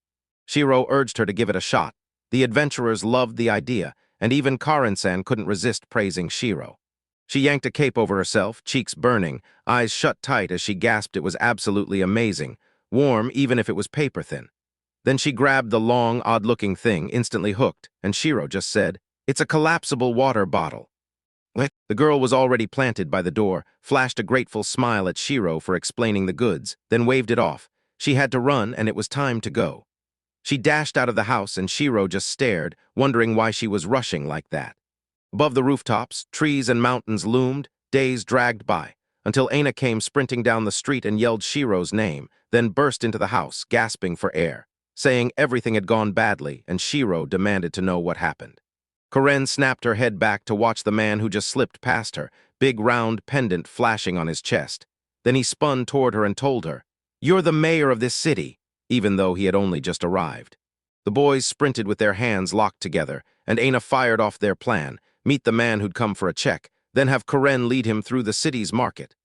Shiro urged her to give it a shot. The adventurers loved the idea, and even Karen-san couldn't resist praising Shiro. She yanked a cape over herself, cheeks burning, eyes shut tight as she gasped it was absolutely amazing, warm even if it was paper-thin. Then she grabbed the long, odd-looking thing, instantly hooked, and Shiro just said, "It's a collapsible water bottle." The girl was already planted by the door, flashed a grateful smile at Shiro for explaining the goods, then waved it off. She had to run, and it was time to go. She dashed out of the house, and Shiro just stared, wondering why she was rushing like that. Above the rooftops, trees and mountains loomed, days dragged by, until Aina came sprinting down the street and yelled Shiro's name, then burst into the house, gasping for air, saying everything had gone badly, and Shiro demanded to know what happened. Karen snapped her head back to watch the man who just slipped past her, big round pendant flashing on his chest. Then he spun toward her and told her, "You're the mayor of this city," even though he had only just arrived. The boys sprinted with their hands locked together, and Aina fired off their plan, meet the man who'd come for a check, then have Karen lead him through the city's market.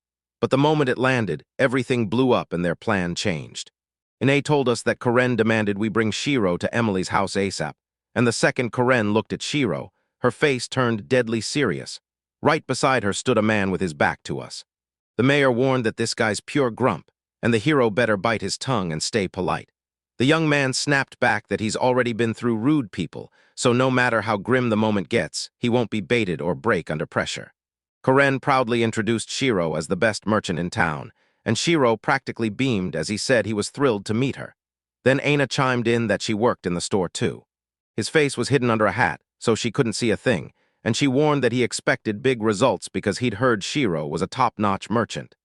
But the moment it landed, everything blew up and their plan changed. Ine told us that Karen demanded we bring Shiro to Emily's house ASAP, and the second Karen looked at Shiro, her face turned deadly serious. Right beside her stood a man with his back to us. The mayor warned that this guy's pure grump, and the hero better bite his tongue and stay polite. The young man snapped back that he's already been through rude people, so no matter how grim the moment gets, he won't be baited or break under pressure. Karen proudly introduced Shiro as the best merchant in town, and Shiro practically beamed as he said he was thrilled to meet her. Then Aina chimed in that she worked in the store too. His face was hidden under a hat, so she couldn't see a thing, and she warned that he expected big results because he'd heard Shiro was a top-notch merchant.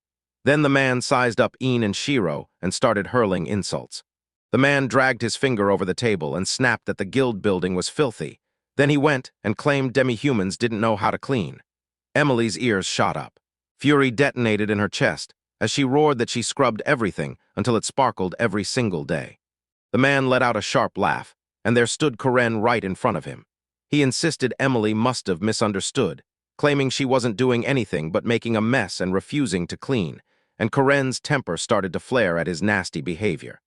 Then the man sized up Een and Shiro and started hurling insults. The man dragged his finger over the table and snapped that the guild building was filthy. Then he went and claimed demi-humans didn't know how to clean. Emily's ears shot up. Fury detonated in her chest as she roared that she scrubbed everything until it sparkled every single day. The man let out a sharp laugh, and there stood Karen right in front of him. He insisted Emily must have misunderstood, claiming she wasn't doing anything but making a mess and refusing to clean, and Karen's temper started to flare at his nasty behavior.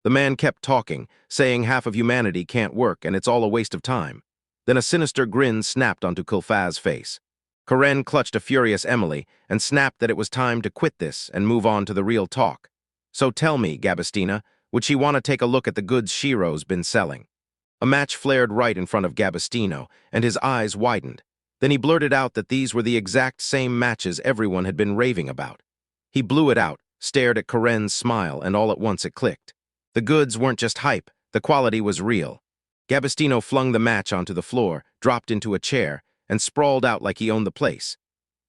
The man kept talking, saying half of humanity can't work and it's all a waste of time. Then a sinister grin snapped onto Kulfaz's face. Karen clutched a furious Emily and snapped that it was time to quit this and move on to the real talk. "So tell me, Gabestina, would she want to take a look at the goods Shiro's been selling?" A match flared right in front of Gabestino, and his eyes widened. Then he blurted out that these were the exact same matches everyone had been raving about. He blew it out, stared at Karen's smile, and all at once it clicked. The goods weren't just hype, the quality was real. Gabestino flung the match onto the floor, dropped into a chair, and sprawled out like he owned the place.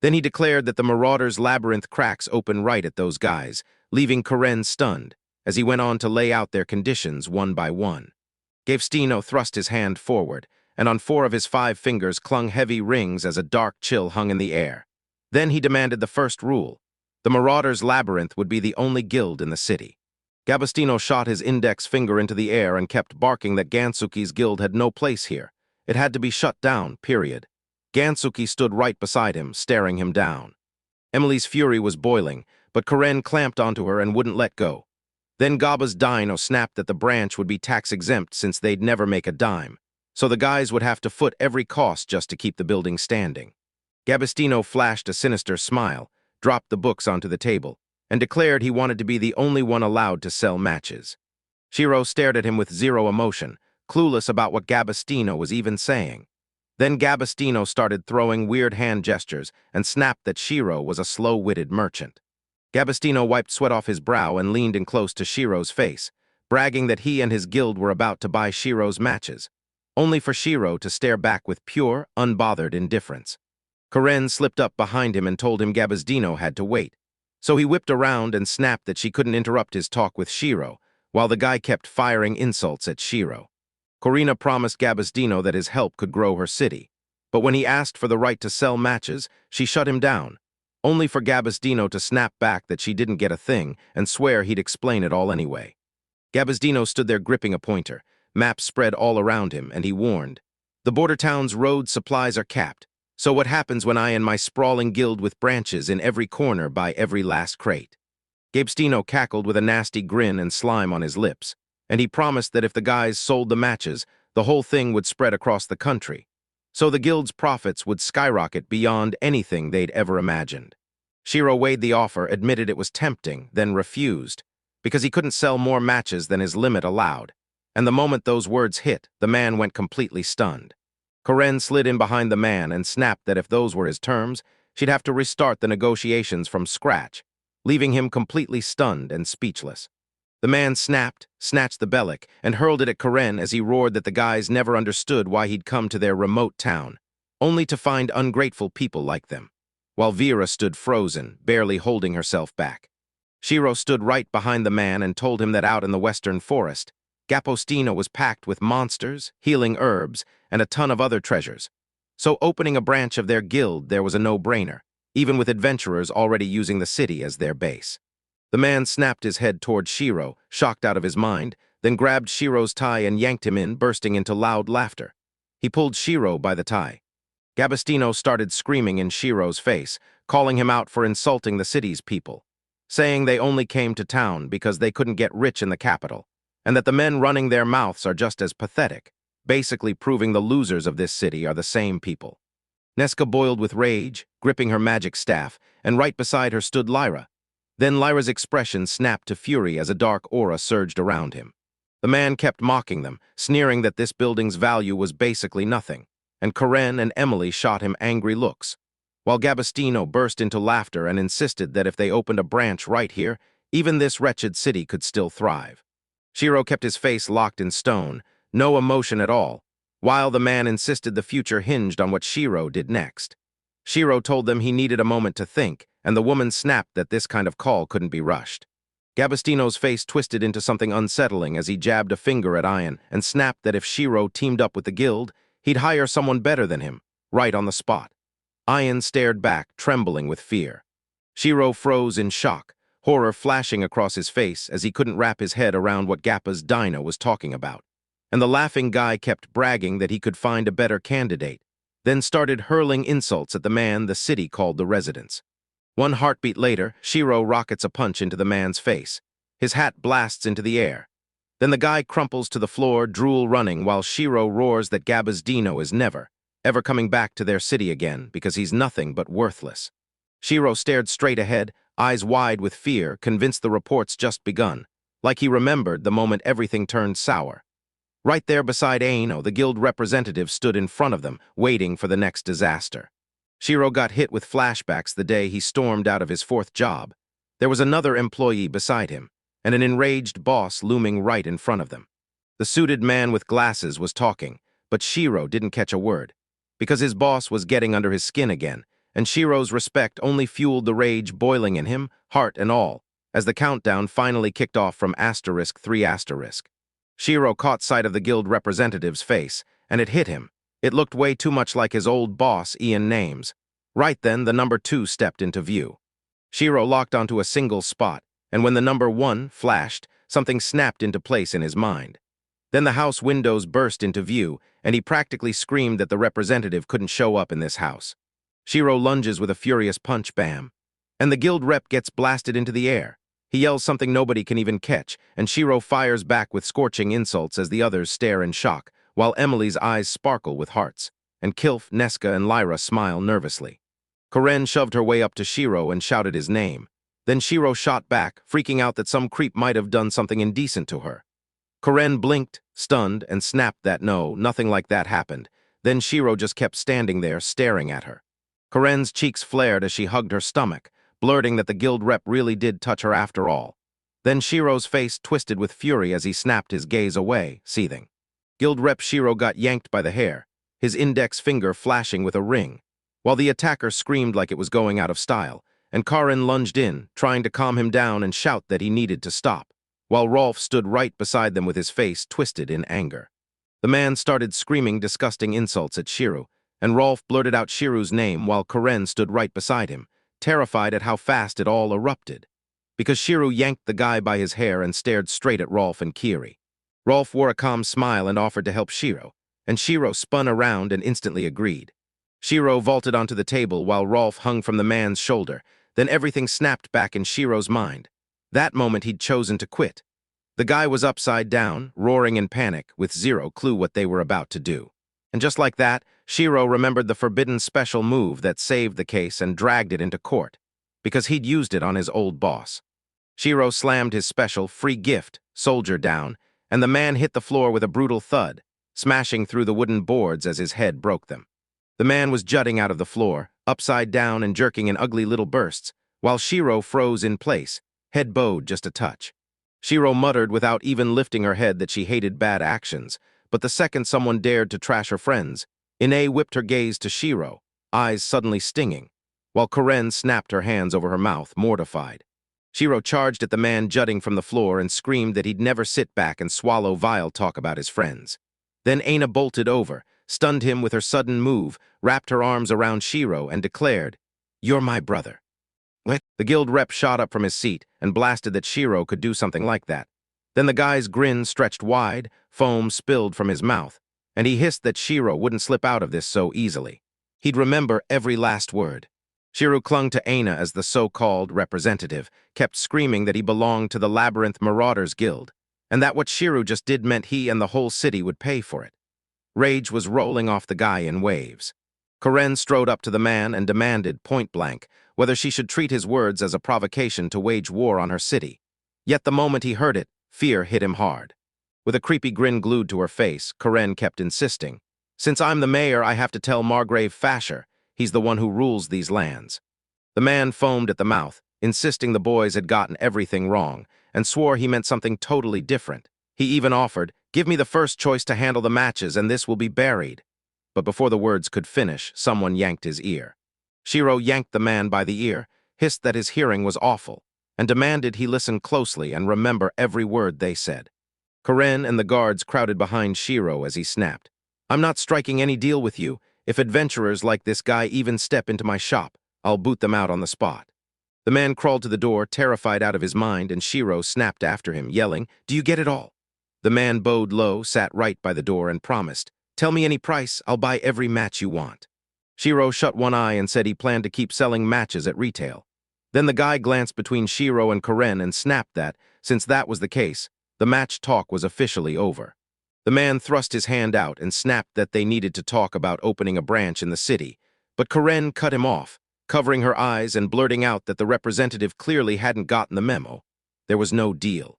Then he declared that the Marauder's labyrinth cracks open right at those guys, leaving Karen stunned, as he went on to lay out their conditions one by one. Gabestino thrust his hand forward, and on 4 of his 5 fingers clung heavy rings as a dark chill hung in the air. Then he demanded the first rule. The Marauder's labyrinth would be the only guild in the city. Gabestino shot his index finger into the air and kept barking that Gansuki's guild had no place here. It had to be shut down, period. Gansuki stood right beside him, staring him down. Emily's fury was boiling, but Karen clamped onto her and wouldn't let go. Then Gaba's dino snapped that the branch would be tax-exempt since they'd never make a dime, so the guys would have to foot every cost just to keep the building standing. Gabestino flashed a sinister smile, dropped the books onto the table, and declared he wanted to be the only one allowed to sell matches. Shiro stared at him with zero emotion, clueless about what Gabestino was even saying. Then Gabestino started throwing weird hand gestures and snapped that Shiro was a slow-witted merchant. Gabestino wiped sweat off his brow and leaned in close to Shiro's face, bragging that he and his guild were about to buy Shiro's matches, only for Shiro to stare back with pure, unbothered indifference. Karen slipped up behind him and told him Gabestino had to wait, so he whipped around and snapped that she couldn't interrupt his talk with Shiro, while the guy kept firing insults at Shiro. Corina promised Gabestino that his help could grow her city, but when he asked for the right to sell matches, she shut him down, only for Gabestino to snap back that she didn't get a thing and swear he'd explain it all anyway. Gabestino stood there gripping a pointer, maps spread all around him, and he warned. The border town's road supplies are capped. So what happens when I and my sprawling guild with branches in every corner buy every last crate? Gabestino cackled with a nasty grin and slime on his lips, and he promised that if the guys sold the matches, the whole thing would spread across the country. So the guild's profits would skyrocket beyond anything they'd ever imagined. Shiro weighed the offer, admitted it was tempting, then refused, because he couldn't sell more matches than his limit allowed. And the moment those words hit, the man went completely stunned. Karen slid in behind the man and snapped that if those were his terms, she'd have to restart the negotiations from scratch, leaving him completely stunned and speechless. The man snapped, snatched the bellic, and hurled it at Karen as he roared that the guys never understood why he'd come to their remote town, only to find ungrateful people like them, while Vera stood frozen, barely holding herself back. Shiro stood right behind the man and told him that out in the western forest, Gapostino was packed with monsters, healing herbs, and a ton of other treasures. So opening a branch of their guild there was a no-brainer, even with adventurers already using the city as their base. The man snapped his head toward Shiro, shocked out of his mind, then grabbed Shiro's tie and yanked him in, bursting into loud laughter. He pulled Shiro by the tie. Gabestino started screaming in Shiro's face, calling him out for insulting the city's people, saying they only came to town because they couldn't get rich in the capital, and that the men running their mouths are just as pathetic, basically proving the losers of this city are the same people. Nesca boiled with rage, gripping her magic staff, and right beside her stood Lyra. Then Lyra's expression snapped to fury as a dark aura surged around him. The man kept mocking them, sneering that this building's value was basically nothing, and Karen and Emily shot him angry looks, while Gabestino burst into laughter and insisted that if they opened a branch right here, even this wretched city could still thrive. Shiro kept his face locked in stone, no emotion at all, while the man insisted the future hinged on what Shiro did next. Shiro told them he needed a moment to think, and the woman snapped that this kind of call couldn't be rushed. Gabestino's face twisted into something unsettling as he jabbed a finger at Ian and snapped that if Shiro teamed up with the guild, he'd hire someone better than him, right on the spot. Ian stared back, trembling with fear. Shiro froze in shock, horror flashing across his face as he couldn't wrap his head around what Gappa's Dinah was talking about. And the laughing guy kept bragging that he could find a better candidate, then started hurling insults at the man the city called the residents. One heartbeat later, Shiro rockets a punch into the man's face. His hat blasts into the air. Then the guy crumples to the floor, drool running, while Shiro roars that Gabestino is never, ever coming back to their city again because he's nothing but worthless. Shiro stared straight ahead, eyes wide with fear, convinced the report's just begun, like he remembered the moment everything turned sour. Right there beside Aino, the guild representative stood in front of them, waiting for the next disaster. Shiro got hit with flashbacks the day he stormed out of his fourth job. There was another employee beside him, and an enraged boss looming right in front of them. The suited man with glasses was talking, but Shiro didn't catch a word, because his boss was getting under his skin again, and Shiro's respect only fueled the rage boiling in him, heart and all, as the countdown finally kicked off from *3*. Shiro caught sight of the guild representative's face, and it hit him. It looked way too much like his old boss, Ian Names. Right then, the number 2 stepped into view. Shiro locked onto a single spot, and when the number 1 flashed, something snapped into place in his mind. Then the house windows burst into view, and he practically screamed that the representative couldn't show up in this house. Shiro lunges with a furious punch, bam, and the guild rep gets blasted into the air. He yells something nobody can even catch, and Shiro fires back with scorching insults as the others stare in shock, while Emily's eyes sparkle with hearts, and Kilf, Nesca, and Lyra smile nervously. Karen shoved her way up to Shiro and shouted his name. Then Shiro shot back, freaking out that some creep might have done something indecent to her. Karen blinked, stunned, and snapped that no, nothing like that happened. Then Shiro just kept standing there, staring at her. Karen's cheeks flared as she hugged her stomach, blurting that the guild rep really did touch her after all. Then Shiro's face twisted with fury as he snapped his gaze away, seething. Guild rep Shiro got yanked by the hair, his index finger flashing with a ring, while the attacker screamed like it was going out of style, and Karin lunged in, trying to calm him down and shout that he needed to stop, while Rolf stood right beside them with his face twisted in anger. The man started screaming disgusting insults at Shiro, and Rolf blurted out Shiro's name while Karen stood right beside him, terrified at how fast it all erupted, because Shiro yanked the guy by his hair and stared straight at Rolf and Kiri. Rolf wore a calm smile and offered to help Shiro, and Shiro spun around and instantly agreed. Shiro vaulted onto the table while Rolf hung from the man's shoulder. Then everything snapped back in Shiro's mind. That moment he'd chosen to quit. The guy was upside down, roaring in panic, with zero clue what they were about to do. And just like that, Shiro remembered the forbidden special move that saved the case and dragged it into court, because he'd used it on his old boss. Shiro slammed his special, free gift, soldier down, and the man hit the floor with a brutal thud, smashing through the wooden boards as his head broke them. The man was jutting out of the floor, upside down and jerking in ugly little bursts, while Shiro froze in place, head bowed just a touch. Shiro muttered without even lifting her head that she hated bad actions, but the second someone dared to trash her friends, Ine whipped her gaze to Shiro, eyes suddenly stinging, while Karen snapped her hands over her mouth, mortified. Shiro charged at the man jutting from the floor and screamed that he'd never sit back and swallow vile talk about his friends. Then Aina bolted over, stunned him with her sudden move, wrapped her arms around Shiro, and declared, "You're my brother." What? The guild rep shot up from his seat and blasted that Shiro could do something like that. Then the guy's grin stretched wide, foam spilled from his mouth, and he hissed that Shiro wouldn't slip out of this so easily. He'd remember every last word. Shiro clung to Aina as the so-called representative, kept screaming that he belonged to the Labyrinth Marauders Guild, and that what Shiro just did meant he and the whole city would pay for it. Rage was rolling off the guy in waves. Karen strode up to the man and demanded, point-blank, whether she should treat his words as a provocation to wage war on her city. Yet the moment he heard it, fear hit him hard. With a creepy grin glued to her face, Karen kept insisting, "Since I'm the mayor, I have to tell Margrave Fasher. He's the one who rules these lands." The man foamed at the mouth, insisting the boys had gotten everything wrong, and swore he meant something totally different. He even offered, "Give me the first choice to handle the matches, and this will be buried." But before the words could finish, someone yanked his ear. Shiro yanked the man by the ear, hissed that his hearing was awful, and demanded he listen closely and remember every word they said. Karen and the guards crowded behind Shiro as he snapped, "I'm not striking any deal with you. If adventurers like this guy even step into my shop, I'll boot them out on the spot." The man crawled to the door, terrified out of his mind, and Shiro snapped after him, yelling, "Do you get it all?" The man bowed low, sat right by the door, and promised, "Tell me any price, I'll buy every match you want." Shiro shut one eye and said he planned to keep selling matches at retail. Then the guy glanced between Shiro and Karen and snapped that, since that was the case, the match talk was officially over. The man thrust his hand out and snapped that they needed to talk about opening a branch in the city, but Karen cut him off, covering her eyes and blurting out that the representative clearly hadn't gotten the memo. There was no deal.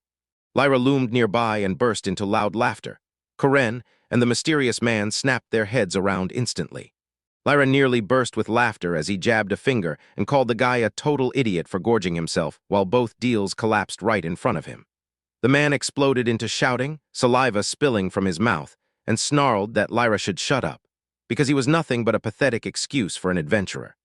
Lyra loomed nearby and burst into loud laughter. Karen and the mysterious man snapped their heads around instantly. Lyra nearly burst with laughter as he jabbed a finger and called the guy a total idiot for gorging himself while both deals collapsed right in front of him. The man exploded into shouting, saliva spilling from his mouth, and snarled that Lyra should shut up, because he was nothing but a pathetic excuse for an adventurer.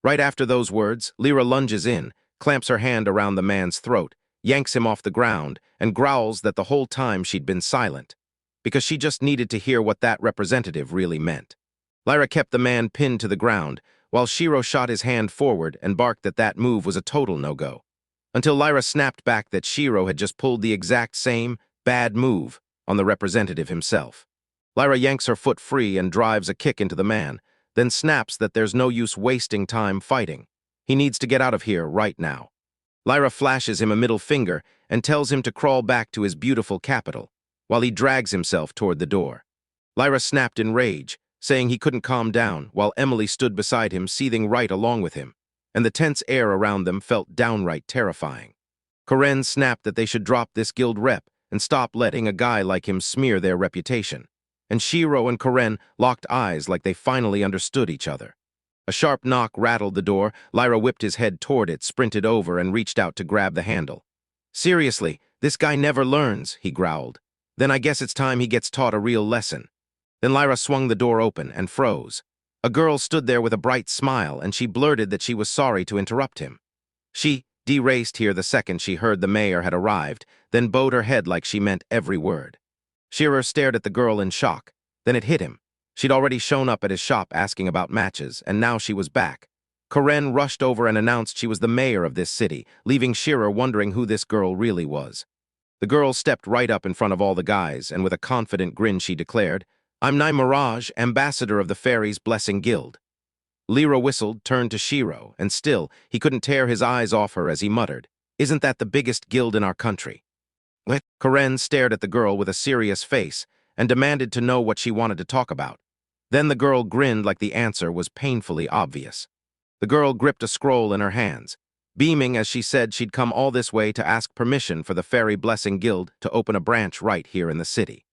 Right after those words, Lyra lunges in, clamps her hand around the man's throat, yanks him off the ground, and growls that the whole time she'd been silent, because she just needed to hear what that representative really meant. Lyra kept the man pinned to the ground, while Shiro shot his hand forward and barked that that move was a total no-go, until Lyra snapped back that Shiro had just pulled the exact same, bad move on the representative himself. Lyra yanks her foot free and drives a kick into the man, then snaps that there's no use wasting time fighting. He needs to get out of here right now. Lyra flashes him a middle finger and tells him to crawl back to his beautiful capital, while he drags himself toward the door. Lyra snapped in rage, saying he couldn't calm down, while Emily stood beside him, seething right along with him, and the tense air around them felt downright terrifying. Karen snapped that they should drop this guild rep and stop letting a guy like him smear their reputation, and Shiro and Karen locked eyes like they finally understood each other. A sharp knock rattled the door. Lyra whipped his head toward it, sprinted over, and reached out to grab the handle. "Seriously, this guy never learns," he growled. "Then I guess it's time he gets taught a real lesson." Then Lyra swung the door open and froze. A girl stood there with a bright smile, and she blurted that she was sorry to interrupt him. She deraced here the second she heard the mayor had arrived, then bowed her head like she meant every word. Shearer stared at the girl in shock. Then it hit him. She'd already shown up at his shop asking about matches, and now she was back. Karen rushed over and announced she was the mayor of this city, leaving Shearer wondering who this girl really was. The girl stepped right up in front of all the guys, and with a confident grin she declared, "I'm Nai Mirage, ambassador of the Fairies Blessing Guild." Lyra whistled, turned to Shiro, and still, he couldn't tear his eyes off her as he muttered, "Isn't that the biggest guild in our country?" Karen stared at the girl with a serious face and demanded to know what she wanted to talk about. Then the girl grinned like the answer was painfully obvious. The girl gripped a scroll in her hands, beaming as she said she'd come all this way to ask permission for the Fairy Blessing Guild to open a branch right here in the city.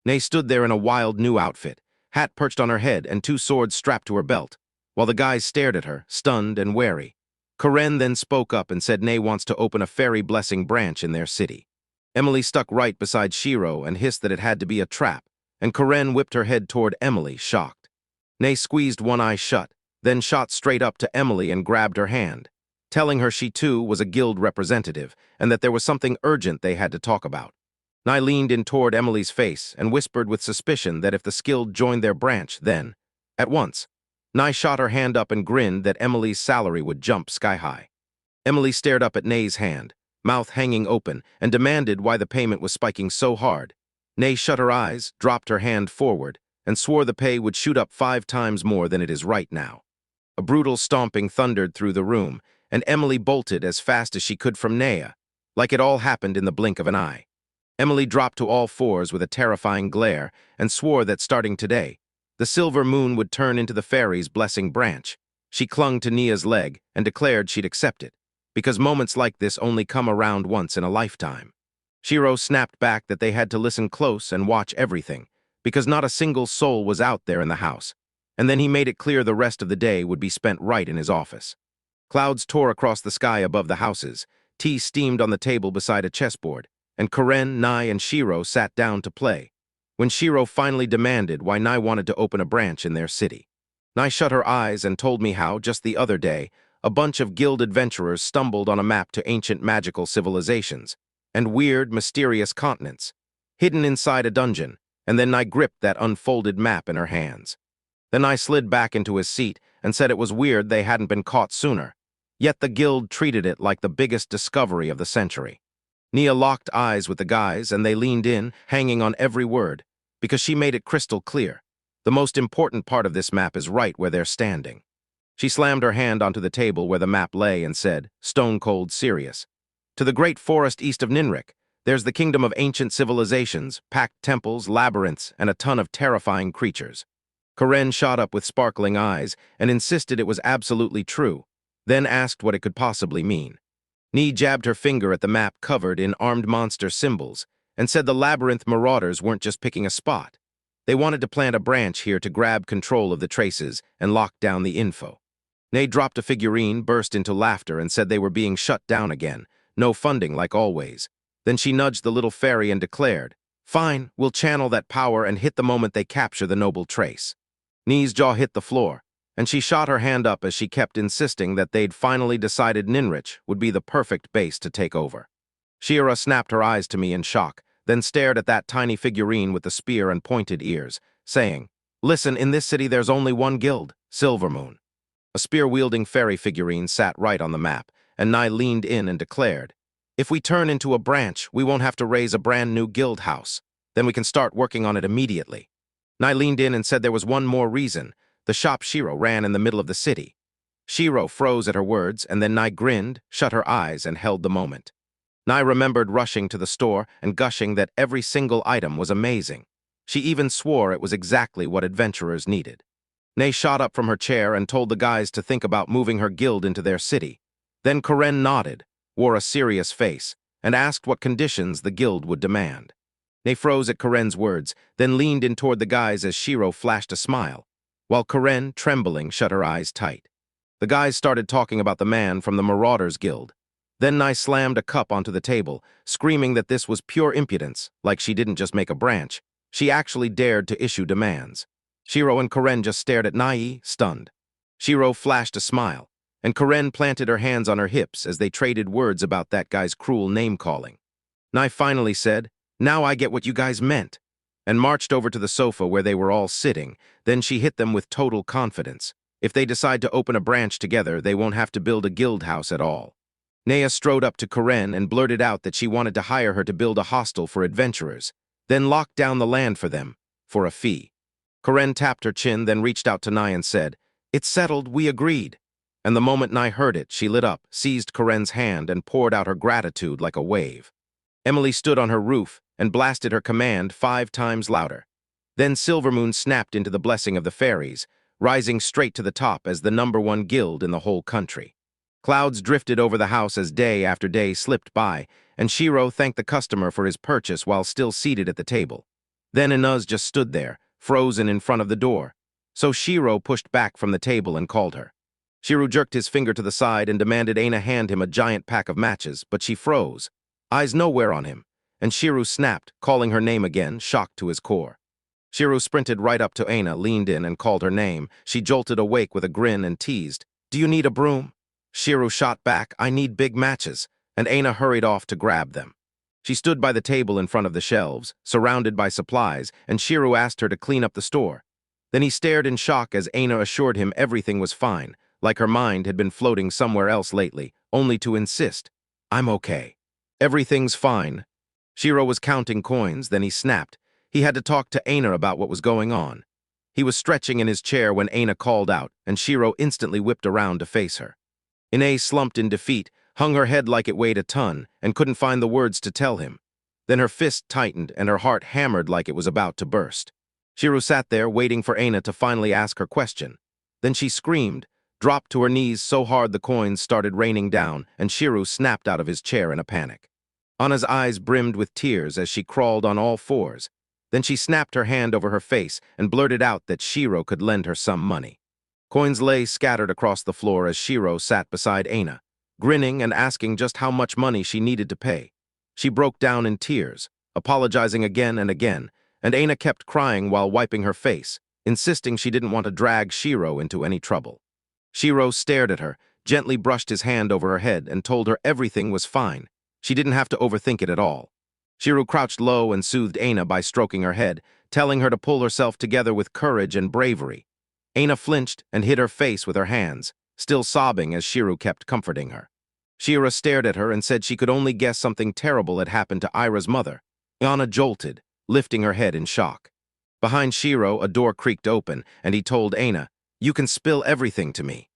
Nay stood there in a wild new outfit, hat perched on her head and 2 swords strapped to her belt, while the guys stared at her, stunned and wary. Karen then spoke up and said Nay wants to open a Fairy Blessing branch in their city. Emily stuck right beside Shiro and hissed that it had to be a trap, and Karen whipped her head toward Emily, shocked. Nay squeezed one eye shut, then shot straight up to Emily and grabbed her hand, telling her she too was a guild representative and that there was something urgent they had to talk about. Nye leaned in toward Emily's face and whispered with suspicion that if the skilled joined their branch, then, at once, Nye shot her hand up and grinned that Emily's salary would jump sky-high. Emily stared up at Nay's hand, mouth hanging open, and demanded why the payment was spiking so hard. Nay shut her eyes, dropped her hand forward, and swore the pay would shoot up 5 times more than it is right now. A brutal stomping thundered through the room, and Emily bolted as fast as she could from Naya, like it all happened in the blink of an eye. Emily dropped to all 4s with a terrifying glare and swore that starting today, the silver moon would turn into the fairies' blessing branch. She clung to Nia's leg and declared she'd accept it, because moments like this only come around once in a lifetime. Shiro snapped back that they had to listen close and watch everything, because not a single soul was out there in the house, and then he made it clear the rest of the day would be spent right in his office. Clouds tore across the sky above the houses, tea steamed on the table beside a chessboard, and Karen, Nai, and Shiro sat down to play, when Shiro finally demanded why Nai wanted to open a branch in their city. Nai shut her eyes and told me how, just the other day, a bunch of guild adventurers stumbled on a map to ancient magical civilizations and weird, mysterious continents, hidden inside a dungeon, and then Nai gripped that unfolded map in her hands. Then Nai slid back into his seat and said it was weird they hadn't been caught sooner, yet the guild treated it like the biggest discovery of the century. Nia locked eyes with the guys and they leaned in, hanging on every word, because she made it crystal clear. The most important part of this map is right where they're standing. She slammed her hand onto the table where the map lay and said, stone-cold serious, "To the great forest east of Ninrik, there's the kingdom of ancient civilizations, packed temples, labyrinths, and a ton of terrifying creatures." Karen shot up with sparkling eyes and insisted it was absolutely true, then asked what it could possibly mean. Ni jabbed her finger at the map covered in armed monster symbols and said the labyrinth marauders weren't just picking a spot. They wanted to plant a branch here to grab control of the traces and lock down the info. Nay dropped a figurine, burst into laughter, and said they were being shut down again. No funding, like always. Then she nudged the little fairy and declared, "Fine, we'll channel that power and hit the moment they capture the noble trace." Ni's jaw hit the floor, and she shot her hand up as she kept insisting that they'd finally decided Ninrich would be the perfect base to take over. Shira snapped her eyes to me in shock, then stared at that tiny figurine with the spear and pointed ears, saying, "Listen, in this city there's only one guild, Silvermoon." A spear-wielding fairy figurine sat right on the map, and Nai leaned in and declared, "If we turn into a branch, we won't have to raise a brand new guild house. Then we can start working on it immediately." Nai leaned in and said there was one more reason. The shop Shiro ran in the middle of the city. Shiro froze at her words, and then Nai grinned, shut her eyes, and held the moment. Nai remembered rushing to the store and gushing that every single item was amazing. She even swore it was exactly what adventurers needed. Nay shot up from her chair and told the guys to think about moving her guild into their city. Then Karen nodded, wore a serious face, and asked what conditions the guild would demand. Nay froze at Karen's words, then leaned in toward the guys as Shiro flashed a smile, while Karen, trembling, shut her eyes tight. The guys started talking about the man from the Marauders Guild. Then Nai slammed a cup onto the table, screaming that this was pure impudence, like she didn't just make a branch. She actually dared to issue demands. Shiro and Karen just stared at Nai, stunned. Shiro flashed a smile, and Karen planted her hands on her hips as they traded words about that guy's cruel name-calling. Nai finally said, "Now I get what you guys meant," and marched over to the sofa where they were all sitting. Then she hit them with total confidence. If they decide to open a branch together, they won't have to build a guild house at all. Nea strode up to Karen and blurted out that she wanted to hire her to build a hostel for adventurers, then lock down the land for them, for a fee. Karen tapped her chin, then reached out to Nai and said, "It's settled, we agreed." And the moment Nai heard it, she lit up, seized Karen's hand, and poured out her gratitude like a wave. Emily stood on her roof and blasted her command 5 times louder. Then Silvermoon snapped into the blessing of the fairies, rising straight to the top as the #1 guild in the whole country. Clouds drifted over the house as day after day slipped by, and Shiro thanked the customer for his purchase while still seated at the table. Then Inuz just stood there, frozen in front of the door. So Shiro pushed back from the table and called her. Shiro jerked his finger to the side and demanded Aina hand him a giant pack of matches, but she froze, eyes nowhere on him, and Shiro snapped, calling her name again, shocked to his core. Shiro sprinted right up to Aina, leaned in, and called her name. She jolted awake with a grin and teased, "Do you need a broom?" Shiro shot back, "I need big matches," and Aina hurried off to grab them. She stood by the table in front of the shelves, surrounded by supplies, and Shiro asked her to clean up the store. Then he stared in shock as Aina assured him everything was fine, like her mind had been floating somewhere else lately, only to insist, "I'm okay. Everything's fine." Shiro was counting coins, then he snapped. He had to talk to Aina about what was going on. He was stretching in his chair when Aina called out, and Shiro instantly whipped around to face her. Ine slumped in defeat, hung her head like it weighed a ton, and couldn't find the words to tell him. Then her fist tightened and her heart hammered like it was about to burst. Shiro sat there waiting for Aina to finally ask her question. Then she screamed, dropped to her knees so hard the coins started raining down, and Shiro snapped out of his chair in a panic. Anna's eyes brimmed with tears as she crawled on all fours. Then she snapped her hand over her face and blurted out that Shiro could lend her some money. Coins lay scattered across the floor as Shiro sat beside Aina, grinning and asking just how much money she needed to pay. She broke down in tears, apologizing again and again, and Aina kept crying while wiping her face, insisting she didn't want to drag Shiro into any trouble. Shiro stared at her, gently brushed his hand over her head, and told her everything was fine. She didn't have to overthink it at all. Shiro crouched low and soothed Aina by stroking her head, telling her to pull herself together with courage and bravery. Aina flinched and hid her face with her hands, still sobbing as Shiro kept comforting her. Shira stared at her and said she could only guess something terrible had happened to Ira's mother. Aina jolted, lifting her head in shock. Behind Shiro, a door creaked open, and he told Aina, "You can spill everything to me."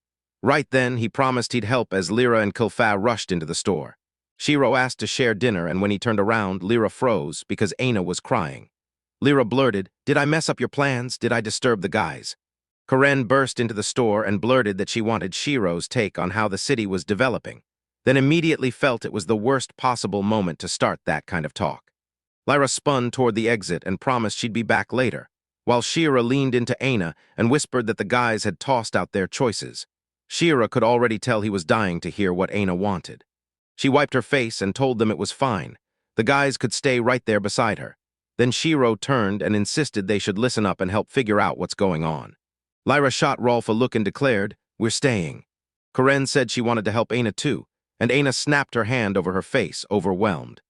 Right then, he promised he'd help as Lyra and Kilfa rushed into the store. Shiro asked to share dinner, and when he turned around, Lyra froze because Aina was crying. Lyra blurted, "Did I mess up your plans? Did I disturb the guys?" Karen burst into the store and blurted that she wanted Shiro's take on how the city was developing, then immediately felt it was the worst possible moment to start that kind of talk. Lyra spun toward the exit and promised she'd be back later, while Shira leaned into Aina and whispered that the guys had tossed out their choices. Shira could already tell he was dying to hear what Aina wanted. She wiped her face and told them it was fine. The guys could stay right there beside her. Then Shiro turned and insisted they should listen up and help figure out what's going on. Lyra shot Rolf a look and declared, "We're staying." Karen said she wanted to help Aina too, and Aina snapped her hand over her face, overwhelmed.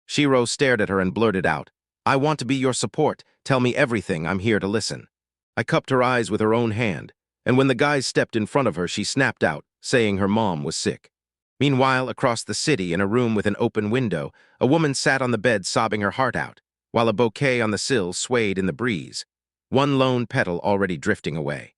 Shiro stared at her and blurted out, "I want to be your support. Tell me everything. I'm here to listen." I cupped her eyes with her own hand, and when the guys stepped in front of her, she snapped out, saying her mom was sick. Meanwhile, across the city, in a room with an open window, a woman sat on the bed sobbing her heart out, while a bouquet on the sill swayed in the breeze, one lone petal already drifting away.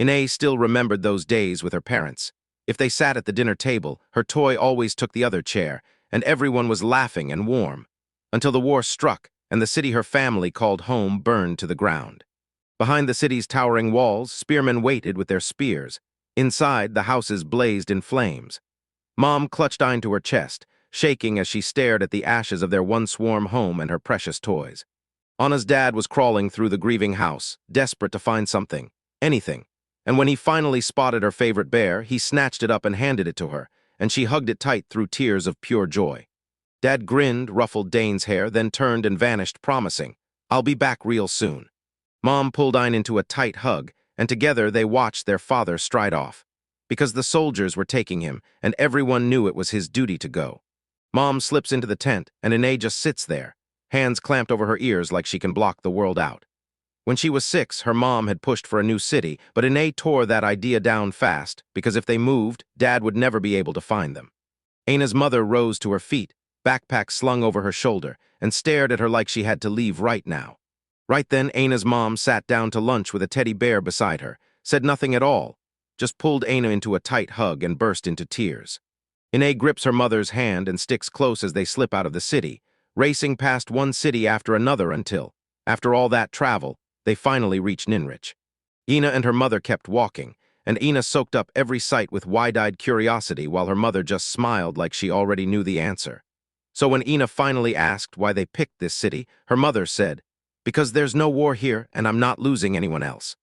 Ine still remembered those days with her parents. If they sat at the dinner table, her toy always took the other chair, and everyone was laughing and warm, until the war struck and the city her family called home burned to the ground. Behind the city's towering walls, spearmen waited with their spears. Inside, the houses blazed in flames. Mom clutched Aina to her chest, shaking as she stared at the ashes of their once warm home and her precious toys. Anna's dad was crawling through the grieving house, desperate to find something, anything, and when he finally spotted her favorite bear, he snatched it up and handed it to her, and she hugged it tight through tears of pure joy. Dad grinned, ruffled Dane's hair, then turned and vanished, promising, "I'll be back real soon." Mom pulled Aina into a tight hug, and together they watched their father stride off, because the soldiers were taking him, and everyone knew it was his duty to go. Mom slips into the tent, and Ine just sits there, hands clamped over her ears like she can block the world out. When she was 6, her mom had pushed for a new city, but Ine tore that idea down fast, because if they moved, Dad would never be able to find them. Aina's mother rose to her feet, backpack slung over her shoulder, and stared at her like she had to leave right now. Right then, Aina's mom sat down to lunch with a teddy bear beside her, said nothing at all, just pulled Aina into a tight hug and burst into tears. Ine grips her mother's hand and sticks close as they slip out of the city, racing past one city after another until, after all that travel, they finally reach Ninrich. Ina and her mother kept walking, and Ina soaked up every sight with wide-eyed curiosity while her mother just smiled like she already knew the answer. So when Ina finally asked why they picked this city, her mother said, "Because there's no war here and I'm not losing anyone else."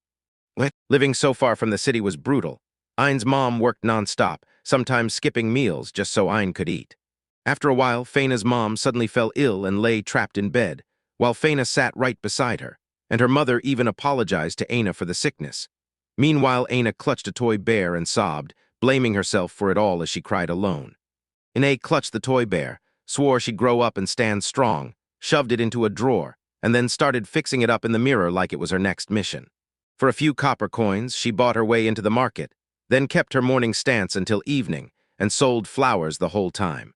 Living so far from the city was brutal. Ein's mom worked non-stop, sometimes skipping meals just so Ein could eat. After a while, Feina's mom suddenly fell ill and lay trapped in bed, while Feina sat right beside her, and her mother even apologized to Aina for the sickness. Meanwhile, Aina clutched a toy bear and sobbed, blaming herself for it all as she cried alone. Ine clutched the toy bear, swore she'd grow up and stand strong, shoved it into a drawer, and then started fixing it up in the mirror like it was her next mission. For a few copper coins, she bought her way into the market, then kept her morning stance until evening, and sold flowers the whole time.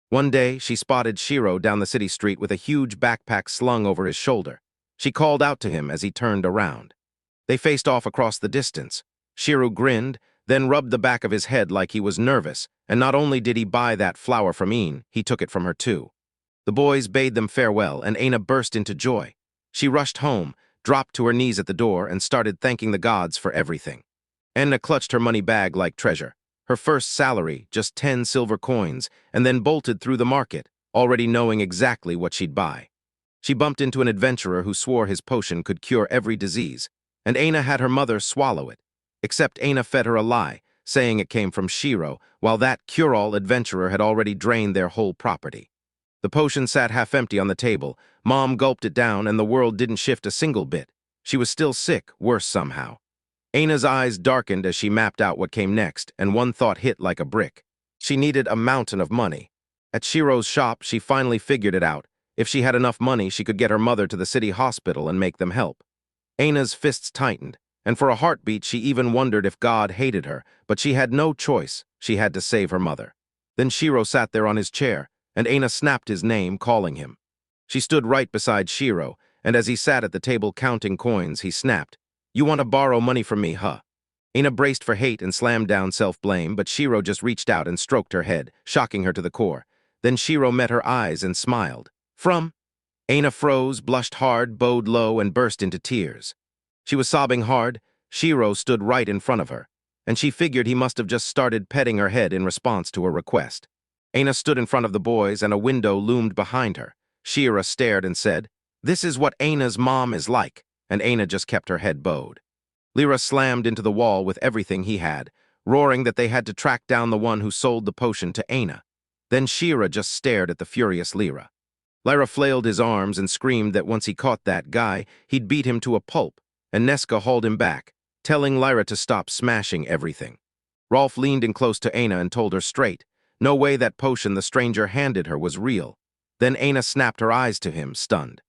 One day, she spotted Shiro down the city street with a huge backpack slung over his shoulder. She called out to him as he turned around. They faced off across the distance. Shiro grinned, then rubbed the back of his head like he was nervous, and not only did he buy that flower from Een, he took it from her too. The boys bade them farewell, and Aina burst into joy. She rushed home, dropped to her knees at the door, and started thanking the gods for everything. Enna clutched her money bag like treasure. Her first salary, just 10 silver coins, and then bolted through the market, already knowing exactly what she'd buy. She bumped into an adventurer who swore his potion could cure every disease, and Aina had her mother swallow it. Except Aina fed her a lie, saying it came from Shiro, while that cure-all adventurer had already drained their whole property. The potion sat half empty on the table. Mom gulped it down, and the world didn't shift a single bit. She was still sick, worse somehow. Aina's eyes darkened as she mapped out what came next, and one thought hit like a brick. She needed a mountain of money. At Shiro's shop, she finally figured it out. If she had enough money, she could get her mother to the city hospital and make them help. Aina's fists tightened, and for a heartbeat she even wondered if God hated her, but she had no choice. She had to save her mother. Then Shiro sat there on his chair, and Aina snapped his name, calling him. She stood right beside Shiro, and as he sat at the table counting coins, he snapped, "You want to borrow money from me, huh?" Aina braced for hate and slammed down self-blame, but Shiro just reached out and stroked her head, shocking her to the core. Then Shiro met her eyes and smiled. "From?" Aina froze, blushed hard, bowed low, and burst into tears. She was sobbing hard. Shiro stood right in front of her, and she figured he must have just started petting her head in response to her request. Aina stood in front of the boys, and a window loomed behind her. Shiro stared and said, "This is what Aina's mom is like," and Aina just kept her head bowed. Lyra slammed into the wall with everything he had, roaring that they had to track down the one who sold the potion to Aina. Then Shiro just stared at the furious Lyra. Lyra flailed his arms and screamed that once he caught that guy, he'd beat him to a pulp, and Neska hauled him back, telling Lyra to stop smashing everything. Rolf leaned in close to Aina and told her straight, no way that potion the stranger handed her was real. Then Aina snapped her eyes to him, stunned.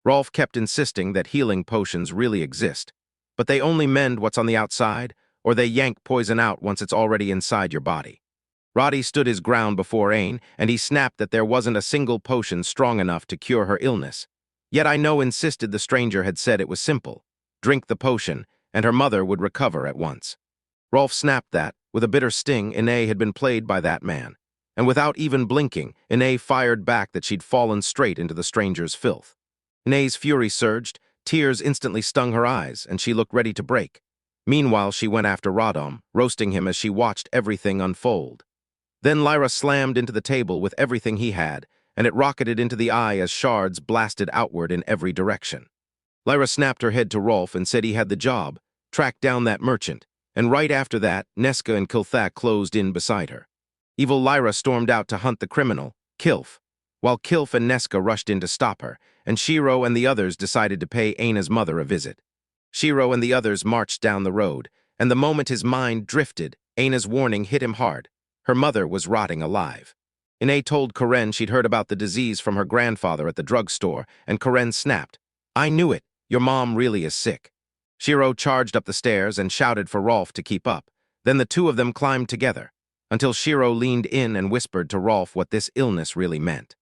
Rolf kept insisting that healing potions really exist, but they only mend what's on the outside, or they yank poison out once it's already inside your body. Roddy stood his ground before Ain, and he snapped that there wasn't a single potion strong enough to cure her illness. Yet I know insisted the stranger had said it was simple. Drink the potion, and her mother would recover at once. Rolf snapped that, with a bitter sting, Ine had been played by that man. And without even blinking, Ine fired back that she'd fallen straight into the stranger's filth. Ine's fury surged, tears instantly stung her eyes, and she looked ready to break. Meanwhile, she went after Radom, roasting him as she watched everything unfold. Then Lyra slammed into the table with everything he had, and it rocketed into the eye as shards blasted outward in every direction. Lyra snapped her head to Rolf and said he had the job, tracked down that merchant, and right after that, Neska and Kilthak closed in beside her. Evil Lyra stormed out to hunt the criminal, Kilf, while Kilf and Neska rushed in to stop her, and Shiro and the others decided to pay Aina's mother a visit. Shiro and the others marched down the road, and the moment his mind drifted, Aina's warning hit him hard. Her mother was rotting alive. Ine told Karen she'd heard about the disease from her grandfather at the drugstore, and Karen snapped, "I knew it. Your mom really is sick." Shiro charged up the stairs and shouted for Rolf to keep up. Then the two of them climbed together. until Shiro leaned in and whispered to Rolf what this illness really meant.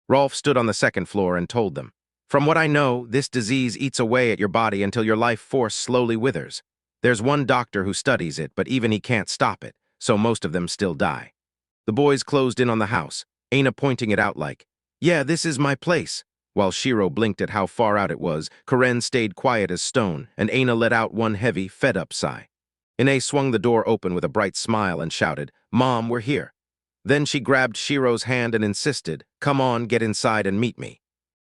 Rolf stood on the second floor and told them, "From what I know, this disease eats away at your body until your life force slowly withers. There's one doctor who studies it, but even he can't stop it, so most of them still die." The boys closed in on the house, Aina pointing it out like, "Yeah, this is my place." While Shiro blinked at how far out it was, Karen stayed quiet as stone, and Aina let out one heavy, fed-up sigh. Ine swung the door open with a bright smile and shouted, "Mom, we're here." Then she grabbed Shiro's hand and insisted, "Come on, get inside and meet me."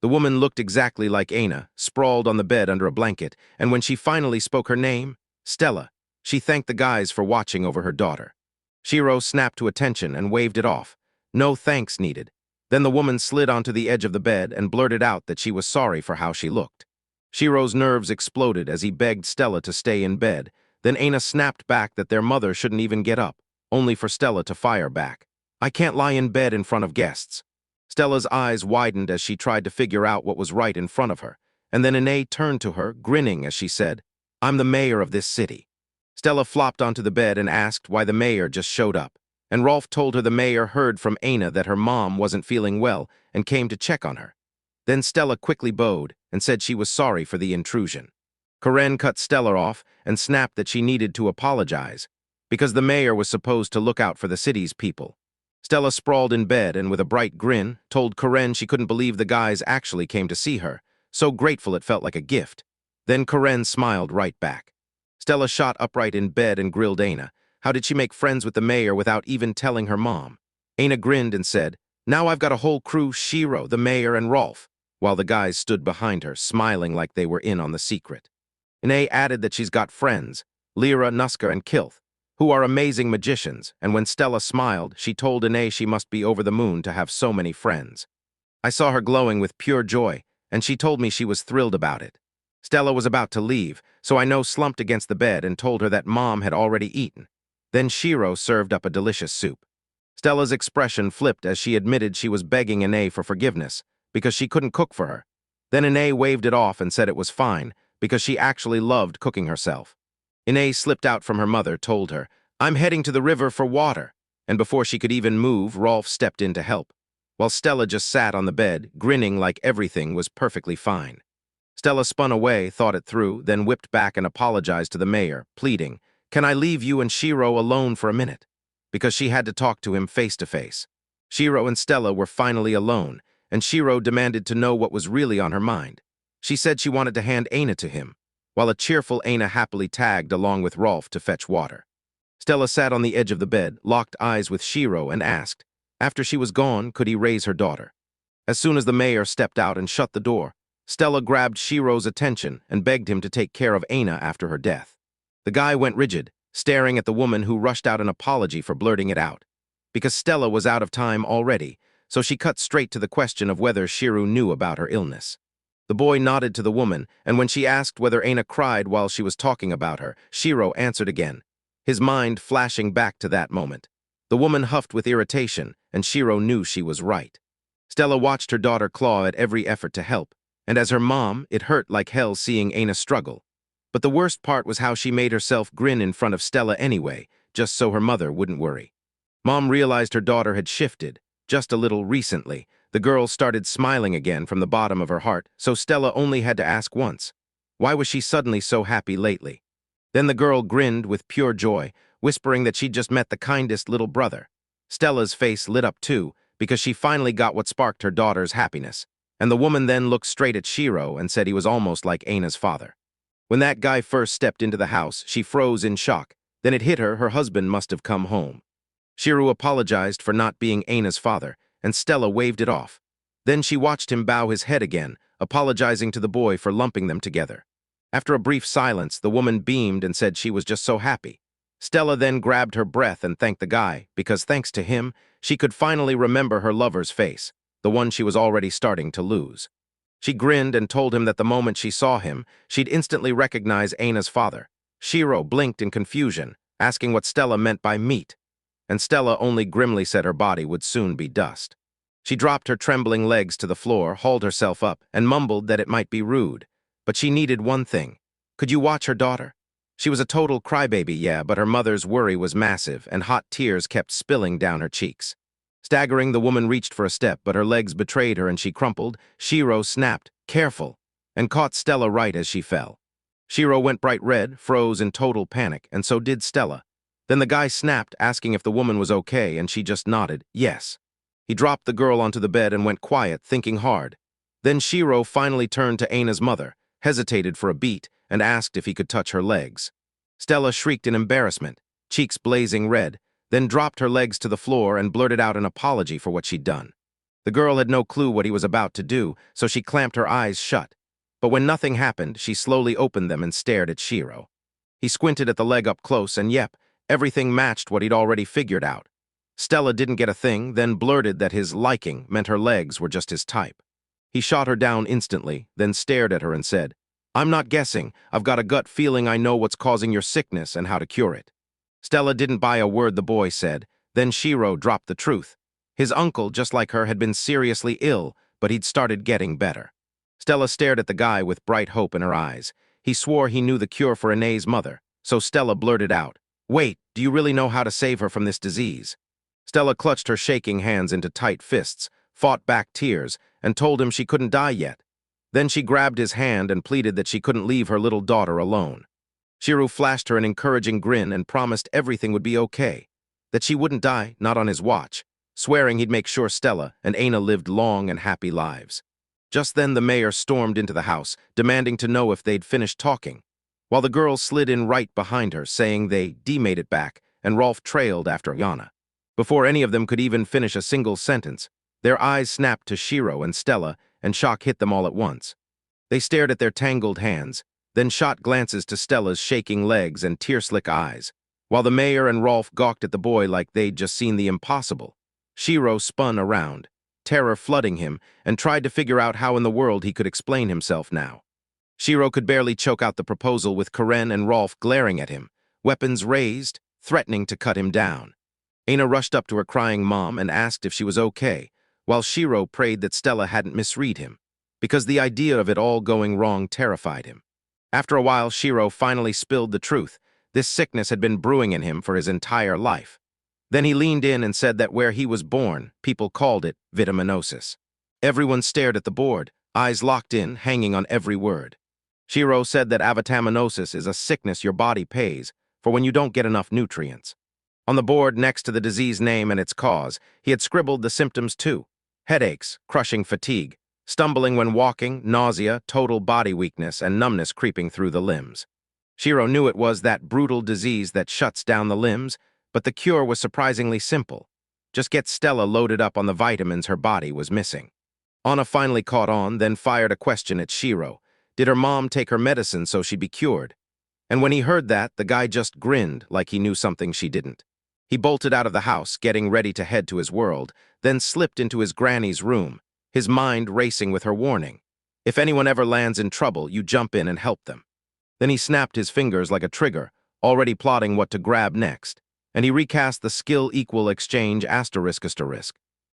The woman looked exactly like Aina, sprawled on the bed under a blanket, and when she finally spoke her name, Stella, she thanked the guys for watching over her daughter. Shiro snapped to attention and waved it off. No thanks needed. Then the woman slid onto the edge of the bed and blurted out that she was sorry for how she looked. Shiro's nerves exploded as he begged Stella to stay in bed. Then Aina snapped back that their mother shouldn't even get up, only for Stella to fire back. "I can't lie in bed in front of guests." Stella's eyes widened as she tried to figure out what was right in front of her, and then Ine turned to her, grinning as she said, "I'm the mayor of this city." Stella flopped onto the bed and asked why the mayor just showed up, and Rolf told her the mayor heard from Aina that her mom wasn't feeling well and came to check on her. Then Stella quickly bowed and said she was sorry for the intrusion. Karen cut Stella off and snapped that she needed to apologize, because the mayor was supposed to look out for the city's people. Stella sprawled in bed and with a bright grin told Karen she couldn't believe the guys actually came to see her, so grateful it felt like a gift. Then Karen smiled right back. Stella shot upright in bed and grilled Aina. How did she make friends with the mayor without even telling her mom? Aina grinned and said, "Now I've got a whole crew, Shiro, the mayor, and Rolf," while the guys stood behind her, smiling like they were in on the secret. Ine added that she's got friends, Lyra, Nuska, and Kilth, who are amazing magicians, and when Stella smiled, she told Ine she must be over the moon to have so many friends. I saw her glowing with pure joy, and she told me she was thrilled about it. Stella was about to leave, so I slumped against the bed and told her that Mom had already eaten. Then Shiro served up a delicious soup. Stella's expression flipped as she admitted she was begging Ine for forgiveness, because she couldn't cook for her. Then Ine waved it off and said it was fine, because she actually loved cooking herself. Ine slipped out from her mother, told her, "I'm heading to the river for water," and before she could even move, Rolf stepped in to help, while Stella just sat on the bed, grinning like everything was perfectly fine. Stella spun away, thought it through, then whipped back and apologized to the mayor, pleading, "Can I leave you and Shiro alone for a minute?" Because she had to talk to him face to face. Shiro and Stella were finally alone, and Shiro demanded to know what was really on her mind. She said she wanted to hand Aina to him, while a cheerful Aina happily tagged along with Rolf to fetch water. Stella sat on the edge of the bed, locked eyes with Shiro, and asked, after she was gone, could he raise her daughter? As soon as the mayor stepped out and shut the door, Stella grabbed Shiro's attention and begged him to take care of Aina after her death. The guy went rigid, staring at the woman who rushed out an apology for blurting it out. Because Stella was out of time already, so she cut straight to the question of whether Shiro knew about her illness. The boy nodded to the woman, and when she asked whether Aina cried while she was talking about her, Shiro answered again, his mind flashing back to that moment. The woman huffed with irritation, and Shiro knew she was right. Stella watched her daughter claw at every effort to help, and as her mom, it hurt like hell seeing Aina struggle. But the worst part was how she made herself grin in front of Stella anyway, just so her mother wouldn't worry. Mom realized her daughter had shifted, just a little recently. The girl started smiling again from the bottom of her heart, so Stella only had to ask once. Why was she suddenly so happy lately? Then the girl grinned with pure joy, whispering that she'd just met the kindest little brother. Stella's face lit up too, because she finally got what sparked her daughter's happiness. And the woman then looked straight at Shiro and said he was almost like Aina's father. When that guy first stepped into the house, she froze in shock. Then it hit her husband must have come home. Shiro apologized for not being Aina's father, and Stella waved it off. Then she watched him bow his head again, apologizing to the boy for lumping them together. After a brief silence, the woman beamed and said she was just so happy. Stella then grabbed her breath and thanked the guy, because thanks to him, she could finally remember her lover's face, the one she was already starting to lose. She grinned and told him that the moment she saw him, she'd instantly recognize Aina's father. Shiro blinked in confusion, asking what Stella meant by meat, and Stella only grimly said her body would soon be dust. She dropped her trembling legs to the floor, hauled herself up, and mumbled that it might be rude, but she needed one thing. Could you watch her daughter? She was a total crybaby, yeah, but her mother's worry was massive, and hot tears kept spilling down her cheeks. Staggering, the woman reached for a step, but her legs betrayed her and she crumpled. Shiro snapped, "Careful," and caught Stella right as she fell. Shiro went bright red, froze in total panic, and so did Stella. Then the guy snapped, asking if the woman was okay, and she just nodded, yes. He dropped the girl onto the bed and went quiet, thinking hard. Then Shiro finally turned to Aina's mother, hesitated for a beat, and asked if he could touch her legs. Stella shrieked in embarrassment, cheeks blazing red, then dropped her legs to the floor and blurted out an apology for what she'd done. The girl had no clue what he was about to do, so she clamped her eyes shut. But when nothing happened, she slowly opened them and stared at Shiro. He squinted at the leg up close, and yep, everything matched what he'd already figured out. Stella didn't get a thing, then blurted that his liking meant her legs were just his type. He shot her down instantly, then stared at her and said, "I'm not guessing. I've got a gut feeling I know what's causing your sickness and how to cure it." Stella didn't buy a word the boy said. Then Shiro dropped the truth. His uncle, just like her, had been seriously ill, but he'd started getting better. Stella stared at the guy with bright hope in her eyes. He swore he knew the cure for Anae's mother, so Stella blurted out, "Wait, do you really know how to save her from this disease?" Stella clutched her shaking hands into tight fists, fought back tears, and told him she couldn't die yet. Then she grabbed his hand and pleaded that she couldn't leave her little daughter alone. Shiro flashed her an encouraging grin and promised everything would be okay, that she wouldn't die, not on his watch, swearing he'd make sure Stella and Aina lived long and happy lives. Just then the mayor stormed into the house, demanding to know if they'd finished talking, while the girls slid in right behind her, saying they made it back, and Rolf trailed after Yana. Before any of them could even finish a single sentence, their eyes snapped to Shiro and Stella, and shock hit them all at once. They stared at their tangled hands, then shot glances to Stella's shaking legs and tear-slick eyes. While the mayor and Rolf gawked at the boy like they'd just seen the impossible, Shiro spun around, terror flooding him, and tried to figure out how in the world he could explain himself now. Shiro could barely choke out the proposal with Karen and Rolf glaring at him, weapons raised, threatening to cut him down. Aina rushed up to her crying mom and asked if she was okay, while Shiro prayed that Stella hadn't misread him, because the idea of it all going wrong terrified him. After a while, Shiro finally spilled the truth. This sickness had been brewing in him for his entire life. Then he leaned in and said that where he was born, people called it vitaminosis. Everyone stared at the board, eyes locked in, hanging on every word. Shiro said that avitaminosis is a sickness your body pays for when you don't get enough nutrients. On the board next to the disease name and its cause, he had scribbled the symptoms too: headaches, crushing fatigue, stumbling when walking, nausea, total body weakness, and numbness creeping through the limbs. Shiro knew it was that brutal disease that shuts down the limbs, but the cure was surprisingly simple. Just get Stella loaded up on the vitamins her body was missing. Anna finally caught on, then fired a question at Shiro. Did her mom take her medicine so she'd be cured? And when he heard that, the guy just grinned like he knew something she didn't. He bolted out of the house, getting ready to head to his world, then slipped into his granny's room, his mind racing with her warning. If anyone ever lands in trouble, you jump in and help them. Then he snapped his fingers like a trigger, already plotting what to grab next, and he recast the skill-equal exchange ***.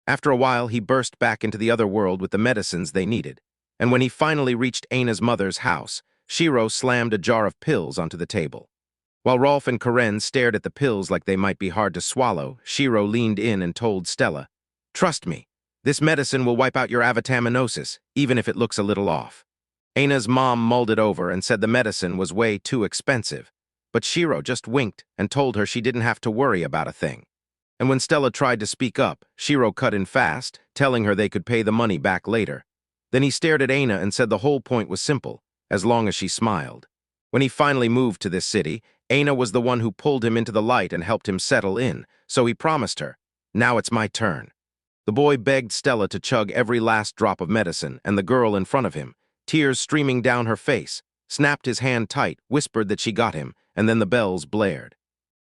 After a while, he burst back into the other world with the medicines they needed, and when he finally reached Aina's mother's house, Shiro slammed a jar of pills onto the table. While Rolf and Karen stared at the pills like they might be hard to swallow, Shiro leaned in and told Stella, "Trust me, this medicine will wipe out your avitaminosis, even if it looks a little off." Aina's mom mulled it over and said the medicine was way too expensive, but Shiro just winked and told her she didn't have to worry about a thing. And when Stella tried to speak up, Shiro cut in fast, telling her they could pay the money back later. Then he stared at Aina and said the whole point was simple, as long as she smiled. When he finally moved to this city, Aina was the one who pulled him into the light and helped him settle in, so he promised her, "Now it's my turn." The boy begged Stella to chug every last drop of medicine, and the girl in front of him, tears streaming down her face, snapped his hand tight, whispered that she got him, and then the bells blared.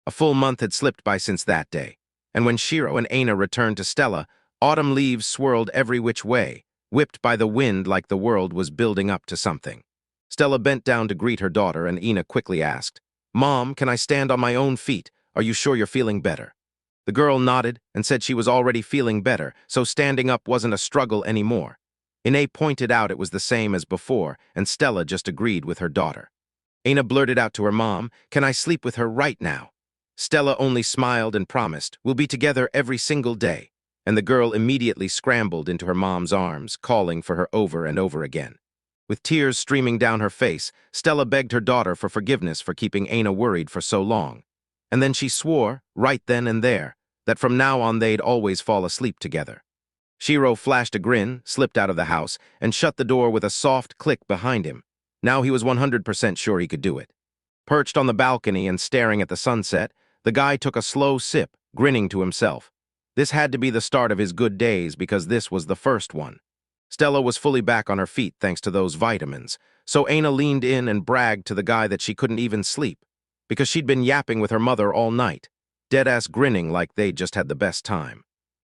A full month had slipped by since that day, and when Shiro and Aina returned to Stella, autumn leaves swirled every which way, whipped by the wind like the world was building up to something. Stella bent down to greet her daughter, and Aina quickly asked, "Mom, can I stand on my own feet? Are you sure you're feeling better?" The girl nodded and said she was already feeling better, so standing up wasn't a struggle anymore. Ine pointed out it was the same as before, and Stella just agreed with her daughter. Aina blurted out to her mom, "Can I sleep with her right now?" Stella only smiled and promised, "We'll be together every single day." And the girl immediately scrambled into her mom's arms, calling for her over and over again. With tears streaming down her face, Stella begged her daughter for forgiveness for keeping Aina worried for so long. And then she swore, right then and there, that from now on they'd always fall asleep together. Shiro flashed a grin, slipped out of the house, and shut the door with a soft click behind him. Now he was 100% sure he could do it. Perched on the balcony and staring at the sunset, the guy took a slow sip, grinning to himself. This had to be the start of his good days because this was the first one. Stella was fully back on her feet thanks to those vitamins, so Aina leaned in and bragged to the guy that she couldn't even sleep, because she'd been yapping with her mother all night, dead-ass grinning like they'd just had the best time.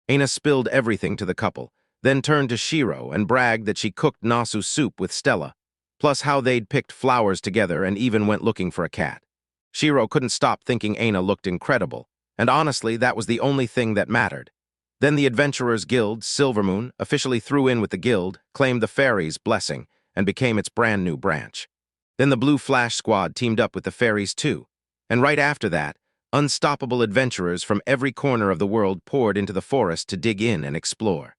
Aina spilled everything to the couple, then turned to Shiro and bragged that she cooked nasu soup with Stella, plus how they'd picked flowers together and even went looking for a cat. Shiro couldn't stop thinking Aina looked incredible, and honestly, that was the only thing that mattered. Then the Adventurers Guild, Silvermoon, officially threw in with the guild, claimed the fairies' blessing, and became its brand new branch. Then the Blue Flash Squad teamed up with the fairies too, and right after that, unstoppable adventurers from every corner of the world poured into the forest to dig in and explore.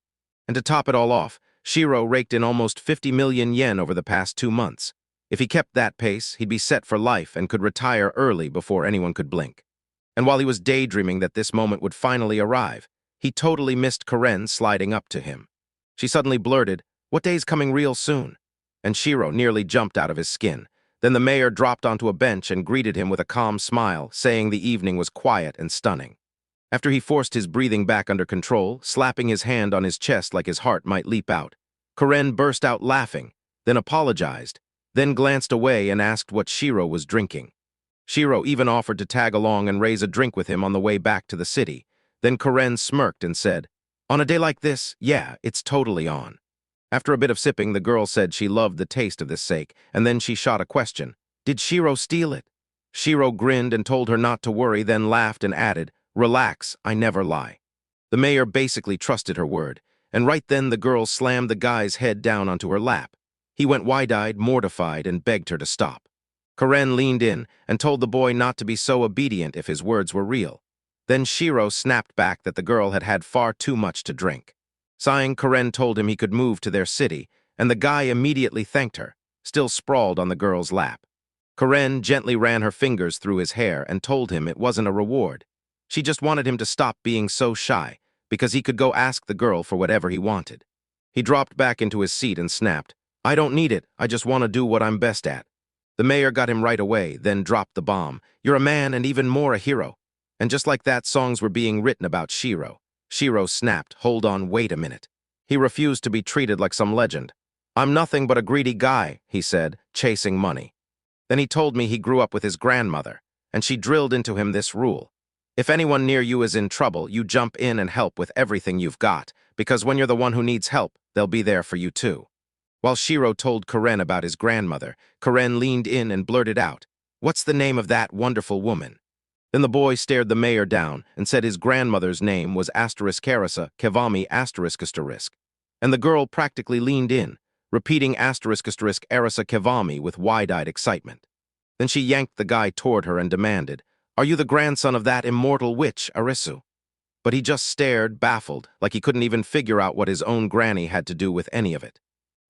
And to top it all off, Shiro raked in almost 50 million yen over the past 2 months. If he kept that pace, he'd be set for life and could retire early before anyone could blink. And while he was daydreaming that this moment would finally arrive, he totally missed Karen sliding up to him. She suddenly blurted, "What day's coming real soon?" And Shiro nearly jumped out of his skin. Then the mayor dropped onto a bench and greeted him with a calm smile, saying the evening was quiet and stunning. After he forced his breathing back under control, slapping his hand on his chest like his heart might leap out, Karen burst out laughing, then apologized, then glanced away and asked what Shiro was drinking. Shiro even offered to tag along and raise a drink with him on the way back to the city. Then Karen smirked and said, "On a day like this, yeah, it's totally on." After a bit of sipping, the girl said she loved the taste of this sake, and then she shot a question. "Did Shiro steal it?" Shiro grinned and told her not to worry, then laughed and added, "Relax, I never lie." The mayor basically trusted her word, and right then the girl slammed the guy's head down onto her lap. He went wide-eyed, mortified, and begged her to stop. Karen leaned in and told the boy not to be so obedient if his words were real. Then Shiro snapped back that the girl had had far too much to drink. Sighing, Karen told him he could move to their city, and the guy immediately thanked her, still sprawled on the girl's lap. Karen gently ran her fingers through his hair and told him it wasn't a reward. She just wanted him to stop being so shy, because he could go ask the girl for whatever he wanted. He dropped back into his seat and snapped, "I don't need it, I just want to do what I'm best at." The mayor got him right away, then dropped the bomb. "You're a man and even more a hero." And just like that, songs were being written about Shiro. Shiro snapped, "Hold on, wait a minute." He refused to be treated like some legend. "I'm nothing but a greedy guy," he said, "chasing money." Then he told me he grew up with his grandmother, and she drilled into him this rule. If anyone near you is in trouble, you jump in and help with everything you've got, because when you're the one who needs help, they'll be there for you too. While Shiro told Karen about his grandmother, Karen leaned in and blurted out, "What's the name of that wonderful woman?" Then the boy stared the mayor down and said his grandmother's name was *Arisa Kevami ***, and the girl practically leaned in, repeating ***Arisa Kevami with wide-eyed excitement. Then she yanked the guy toward her and demanded, "Are you the grandson of that immortal witch, Arisu?" But he just stared, baffled, like he couldn't even figure out what his own granny had to do with any of it.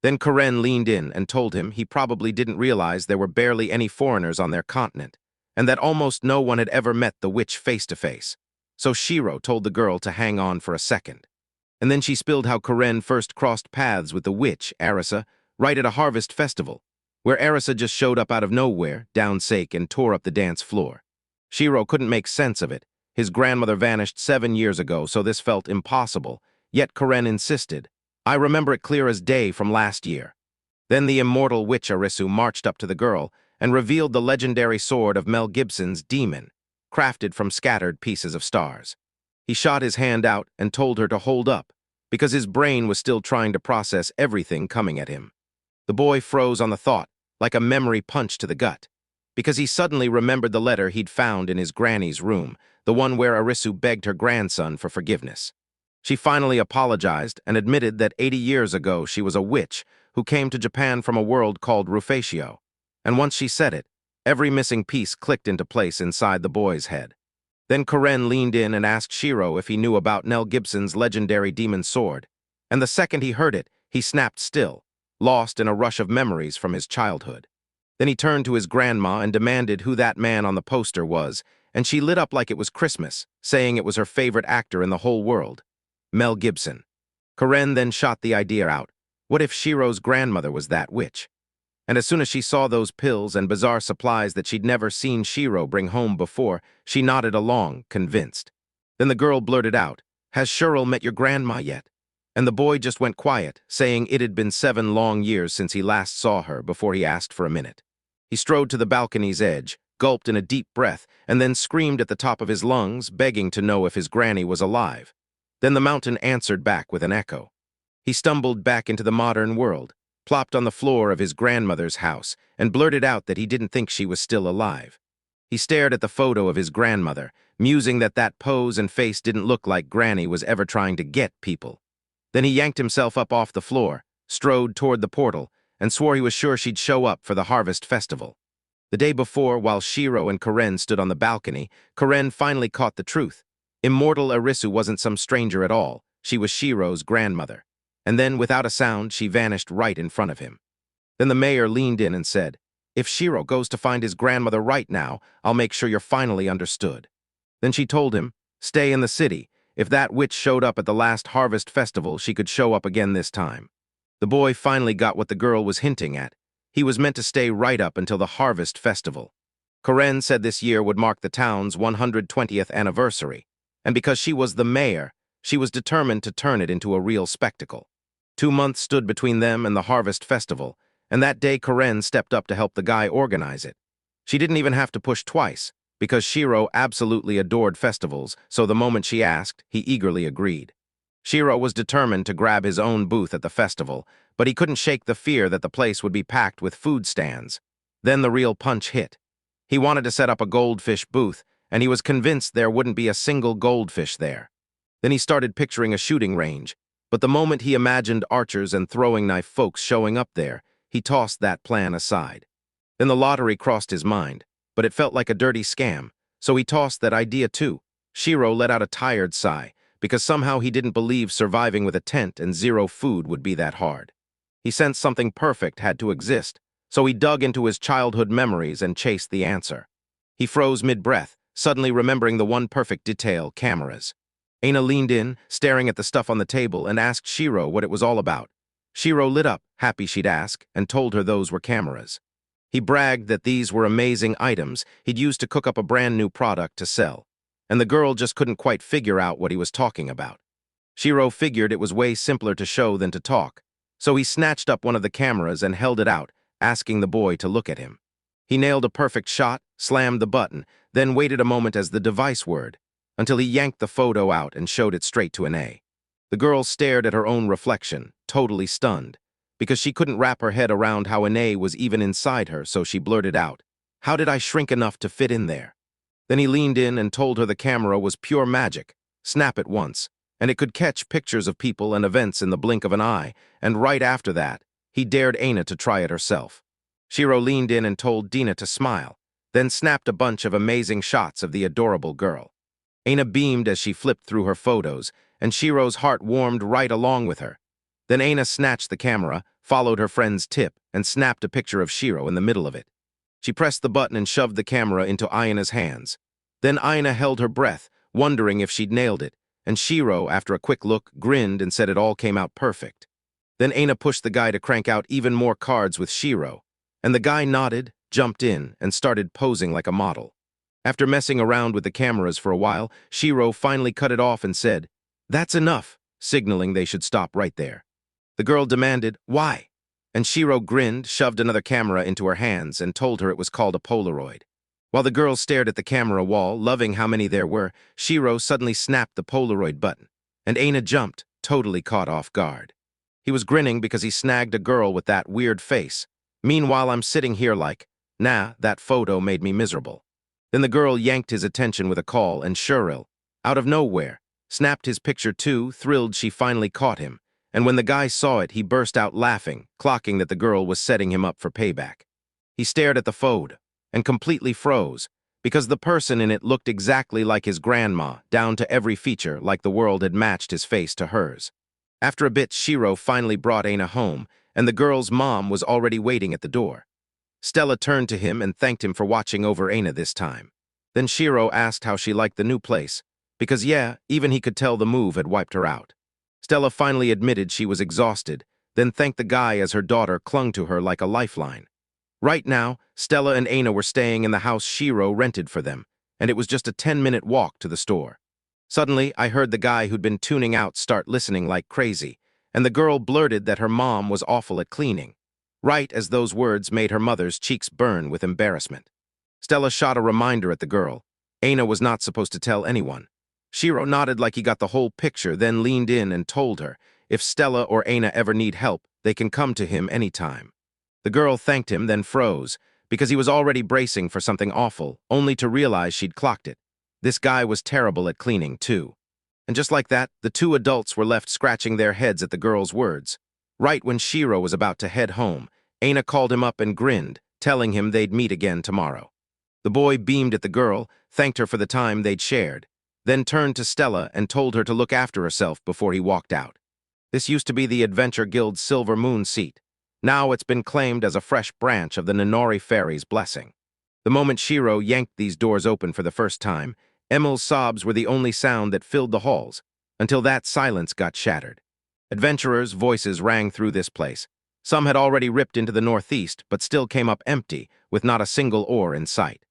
Then Karen leaned in and told him he probably didn't realize there were barely any foreigners on their continent, and that almost no one had ever met the witch face-to-face. So Shiro told the girl to hang on for a second. And then she spilled how Karen first crossed paths with the witch, Arisa, right at a harvest festival, where Arisa just showed up out of nowhere, downsake, and tore up the dance floor. Shiro couldn't make sense of it. His grandmother vanished 7 years ago, so this felt impossible, yet Karen insisted, "I remember it clear as day from last year." Then the immortal witch Arisu marched up to the girl and revealed the legendary sword of Mel Gibson's Demon, crafted from scattered pieces of stars. He shot his hand out and told her to hold up, because his brain was still trying to process everything coming at him. The boy froze on the thought, like a memory punch to the gut, because he suddenly remembered the letter he'd found in his granny's room, the one where Arisu begged her grandson for forgiveness. She finally apologized and admitted that 80 years ago she was a witch who came to Japan from a world called Rufaccio. And once she said it, Every missing piece clicked into place inside the boy's head. Then Karen leaned in and asked Shiro if he knew about Mel Gibson's legendary demon sword. And the second he heard it, he snapped still, lost in a rush of memories from his childhood. Then he turned to his grandma and demanded who that man on the poster was, and she lit up like it was Christmas, saying it was her favorite actor in the whole world, Mel Gibson. Karen then shot the idea out. What if Shiro's grandmother was that witch? And as soon as she saw those pills and bizarre supplies that she'd never seen Shiro bring home before, she nodded along, convinced. Then the girl blurted out, "Has Shiro met your grandma yet?" And the boy just went quiet, saying it had been 7 long years since he last saw her before he asked for a minute. He strode to the balcony's edge, gulped in a deep breath, and then screamed at the top of his lungs, begging to know if his granny was alive. Then the mountain answered back with an echo. He stumbled back into the modern world, plopped on the floor of his grandmother's house, and blurted out that he didn't think she was still alive. He stared at the photo of his grandmother, musing that that pose and face didn't look like Granny was ever trying to get people. Then he yanked himself up off the floor, strode toward the portal, and swore he was sure she'd show up for the harvest festival. The day before, while Shiro and Karen stood on the balcony, Karen finally caught the truth. Immortal Arisu wasn't some stranger at all. She was Shiro's grandmother. And then, without a sound, she vanished right in front of him. Then the mayor leaned in and said, "If Shiro goes to find his grandmother right now, I'll make sure you're finally understood." Then she told him, "Stay in the city. If that witch showed up at the last harvest festival, she could show up again this time." The boy finally got what the girl was hinting at. He was meant to stay right up until the harvest festival. Karen said this year would mark the town's 120th anniversary, and because she was the mayor, she was determined to turn it into a real spectacle. 2 months stood between them and the harvest festival, and that day Karen stepped up to help the guy organize it. She didn't even have to push twice, because Shiro absolutely adored festivals, so the moment she asked, he eagerly agreed. Shiro was determined to grab his own booth at the festival, but he couldn't shake the fear that the place would be packed with food stands. Then the real punch hit. He wanted to set up a goldfish booth, and he was convinced there wouldn't be a single goldfish there. Then he started picturing a shooting range, but the moment he imagined archers and throwing knife folks showing up there, he tossed that plan aside. Then the lottery crossed his mind, but it felt like a dirty scam, so he tossed that idea too. Shiro let out a tired sigh, because somehow he didn't believe surviving with a tent and 0 food would be that hard. He sensed something perfect had to exist, so he dug into his childhood memories and chased the answer. He froze mid-breath, suddenly remembering the one perfect detail: cameras. Aina leaned in, staring at the stuff on the table, and asked Shiro what it was all about. Shiro lit up, happy she'd ask, and told her those were cameras. He bragged that these were amazing items he'd used to cook up a brand new product to sell, and the girl just couldn't quite figure out what he was talking about. Shiro figured it was way simpler to show than to talk, so he snatched up one of the cameras and held it out, asking the boy to look at him. He nailed a perfect shot, slammed the button, then waited a moment as the device whirred, until he yanked the photo out and showed it straight to Ana. The girl stared at her own reflection, totally stunned, because she couldn't wrap her head around how Ana was even inside her, so she blurted out, "How did I shrink enough to fit in there?" Then he leaned in and told her the camera was pure magic, snap it once, and it could catch pictures of people and events in the blink of an eye, and right after that, he dared Aina to try it herself. Shiro leaned in and told Dina to smile, then snapped a bunch of amazing shots of the adorable girl. Aina beamed as she flipped through her photos, and Shiro's heart warmed right along with her. Then Aina snatched the camera, followed her friend's tip, and snapped a picture of Shiro in the middle of it. She pressed the button and shoved the camera into Aina's hands. Then Aina held her breath, wondering if she'd nailed it, and Shiro, after a quick look, grinned and said it all came out perfect. Then Aina pushed the guy to crank out even more cards with Shiro, and the guy nodded, jumped in, and started posing like a model. After messing around with the cameras for a while, Shiro finally cut it off and said, "That's enough," signaling they should stop right there. The girl demanded, "Why?" And Shiro grinned, shoved another camera into her hands, and told her it was called a Polaroid. While the girl stared at the camera wall, loving how many there were, Shiro suddenly snapped the Polaroid button, and Aina jumped, totally caught off guard. He was grinning because he snagged a girl with that weird face. Meanwhile, I'm sitting here like, nah, that photo made me miserable. Then the girl yanked his attention with a call, and Shuril, out of nowhere, snapped his picture too, thrilled she finally caught him. And when the guy saw it, he burst out laughing, clocking that the girl was setting him up for payback. He stared at the phone, and completely froze, because the person in it looked exactly like his grandma, down to every feature, like the world had matched his face to hers. After a bit, Shiro finally brought Aina home, and the girl's mom was already waiting at the door. Stella turned to him and thanked him for watching over Aina this time. Then Shiro asked how she liked the new place, because yeah, even he could tell the move had wiped her out. Stella finally admitted she was exhausted, then thanked the guy as her daughter clung to her like a lifeline. Right now, Stella and Aina were staying in the house Shiro rented for them, and it was just a 10-minute walk to the store. Suddenly, I heard the guy who'd been tuning out start listening like crazy, and the girl blurted that her mom was awful at cleaning. Right as those words made her mother's cheeks burn with embarrassment. Stella shot a reminder at the girl. Aina was not supposed to tell anyone. Shiro nodded like he got the whole picture, then leaned in and told her, if Stella or Aina ever need help, they can come to him anytime. The girl thanked him, then froze, because he was already bracing for something awful, only to realize she'd clocked it. This guy was terrible at cleaning, too. And just like that, the two adults were left scratching their heads at the girl's words. Right when Shiro was about to head home, Aina called him up and grinned, telling him they'd meet again tomorrow. The boy beamed at the girl, thanked her for the time they'd shared, then turned to Stella and told her to look after herself before he walked out. This used to be the Adventure Guild's Silver Moon seat. Now it's been claimed as a fresh branch of the Ninori Fairy's blessing. The moment Shiro yanked these doors open for the first time, Emil's sobs were the only sound that filled the halls, until that silence got shattered. Adventurers' voices rang through this place. Some had already ripped into the northeast, but still came up empty, with not a single oar in sight.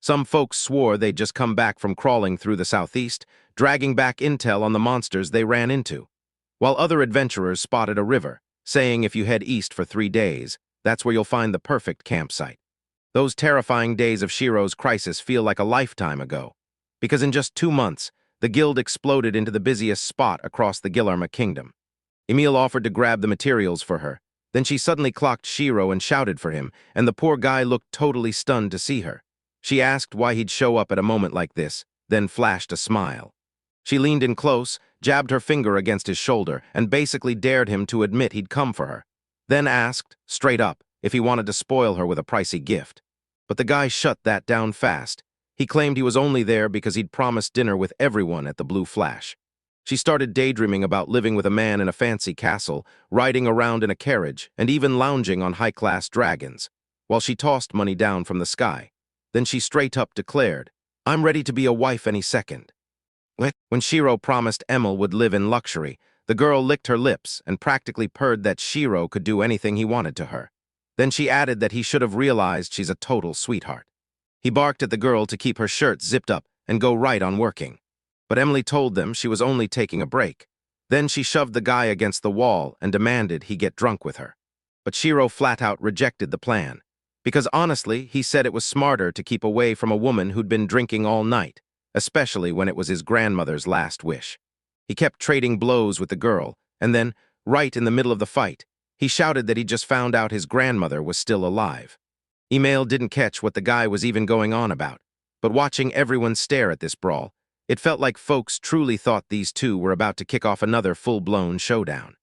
Some folks swore they'd just come back from crawling through the southeast, dragging back intel on the monsters they ran into, while other adventurers spotted a river, saying if you head east for 3 days, that's where you'll find the perfect campsite. Those terrifying days of Shiro's crisis feel like a lifetime ago, because in just 2 months, the guild exploded into the busiest spot across the Guillermo kingdom. Emil offered to grab the materials for her. Then she suddenly clocked Shiro and shouted for him, and the poor guy looked totally stunned to see her. She asked why he'd show up at a moment like this, then flashed a smile. She leaned in close, jabbed her finger against his shoulder, and basically dared him to admit he'd come for her. Then asked, straight up, if he wanted to spoil her with a pricey gift. But the guy shut that down fast. He claimed he was only there because he'd promised dinner with everyone at the Blue Flash. She started daydreaming about living with a man in a fancy castle, riding around in a carriage, and even lounging on high-class dragons, while she tossed money down from the sky. Then she straight up declared, "I'm ready to be a wife any second." When Shiro promised Emil would live in luxury, the girl licked her lips and practically purred that Shiro could do anything he wanted to her. Then she added that he should have realized she's a total sweetheart. He barked at the girl to keep her shirt zipped up and go right on working. But Emily told them she was only taking a break. Then she shoved the guy against the wall and demanded he get drunk with her. But Shiro flat out rejected the plan, because honestly, he said it was smarter to keep away from a woman who'd been drinking all night, especially when it was his grandmother's last wish. He kept trading blows with the girl, and then, right in the middle of the fight, he shouted that he just found out his grandmother was still alive. Emil didn't catch what the guy was even going on about, but watching everyone stare at this brawl, it felt like folks truly thought these two were about to kick off another full-blown showdown.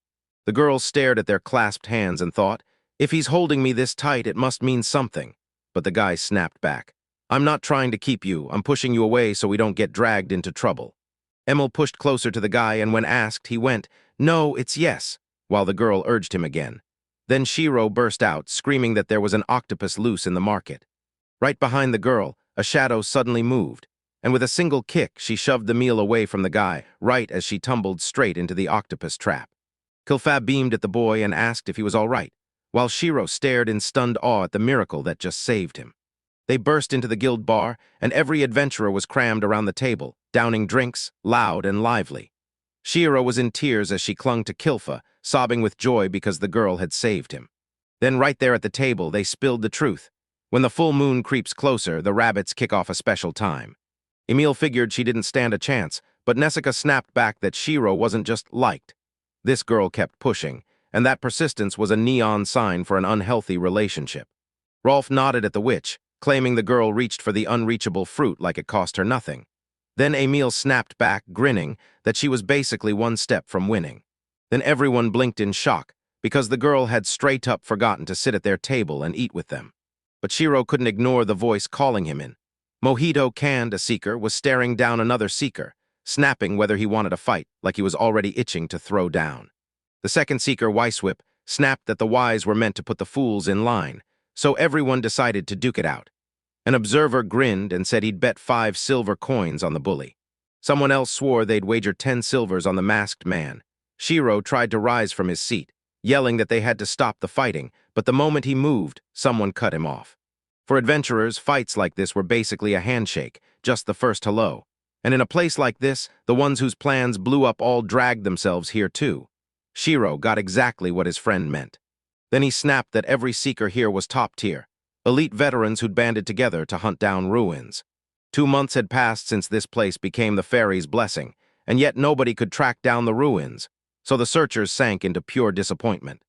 The girls stared at their clasped hands and thought, if he's holding me this tight, it must mean something. But the guy snapped back. I'm not trying to keep you, I'm pushing you away so we don't get dragged into trouble. Emil pushed closer to the guy, and when asked, he went, no, it's yes, while the girl urged him again. Then Shiro burst out, screaming that there was an octopus loose in the market. Right behind the girl, a shadow suddenly moved, and with a single kick, she shoved the meal away from the guy, right as she tumbled straight into the octopus trap. Kilfa beamed at the boy and asked if he was all right, while Shiro stared in stunned awe at the miracle that just saved him. They burst into the guild bar, and every adventurer was crammed around the table, downing drinks, loud and lively. Shiro was in tears as she clung to Kilfa, sobbing with joy because the girl had saved him. Then right there at the table, they spilled the truth. When the full moon creeps closer, the rabbits kick off a special time. Emil figured she didn't stand a chance, but Nessica snapped back that Shiro wasn't just liked. This girl kept pushing, and that persistence was a neon sign for an unhealthy relationship. Rolf nodded at the witch, claiming the girl reached for the unreachable fruit like it cost her nothing. Then Emil snapped back, grinning, that she was basically one step from winning. Then everyone blinked in shock, because the girl had straight up forgotten to sit at their table and eat with them. but Shiro couldn't ignore the voice calling him in. Mojito Canned, a seeker, was staring down another seeker, snapping whether he wanted a fight, like he was already itching to throw down. The second seeker, Wisewhip, snapped that the wise were meant to put the fools in line, so everyone decided to duke it out. An observer grinned and said he'd bet 5 silver coins on the bully. Someone else swore they'd wager 10 silvers on the masked man. Shiro tried to rise from his seat, yelling that they had to stop the fighting, but the moment he moved, someone cut him off. For adventurers, fights like this were basically a handshake, just the first hello. And in a place like this, the ones whose plans blew up all dragged themselves here too. Shiro got exactly what his friend meant. Then he snapped that every seeker here was top tier, elite veterans who'd banded together to hunt down ruins. 2 months had passed since this place became the fairy's blessing, and yet nobody could track down the ruins, so the searchers sank into pure disappointment.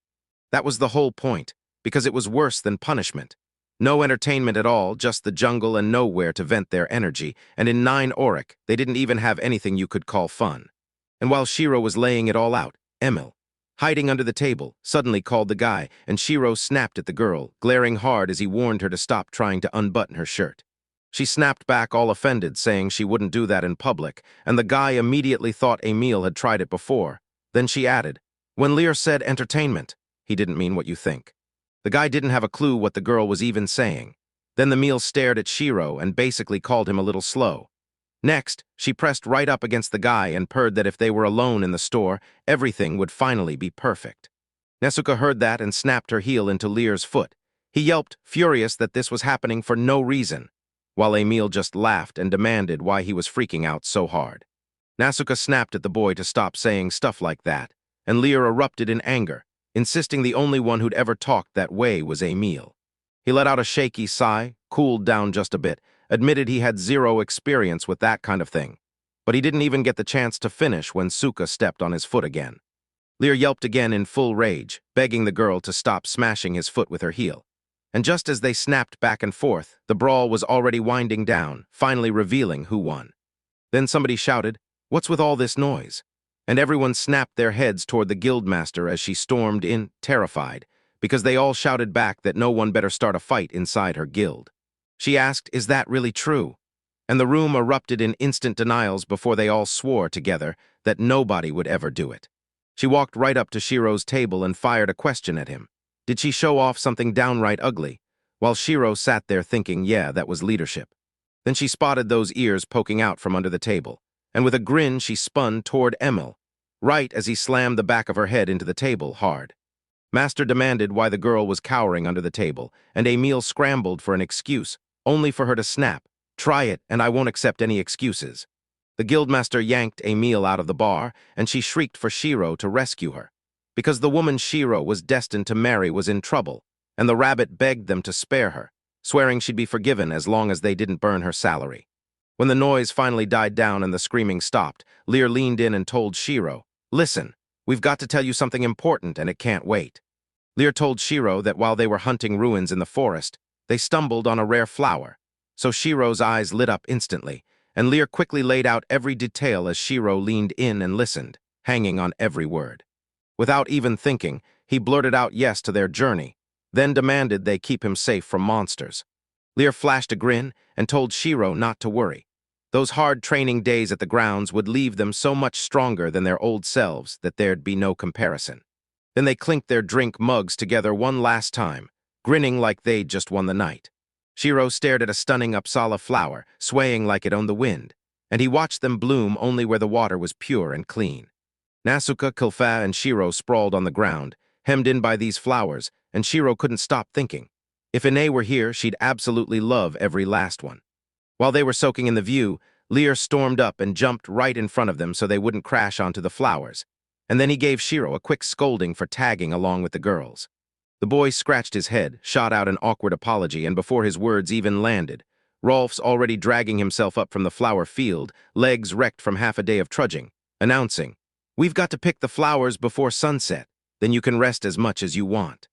That was the whole point, because it was worse than punishment. No entertainment at all, just the jungle and nowhere to vent their energy, and in 9 Auric, they didn't even have anything you could call fun. And while Shiro was laying it all out, Emil, hiding under the table, suddenly called the guy, and Shiro snapped at the girl, glaring hard as he warned her to stop trying to unbutton her shirt. She snapped back all offended, saying she wouldn't do that in public, and the guy immediately thought Emil had tried it before. Then she added, "When Lear said entertainment, he didn't mean what you think." The guy didn't have a clue what the girl was even saying. Then the meal stared at Shiro and basically called him a little slow. Next, she pressed right up against the guy and purred that if they were alone in the store, everything would finally be perfect. Nesuka heard that and snapped her heel into Lear's foot. He yelped, furious that this was happening for no reason, while Emil just laughed and demanded why he was freaking out so hard. Nesuka snapped at the boy to stop saying stuff like that, and Lear erupted in anger, insisting the only one who'd ever talked that way was Emil. He let out a shaky sigh, cooled down just a bit, admitted he had 0 experience with that kind of thing, but he didn't even get the chance to finish when Suka stepped on his foot again. Lear yelped again in full rage, begging the girl to stop smashing his foot with her heel. And just as they snapped back and forth, the brawl was already winding down, finally revealing who won. Then somebody shouted, "What's with all this noise?" And everyone snapped their heads toward the guildmaster as she stormed in, terrified, because they all shouted back that no one better start a fight inside her guild. She asked, "Is that really true?" And the room erupted in instant denials before they all swore together that nobody would ever do it. She walked right up to Shiro's table and fired a question at him. Did she show off something downright ugly? While Shiro sat there thinking, yeah, that was leadership. Then she spotted those ears poking out from under the table, and with a grin she spun toward Emil, right as he slammed the back of her head into the table hard. Master demanded why the girl was cowering under the table, and Emil scrambled for an excuse, only for her to snap, "Try it, and I won't accept any excuses." The guildmaster yanked Emil out of the bar, and she shrieked for Shiro to rescue her, because the woman Shiro was destined to marry was in trouble, and the rabbit begged them to spare her, swearing she'd be forgiven as long as they didn't burn her salary. When the noise finally died down and the screaming stopped, Lear leaned in and told Shiro, "Listen, we've got to tell you something important and it can't wait." Lear told Shiro that while they were hunting ruins in the forest, they stumbled on a rare flower. So Shiro's eyes lit up instantly, and Lear quickly laid out every detail as Shiro leaned in and listened, hanging on every word. Without even thinking, he blurted out yes to their journey, then demanded they keep him safe from monsters. Lear flashed a grin and told Shiro not to worry. Those hard training days at the grounds would leave them so much stronger than their old selves that there'd be no comparison. Then they clinked their drink mugs together one last time, grinning like they'd just won the night. Shiro stared at a stunning Uppsala flower, swaying like it owned the wind, and he watched them bloom only where the water was pure and clean. Nesuka, Kilfa, and Shiro sprawled on the ground, hemmed in by these flowers, and Shiro couldn't stop thinking. If Ine were here, she'd absolutely love every last one. While they were soaking in the view, Lear stormed up and jumped right in front of them so they wouldn't crash onto the flowers, and then he gave Shiro a quick scolding for tagging along with the girls. The boy scratched his head, shot out an awkward apology, and before his words even landed, Rolf's already dragging himself up from the flower field, legs wrecked from half a day of trudging, announcing, "We've got to pick the flowers before sunset, then you can rest as much as you want."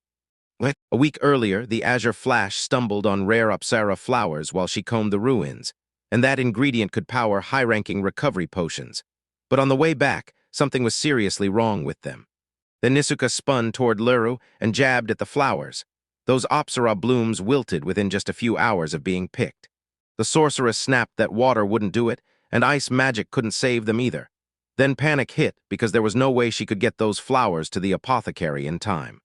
A week earlier, the Azure Flash stumbled on rare Apsara flowers while she combed the ruins, and that ingredient could power high-ranking recovery potions. But on the way back, something was seriously wrong with them. Then Nisuka spun toward Leru and jabbed at the flowers. Those Apsara blooms wilted within just a few hours of being picked. The sorceress snapped that water wouldn't do it, and ice magic couldn't save them either. Then panic hit because there was no way she could get those flowers to the apothecary in time.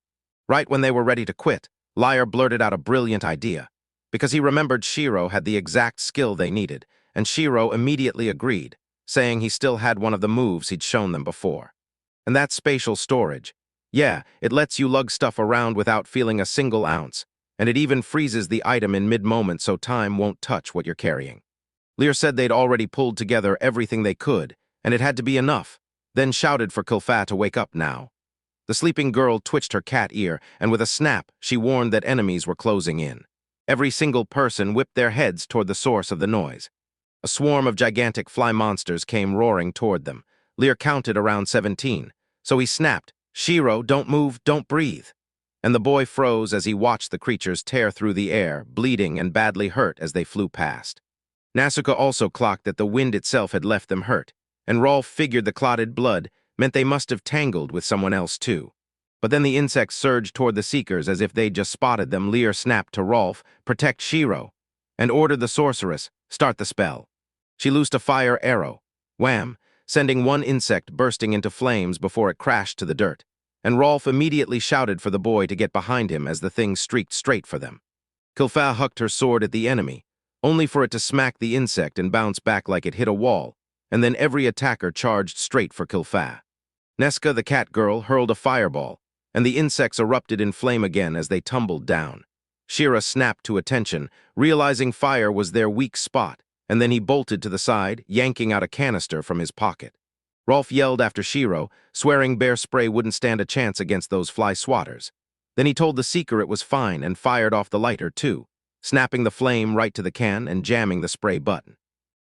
Right when they were ready to quit, Liar blurted out a brilliant idea. Because he remembered Shiro had the exact skill they needed, and Shiro immediately agreed, saying he still had one of the moves he'd shown them before. And that's spatial storage. Yeah, it lets you lug stuff around without feeling a single ounce, and it even freezes the item in mid-moment so time won't touch what you're carrying. Lear said they'd already pulled together everything they could, and it had to be enough, then shouted for Kilfa to wake up now. The sleeping girl twitched her cat ear, and with a snap, she warned that enemies were closing in. Every single person whipped their heads toward the source of the noise. A swarm of gigantic fly monsters came roaring toward them. Lear counted around 17, so he snapped, "Shiro, don't move, don't breathe." And the boy froze as he watched the creatures tear through the air, bleeding and badly hurt as they flew past. Nasuka also clocked that the wind itself had left them hurt, and Rolf figured the clotted blood meant they must have tangled with someone else too. But then the insects surged toward the Seekers as if they'd just spotted them. Lear snapped to Rolf, "Protect Shiro," and ordered the sorceress, "Start the spell." She loosed a fire arrow, wham, sending one insect bursting into flames before it crashed to the dirt, and Rolf immediately shouted for the boy to get behind him as the thing streaked straight for them. Kilfa hucked her sword at the enemy, only for it to smack the insect and bounce back like it hit a wall, and then every attacker charged straight for Kilfa. Neska, the cat girl, hurled a fireball, and the insects erupted in flame again as they tumbled down. Shira snapped to attention, realizing fire was their weak spot, and then he bolted to the side, yanking out a canister from his pocket. Rolf yelled after Shiro, swearing bear spray wouldn't stand a chance against those fly swatters. Then he told the Seeker it was fine and fired off the lighter too, snapping the flame right to the can and jamming the spray button.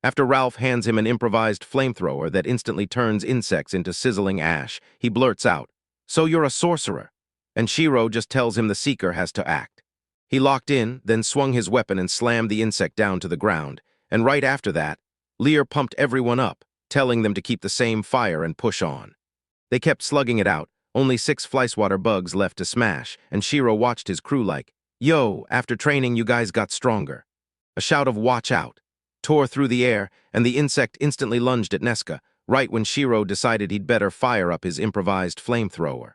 After Ralph hands him an improvised flamethrower that instantly turns insects into sizzling ash, he blurts out, "So you're a sorcerer," and Shiro just tells him the Seeker has to act. He locked in, then swung his weapon and slammed the insect down to the ground, and right after that, Lear pumped everyone up, telling them to keep the same fire and push on. They kept slugging it out, only 6 flyswatter bugs left to smash, and Shiro watched his crew like, "Yo, after training you guys got stronger." A shout of "watch out" tore through the air, and the insect instantly lunged at Neska, right when Shiro decided he'd better fire up his improvised flamethrower.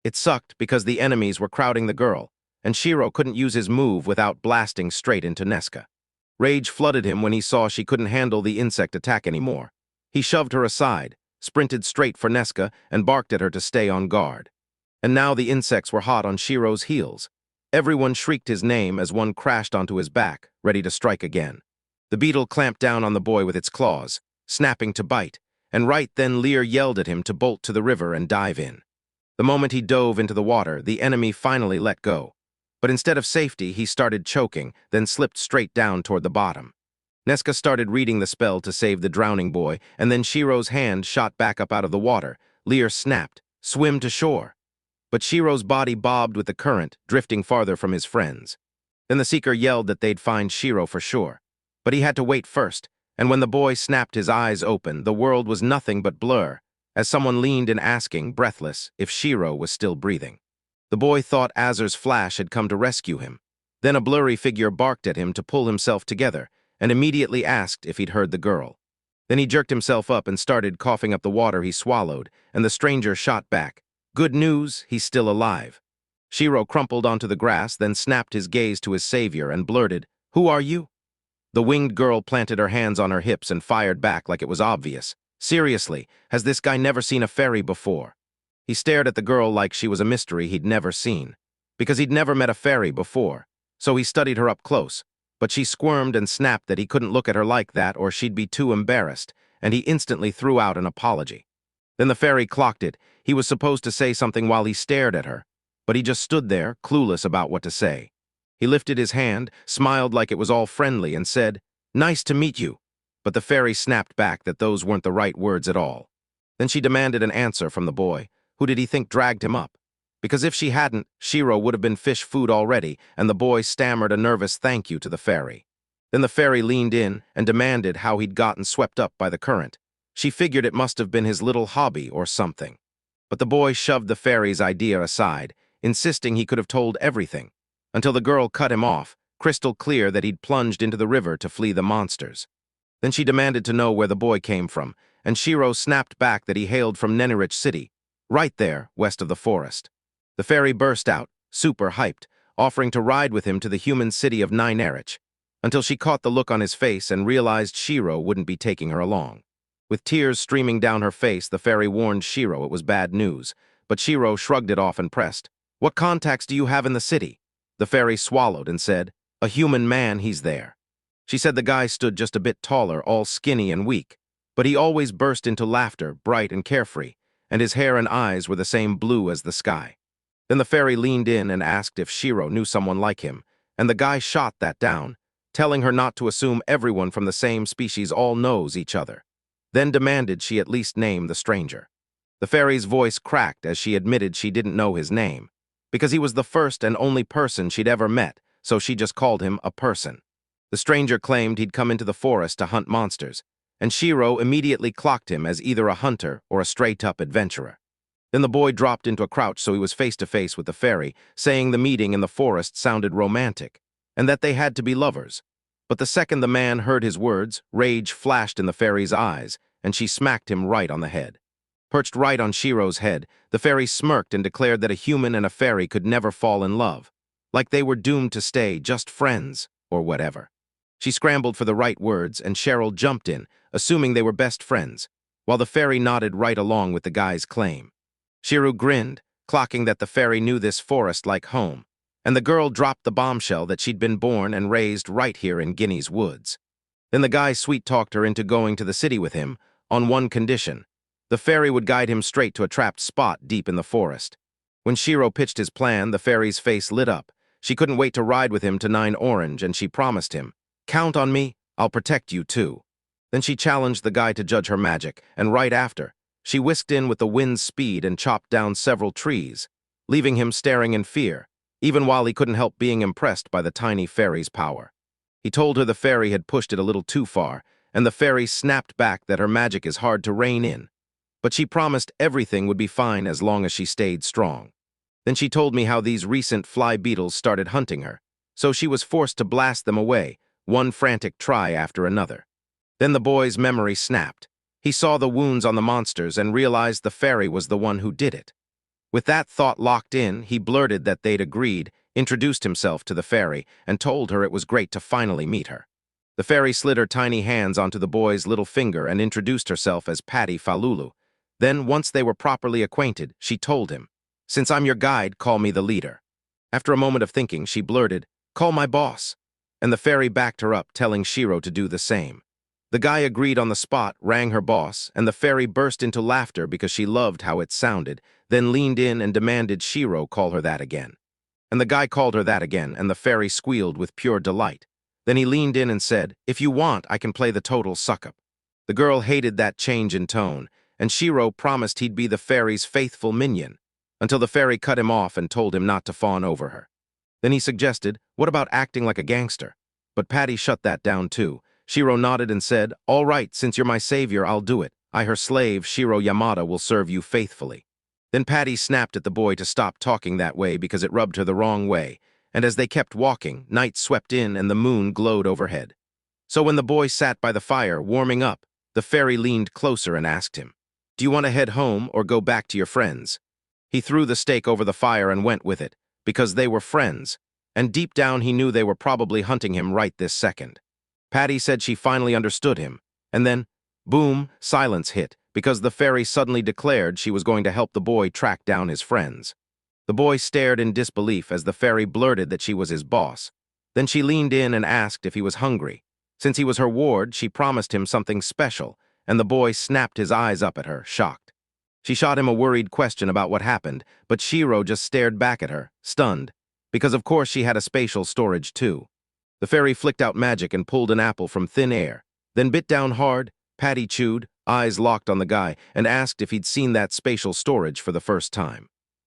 It sucked because the enemies were crowding the girl, and Shiro couldn't use his move without blasting straight into Neska. Rage flooded him when he saw she couldn't handle the insect attack anymore. He shoved her aside, sprinted straight for Neska, and barked at her to stay on guard. And now the insects were hot on Shiro's heels. Everyone shrieked his name as one crashed onto his back, ready to strike again. The beetle clamped down on the boy with its claws, snapping to bite, and right then Lear yelled at him to bolt to the river and dive in. The moment he dove into the water, the enemy finally let go. But instead of safety, he started choking, then slipped straight down toward the bottom. Neska started reading the spell to save the drowning boy, and then Shiro's hand shot back up out of the water. Lear snapped, "Swim to shore." But Shiro's body bobbed with the current, drifting farther from his friends. Then the Seeker yelled that they'd find Shiro for sure. But he had to wait first, and when the boy snapped his eyes open, the world was nothing but blur, as someone leaned in asking, breathless, if Shiro was still breathing. The boy thought Azur's flash had come to rescue him. Then a blurry figure barked at him to pull himself together, and immediately asked if he'd heard the girl. Then he jerked himself up and started coughing up the water he swallowed, and the stranger shot back, "Good news, he's still alive." Shiro crumpled onto the grass, then snapped his gaze to his savior and blurted, "Who are you?" The winged girl planted her hands on her hips and fired back like it was obvious. Seriously, has this guy never seen a fairy before? He stared at the girl like she was a mystery he'd never seen, because he'd never met a fairy before, so he studied her up close, but she squirmed and snapped that he couldn't look at her like that or she'd be too embarrassed, and he instantly threw out an apology. Then the fairy clocked it. He was supposed to say something while he stared at her, but he just stood there, clueless about what to say. He lifted his hand, smiled like it was all friendly, and said, "Nice to meet you." But the fairy snapped back that those weren't the right words at all. Then she demanded an answer from the boy. Who did he think dragged him up? Because if she hadn't, Shiro would have been fish food already, and the boy stammered a nervous thank you to the fairy. Then the fairy leaned in and demanded how he'd gotten swept up by the current. She figured it must have been his little hobby or something. But the boy shoved the fairy's idea aside, insisting he could have told everything. until the girl cut him off, crystal clear that he'd plunged into the river to flee the monsters. Then she demanded to know where the boy came from, and Shiro snapped back that he hailed from Nenrich City, right there, west of the forest. The fairy burst out, super hyped, offering to ride with him to the human city of Ninarich, until she caught the look on his face and realized Shiro wouldn't be taking her along. With tears streaming down her face, the fairy warned Shiro it was bad news, but Shiro shrugged it off and pressed. "What contacts do you have in the city?" The fairy swallowed and said, "A human man, he's there." She said the guy stood just a bit taller, all skinny and weak, but he always burst into laughter, bright and carefree, and his hair and eyes were the same blue as the sky. Then the fairy leaned in and asked if Shiro knew someone like him, and the guy shot that down, telling her not to assume everyone from the same species all knows each other, then demanded she at least name the stranger. The fairy's voice cracked as she admitted she didn't know his name, because he was the first and only person she'd ever met, so she just called him a person. The stranger claimed he'd come into the forest to hunt monsters, and Shiro immediately clocked him as either a hunter or a straight-up adventurer. Then the boy dropped into a crouch so he was face-to-face with the fairy, saying the meeting in the forest sounded romantic, and that they had to be lovers. But the second the man heard his words, rage flashed in the fairy's eyes, and she smacked him right on the head. Perched right on Shiro's head, the fairy smirked and declared that a human and a fairy could never fall in love, like they were doomed to stay just friends, or whatever. She scrambled for the right words, and Cheryl jumped in, assuming they were best friends, while the fairy nodded right along with the guy's claim. Shiro grinned, clocking that the fairy knew this forest like home, and the girl dropped the bombshell that she'd been born and raised right here in Guinea's woods. Then the guy sweet-talked her into going to the city with him, on one condition. The fairy would guide him straight to a trapped spot deep in the forest. When Shiro pitched his plan, the fairy's face lit up. She couldn't wait to ride with him to Nine Orange, and she promised him, "Count on me, I'll protect you too." Then she challenged the guy to judge her magic, and right after, she whisked in with the wind's speed and chopped down several trees, leaving him staring in fear, even while he couldn't help being impressed by the tiny fairy's power. He told her the fairy had pushed it a little too far, and the fairy snapped back that her magic is hard to rein in. But she promised everything would be fine as long as she stayed strong. Then she told me how these recent fly beetles started hunting her, so she was forced to blast them away, one frantic try after another. Then the boy's memory snapped. He saw the wounds on the monsters and realized the fairy was the one who did it. With that thought locked in, he blurted that they'd agreed, introduced himself to the fairy, and told her it was great to finally meet her. The fairy slid her tiny hands onto the boy's little finger and introduced herself as Patty Falulu. Then, once they were properly acquainted, she told him, "Since I'm your guide, call me the leader." After a moment of thinking, she blurted, "Call my boss." And the fairy backed her up, telling Shiro to do the same. The guy agreed on the spot, rang her boss, and the fairy burst into laughter because she loved how it sounded, then leaned in and demanded Shiro call her that again. And the guy called her that again, and the fairy squealed with pure delight. Then he leaned in and said, "If you want, I can play the total suck-up." The girl hated that change in tone, and Shiro promised he'd be the fairy's faithful minion, until the fairy cut him off and told him not to fawn over her. Then he suggested, "What about acting like a gangster?" But Patty shut that down too. Shiro nodded and said, "All right, since you're my savior, I'll do it. I, her slave, Shiro Yamada, will serve you faithfully." Then Patty snapped at the boy to stop talking that way because it rubbed her the wrong way, and as they kept walking, night swept in and the moon glowed overhead. So when the boy sat by the fire, warming up, the fairy leaned closer and asked him, "Do you want to head home or go back to your friends?" He threw the steak over the fire and went with it, because they were friends, and deep down he knew they were probably hunting him right this second. Patty said she finally understood him, and then, boom, silence hit, because the fairy suddenly declared she was going to help the boy track down his friends. The boy stared in disbelief as the fairy blurted that she was his boss. Then she leaned in and asked if he was hungry. Since he was her ward, she promised him something special, and the boy snapped his eyes up at her, shocked. She shot him a worried question about what happened, but Shiro just stared back at her, stunned, because of course she had a spatial storage too. The fairy flicked out magic and pulled an apple from thin air, then bit down hard. Patty chewed, eyes locked on the guy, and asked if he'd seen that spatial storage for the first time.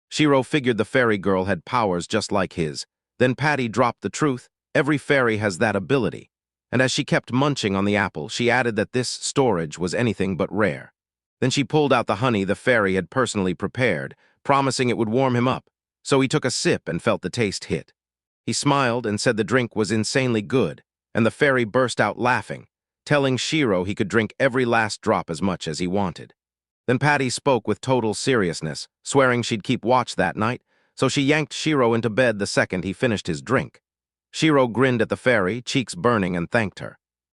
Shiro figured the fairy girl had powers just like his. Then Patty dropped the truth. Every fairy has that ability. And as she kept munching on the apple, she added that this storage was anything but rare. Then she pulled out the honey the fairy had personally prepared, promising it would warm him up. So he took a sip and felt the taste hit. He smiled and said the drink was insanely good, and the fairy burst out laughing, telling Shiro he could drink every last drop as much as he wanted. Then Patty spoke with total seriousness, swearing she'd keep watch that night, so she yanked Shiro into bed the second he finished his drink. Shiro grinned at the fairy, cheeks burning, and thanked her.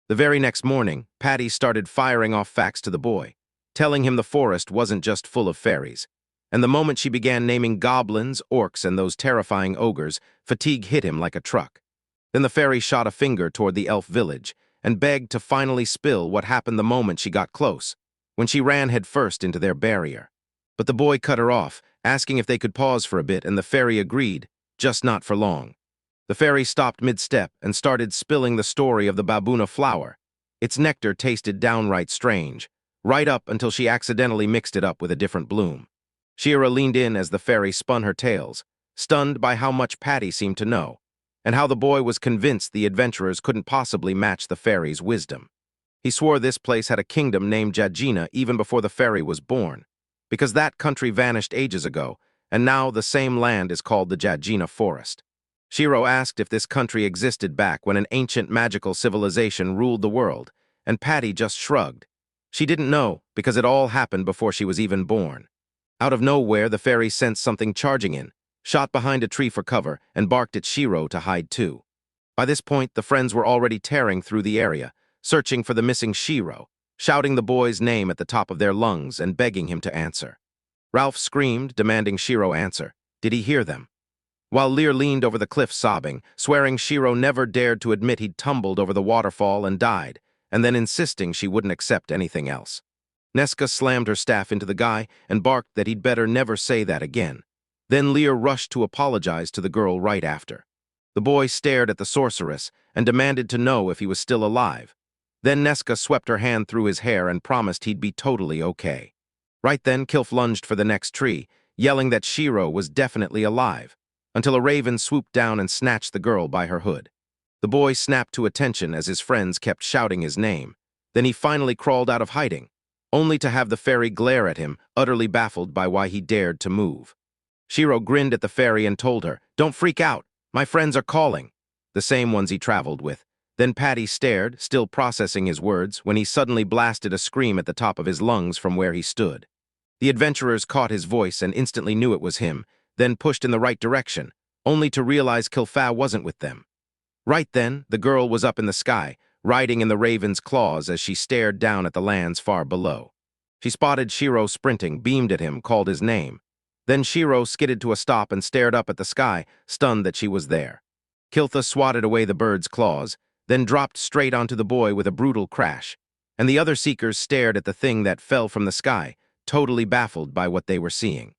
The very next morning, Patty started firing off facts to the boy, telling him the forest wasn't just full of fairies. And the moment she began naming goblins, orcs, and those terrifying ogres, fatigue hit him like a truck. Then the fairy shot a finger toward the elf village and begged to finally spill what happened the moment she got close, when she ran headfirst into their barrier. But the boy cut her off, asking if they could pause for a bit, and the fairy agreed, just not for long. The fairy stopped mid-step and started spilling the story of the baboona flower. Its nectar tasted downright strange, right up until she accidentally mixed it up with a different bloom. Shira leaned in as the fairy spun her tales, stunned by how much Patty seemed to know, and how the boy was convinced the adventurers couldn't possibly match the fairy's wisdom. He swore this place had a kingdom named Jajina even before the fairy was born, because that country vanished ages ago, and now the same land is called the Jajina Forest. Shiro asked if this country existed back when an ancient magical civilization ruled the world, and Patty just shrugged. She didn't know, because it all happened before she was even born. Out of nowhere, the fairy sensed something charging in, shot behind a tree for cover, and barked at Shiro to hide too. By this point, the friends were already tearing through the area, searching for the missing Shiro, shouting the boy's name at the top of their lungs and begging him to answer. Ralph screamed, demanding Shiro answer. Did he hear them? While Lear leaned over the cliff sobbing, swearing Shiro never dared to admit he'd tumbled over the waterfall and died, and then insisting she wouldn't accept anything else. Neska slammed her staff into the guy and barked that he'd better never say that again. Then Lear rushed to apologize to the girl right after. The boy stared at the sorceress and demanded to know if he was still alive. Then Neska swept her hand through his hair and promised he'd be totally okay. Right then, Kilf lunged for the next tree, yelling that Shiro was definitely alive, until a raven swooped down and snatched the girl by her hood. The boy snapped to attention as his friends kept shouting his name. Then he finally crawled out of hiding, only to have the fairy glare at him, utterly baffled by why he dared to move. Shiro grinned at the fairy and told her, "Don't freak out, my friends are calling," the same ones he traveled with. Then Patty stared, still processing his words, when he suddenly blasted a scream at the top of his lungs from where he stood. The adventurers caught his voice and instantly knew it was him, then pushed in the right direction, only to realize Kilfa wasn't with them. Right then, the girl was up in the sky, riding in the raven's claws as she stared down at the lands far below. She spotted Shiro sprinting, beamed at him, called his name. Then Shiro skidded to a stop and stared up at the sky, stunned that she was there. Kiltha swatted away the bird's claws, then dropped straight onto the boy with a brutal crash, and the other seekers stared at the thing that fell from the sky, totally baffled by what they were seeing.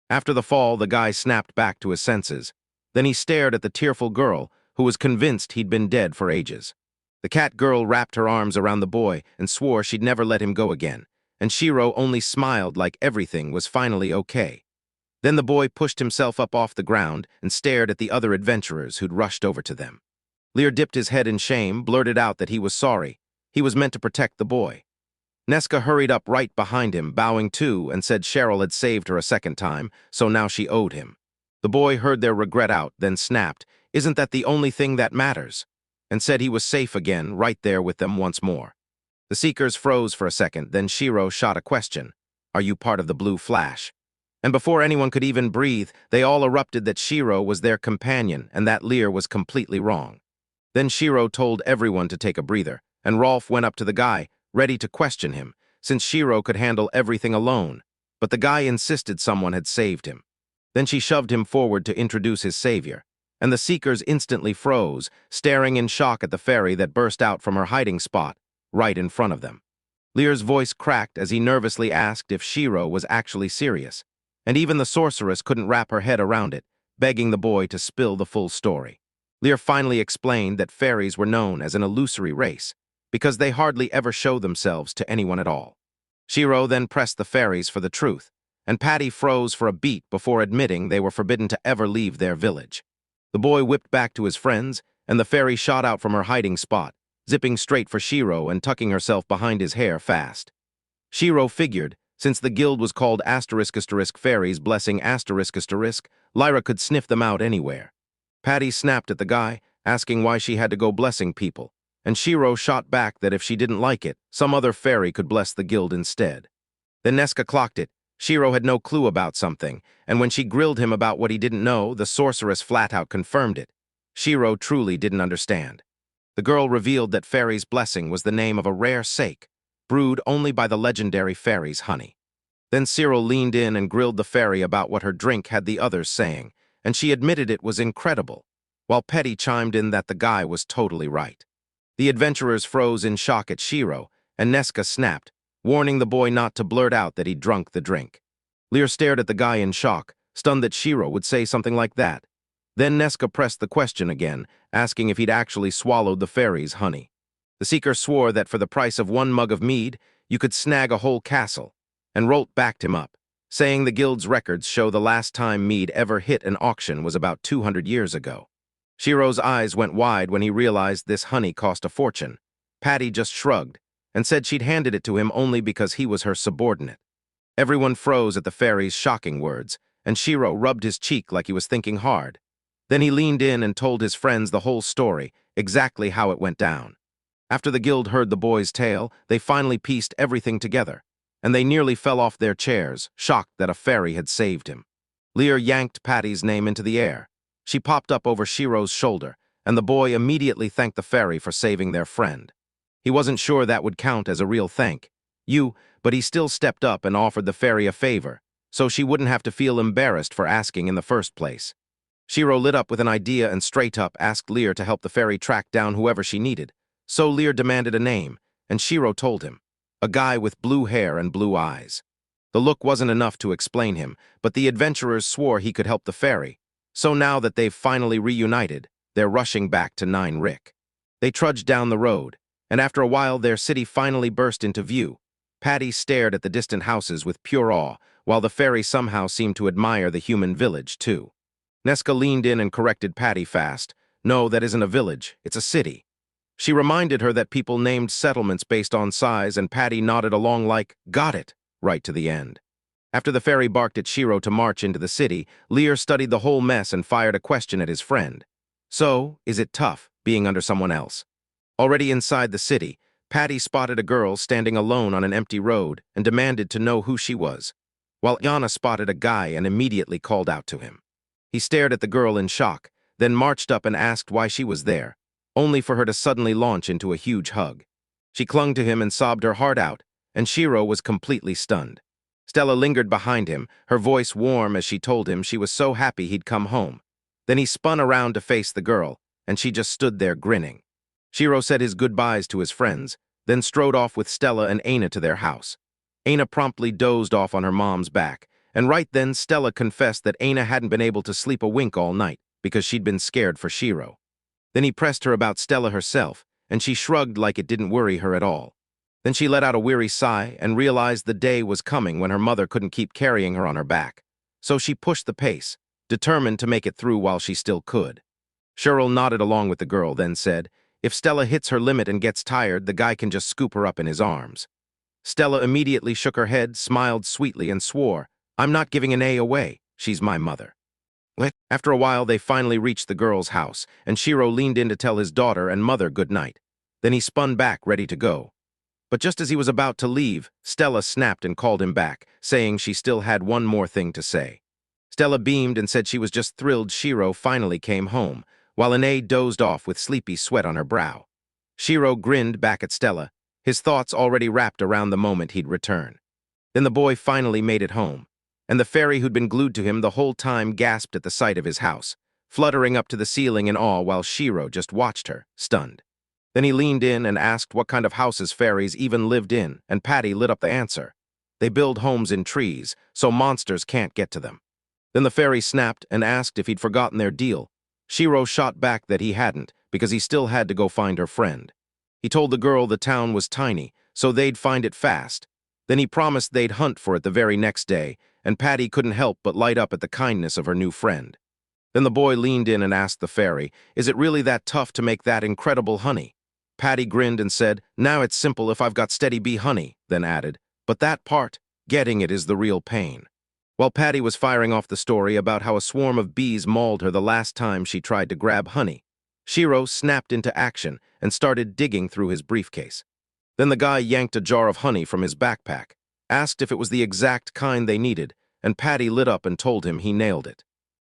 After the fall, the guy snapped back to his senses. Then he stared at the tearful girl, who was convinced he'd been dead for ages. The cat girl wrapped her arms around the boy and swore she'd never let him go again, and Shiro only smiled like everything was finally okay. Then the boy pushed himself up off the ground and stared at the other adventurers who'd rushed over to them. Lear dipped his head in shame, blurted out that he was sorry. He was meant to protect the boy. Neska hurried up right behind him, bowing too, and said Cheryl had saved her a second time, so now she owed him. The boy heard their regret out, then snapped, "Isn't that the only thing that matters?" and said he was safe again, right there with them once more. The seekers froze for a second, then Shiro shot a question. "Are you part of the Blue Flash?" And before anyone could even breathe, they all erupted that Shiro was their companion and that Lear was completely wrong. Then Shiro told everyone to take a breather, and Rolf went up to the guy, ready to question him, since Shiro could handle everything alone, but the guy insisted someone had saved him. Then she shoved him forward to introduce his savior, and the seekers instantly froze, staring in shock at the fairy that burst out from her hiding spot, right in front of them. Lear's voice cracked as he nervously asked if Shiro was actually serious, and even the sorceress couldn't wrap her head around it, begging the boy to spill the full story. Lear finally explained that fairies were known as an illusory race, because they hardly ever show themselves to anyone at all. Shiro then pressed the fairies for the truth, and Patty froze for a beat before admitting they were forbidden to ever leave their village. The boy whipped back to his friends, and the fairy shot out from her hiding spot, zipping straight for Shiro and tucking herself behind his hair fast. Shiro figured, since the guild was called **** fairies blessing ****, Lyra could sniff them out anywhere. Patty snapped at the guy, asking why she had to go blessing people, and Shiro shot back that if she didn't like it, some other fairy could bless the guild instead. Then Neska clocked it. Shiro had no clue about something, and when she grilled him about what he didn't know, the sorceress flat-out confirmed it. Shiro truly didn't understand. The girl revealed that Fairy's blessing was the name of a rare sake, brewed only by the legendary fairy's honey. Then Cyril leaned in and grilled the fairy about what her drink had the others saying, and she admitted it was incredible, while Petty chimed in that the guy was totally right. The adventurers froze in shock at Shiro, and Neska snapped, warning the boy not to blurt out that he'd drunk the drink. Lear stared at the guy in shock, stunned that Shiro would say something like that. Then Neska pressed the question again, asking if he'd actually swallowed the fairy's honey. The seeker swore that for the price of 1 mug of mead, you could snag a whole castle, and Rolt backed him up, saying the guild's records show the last time mead ever hit an auction was about 200 years ago. Shiro's eyes went wide when he realized this honey cost a fortune. Patty just shrugged and said she'd handed it to him only because he was her subordinate. Everyone froze at the fairy's shocking words, and Shiro rubbed his cheek like he was thinking hard. Then he leaned in and told his friends the whole story, exactly how it went down. After the guild heard the boy's tale, they finally pieced everything together, and they nearly fell off their chairs, shocked that a fairy had saved him. Lear yanked Patty's name into the air. She popped up over Shiro's shoulder, and the boy immediately thanked the fairy for saving their friend. He wasn't sure that would count as a real thank you, but he still stepped up and offered the fairy a favor, so she wouldn't have to feel embarrassed for asking in the first place. Shiro lit up with an idea and straight up asked Lear to help the fairy track down whoever she needed. So Lear demanded a name, and Shiro told him. A guy with blue hair and blue eyes. The look wasn't enough to explain him, but the adventurers swore he could help the fairy. So now that they've finally reunited, they're rushing back to Nine Rick. They trudged down the road, and after a while their city finally burst into view. Patty stared at the distant houses with pure awe, while the fairy somehow seemed to admire the human village, too. Neska leaned in and corrected Patty fast. No, that isn't a village, it's a city. She reminded her that people named settlements based on size, and Patty nodded along like, got it, right to the end. After the fairy barked at Shiro to march into the city, Lear studied the whole mess and fired a question at his friend. So, is it tough, being under someone else? Already inside the city, Patty spotted a girl standing alone on an empty road and demanded to know who she was, while Yana spotted a guy and immediately called out to him. He stared at the girl in shock, then marched up and asked why she was there, only for her to suddenly launch into a huge hug. She clung to him and sobbed her heart out, and Shiro was completely stunned. Stella lingered behind him, her voice warm as she told him she was so happy he'd come home. Then he spun around to face the girl, and she just stood there grinning. Shiro said his goodbyes to his friends, then strode off with Stella and Aina to their house. Aina promptly dozed off on her mom's back, and right then Stella confessed that Aina hadn't been able to sleep a wink all night because she'd been scared for Shiro. Then he pressed her about Stella herself, and she shrugged like it didn't worry her at all. Then she let out a weary sigh and realized the day was coming when her mother couldn't keep carrying her on her back. So she pushed the pace, determined to make it through while she still could. Cheryl nodded along with the girl, then said, if Stella hits her limit and gets tired, the guy can just scoop her up in his arms. Stella immediately shook her head, smiled sweetly, and swore, I'm not giving an A away. She's my mother. After a while, they finally reached the girl's house, and Shiro leaned in to tell his daughter and mother good night. Then he spun back, ready to go. But just as he was about to leave, Stella snapped and called him back, saying she still had one more thing to say. Stella beamed and said she was just thrilled Shiro finally came home, while Anae dozed off with sleepy sweat on her brow. Shiro grinned back at Stella, his thoughts already wrapped around the moment he'd return. Then the boy finally made it home, and the fairy who'd been glued to him the whole time gasped at the sight of his house, fluttering up to the ceiling in awe while Shiro just watched her, stunned. Then he leaned in and asked what kind of houses fairies even lived in, and Patty lit up the answer. They build homes in trees, so monsters can't get to them. Then the fairy snapped and asked if he'd forgotten their deal. Shiro shot back that he hadn't, because he still had to go find her friend. He told the girl the town was tiny, so they'd find it fast. Then he promised they'd hunt for it the very next day, and Patty couldn't help but light up at the kindness of her new friend. Then the boy leaned in and asked the fairy, is it really that tough to make that incredible honey? Patty grinned and said, now it's simple if I've got steady bee honey, then added, but that part, getting it is the real pain. While Patty was firing off the story about how a swarm of bees mauled her the last time she tried to grab honey, Shiro snapped into action and started digging through his briefcase. Then the guy yanked a jar of honey from his backpack, asked if it was the exact kind they needed, and Patty lit up and told him he nailed it.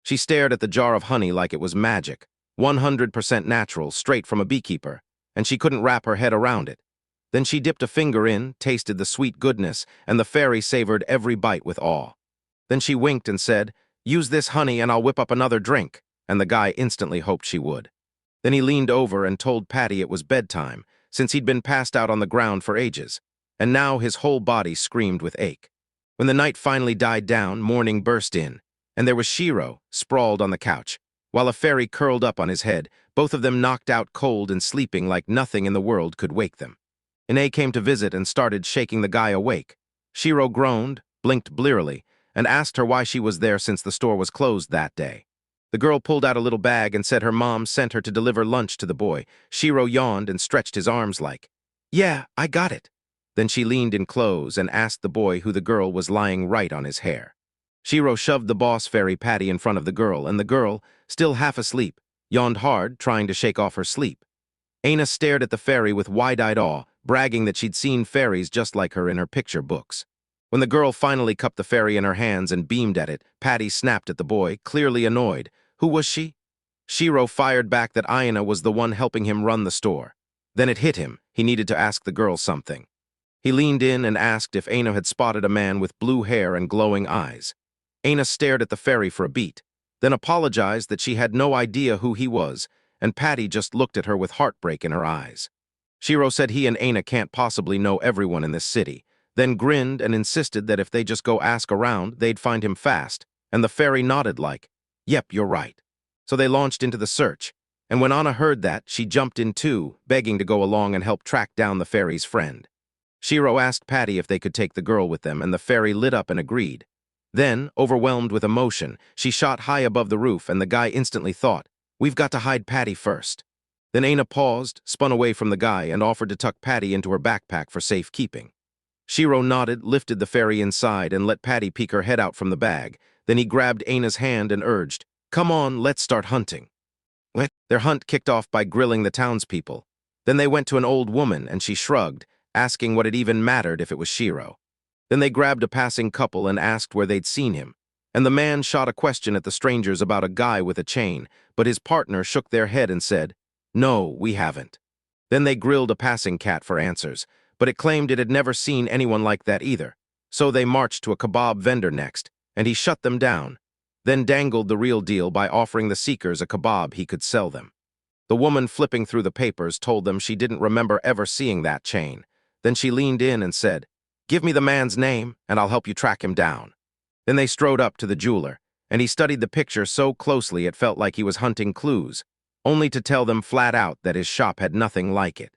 She stared at the jar of honey like it was magic, 100% natural, straight from a beekeeper, and she couldn't wrap her head around it. Then she dipped a finger in, tasted the sweet goodness, and the fairy savored every bite with awe. Then she winked and said, "Use this honey and I'll whip up another drink," and the guy instantly hoped she would. Then he leaned over and told Patty it was bedtime, since he'd been passed out on the ground for ages, and now his whole body screamed with ache. When the night finally died down, morning burst in, and there was Shiro, sprawled on the couch, while a fairy curled up on his head, both of them knocked out cold and sleeping like nothing in the world could wake them. Ine came to visit and started shaking the guy awake. Shiro groaned, blinked blearily, and asked her why she was there since the store was closed that day. The girl pulled out a little bag and said her mom sent her to deliver lunch to the boy. Shiro yawned and stretched his arms like, "Yeah, I got it." Then she leaned in close and asked the boy who the girl was lying right on his hair. Shiro shoved the boss fairy Patty in front of the girl, and the girl, still half asleep, yawned hard, trying to shake off her sleep. Aina stared at the fairy with wide-eyed awe, bragging that she'd seen fairies just like her in her picture books. When the girl finally cupped the fairy in her hands and beamed at it, Patty snapped at the boy, clearly annoyed. Who was she? Shiro fired back that Aina was the one helping him run the store. Then it hit him. He needed to ask the girl something. He leaned in and asked if Aina had spotted a man with blue hair and glowing eyes. Aina stared at the fairy for a beat, then apologized that she had no idea who he was, and Patty just looked at her with heartbreak in her eyes. Shiro said he and Aina can't possibly know everyone in this city, then grinned and insisted that if they just go ask around, they'd find him fast, and the fairy nodded like, "Yep, you're right." So they launched into the search, and when Anna heard that, she jumped in too, begging to go along and help track down the fairy's friend. Shiro asked Patty if they could take the girl with them, and the fairy lit up and agreed. Then, overwhelmed with emotion, she shot high above the roof, and the guy instantly thought, "We've got to hide Patty first." Then Aina paused, spun away from the guy, and offered to tuck Patty into her backpack for safekeeping. Shiro nodded, lifted the fairy inside, and let Patty peek her head out from the bag. Then he grabbed Aina's hand and urged, "Come on, let's start hunting." Their hunt kicked off by grilling the townspeople. Then they went to an old woman, and she shrugged, asking what it even mattered if it was Shiro. Then they grabbed a passing couple and asked where they'd seen him. And the man shot a question at the strangers about a guy with a chain, but his partner shook their head and said, "No, we haven't." Then they grilled a passing cat for answers, but it claimed it had never seen anyone like that either. So they marched to a kebab vendor next, and he shut them down, then dangled the real deal by offering the seekers a kebab he could sell them. The woman flipping through the papers told them she didn't remember ever seeing that chain. Then she leaned in and said, "Give me the man's name, and I'll help you track him down." Then they strode up to the jeweler, and he studied the picture so closely it felt like he was hunting clues, only to tell them flat out that his shop had nothing like it.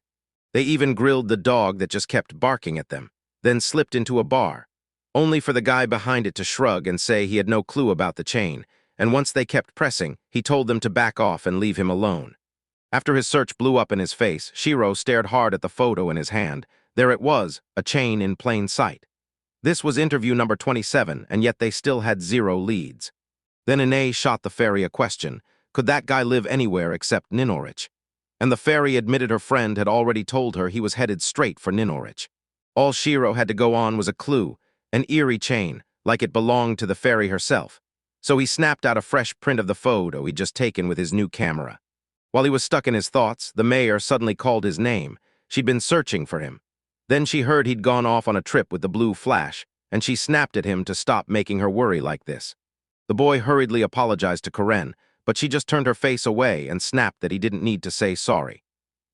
They even grilled the dog that just kept barking at them, then slipped into a bar, only for the guy behind it to shrug and say he had no clue about the chain, and once they kept pressing, he told them to back off and leave him alone. After his search blew up in his face, Shiro stared hard at the photo in his hand. There it was, a chain in plain sight. This was interview number 27, and yet they still had 0 leads. Then Ine shot the fairy a question. Could that guy live anywhere except Ninorich? And the fairy admitted her friend had already told her he was headed straight for Ninorich. All Shiro had to go on was a clue, an eerie chain, like it belonged to the fairy herself. So he snapped out a fresh print of the photo he'd just taken with his new camera. While he was stuck in his thoughts, the mayor suddenly called his name. She'd been searching for him. Then she heard he'd gone off on a trip with the blue flash, and she snapped at him to stop making her worry like this. The boy hurriedly apologized to Karen, but she just turned her face away and snapped that he didn't need to say sorry.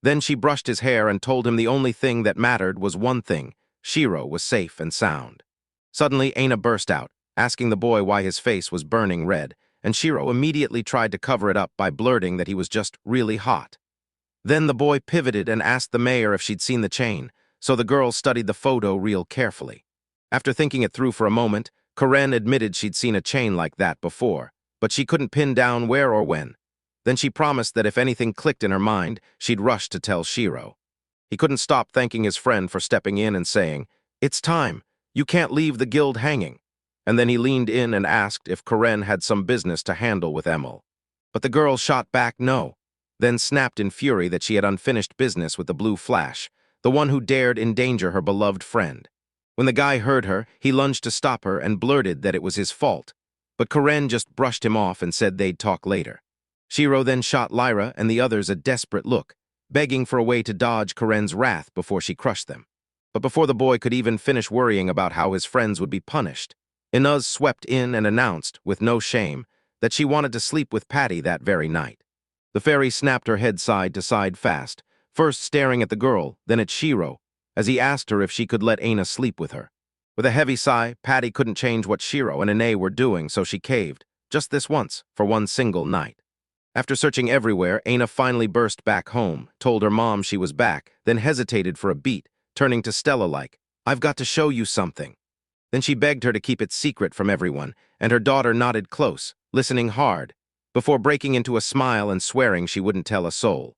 Then she brushed his hair and told him the only thing that mattered was one thing: Shiro was safe and sound. Suddenly, Aina burst out, asking the boy why his face was burning red, and Shiro immediately tried to cover it up by blurting that he was just really hot. Then the boy pivoted and asked the mayor if she'd seen the chain, so the girl studied the photo real carefully. After thinking it through for a moment, Karen admitted she'd seen a chain like that before, but she couldn't pin down where or when. Then she promised that if anything clicked in her mind, she'd rush to tell Shiro. He couldn't stop thanking his friend for stepping in and saying, "It's time. You can't leave the guild hanging." and then he leaned in and asked if Karen had some business to handle with Emil. But the girl shot back no, then snapped in fury that she had unfinished business with the blue flash, the one who dared endanger her beloved friend. When the guy heard her, he lunged to stop her and blurted that it was his fault, but Karen just brushed him off and said they'd talk later. Shiro then shot Lyra and the others a desperate look, begging for a way to dodge Karen's wrath before she crushed them. But before the boy could even finish worrying about how his friends would be punished, Inez swept in and announced, with no shame, that she wanted to sleep with Patty that very night. The fairy snapped her head side to side fast, first staring at the girl, then at Shiro, as he asked her if she could let Aina sleep with her. With a heavy sigh, Patty couldn't change what Shiro and Ine were doing, so she caved, just this once, for one single night. After searching everywhere, Aina finally burst back home, told her mom she was back, then hesitated for a beat, turning to Stella like, "I've got to show you something." Then she begged her to keep it secret from everyone, and her daughter nodded close, listening hard, before breaking into a smile and swearing she wouldn't tell a soul.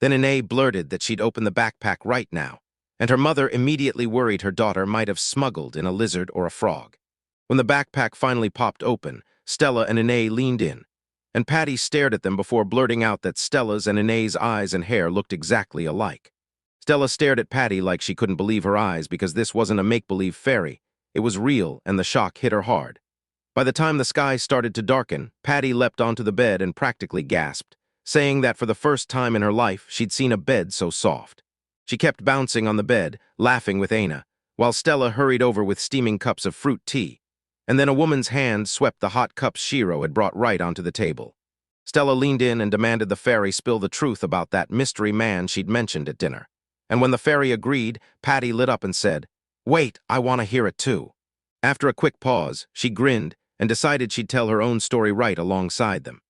Then Ine blurted that she'd open the backpack right now, and her mother immediately worried her daughter might have smuggled in a lizard or a frog. When the backpack finally popped open, Stella and Ine leaned in, and Patty stared at them before blurting out that Stella's and Ine's eyes and hair looked exactly alike. Stella stared at Patty like she couldn't believe her eyes because this wasn't a make-believe fairy. It was real, and the shock hit her hard. By the time the sky started to darken, Patty leapt onto the bed and practically gasped, saying that for the first time in her life she'd seen a bed so soft. She kept bouncing on the bed, laughing with Aina, while Stella hurried over with steaming cups of fruit tea, and then a woman's hand swept the hot cups Shiro had brought right onto the table. Stella leaned in and demanded the fairy spill the truth about that mystery man she'd mentioned at dinner. And when the fairy agreed, Patty lit up and said, "Wait, I want to hear it too." After a quick pause, she grinned and decided she'd tell her own story right alongside them.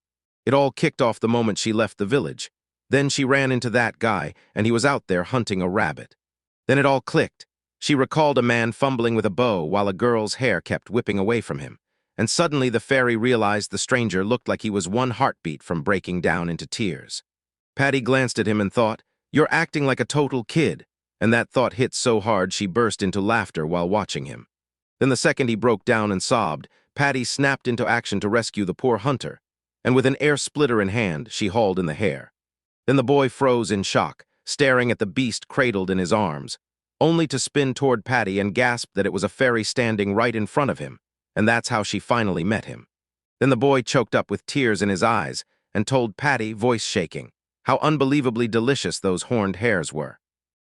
It all kicked off the moment she left the village. Then she ran into that guy, and he was out there hunting a rabbit. Then it all clicked. She recalled a man fumbling with a bow while a girl's hair kept whipping away from him, and suddenly the fairy realized the stranger looked like he was one heartbeat from breaking down into tears. Patty glanced at him and thought, "You're acting like a total kid," and that thought hit so hard she burst into laughter while watching him. Then the second he broke down and sobbed, Patty snapped into action to rescue the poor hunter, and with an air splitter in hand, she hauled in the hair. Then the boy froze in shock, staring at the beast cradled in his arms, only to spin toward Patty and gasp that it was a fairy standing right in front of him, and that's how she finally met him. Then the boy choked up with tears in his eyes and told Patty, voice shaking, how unbelievably delicious those horned hares were.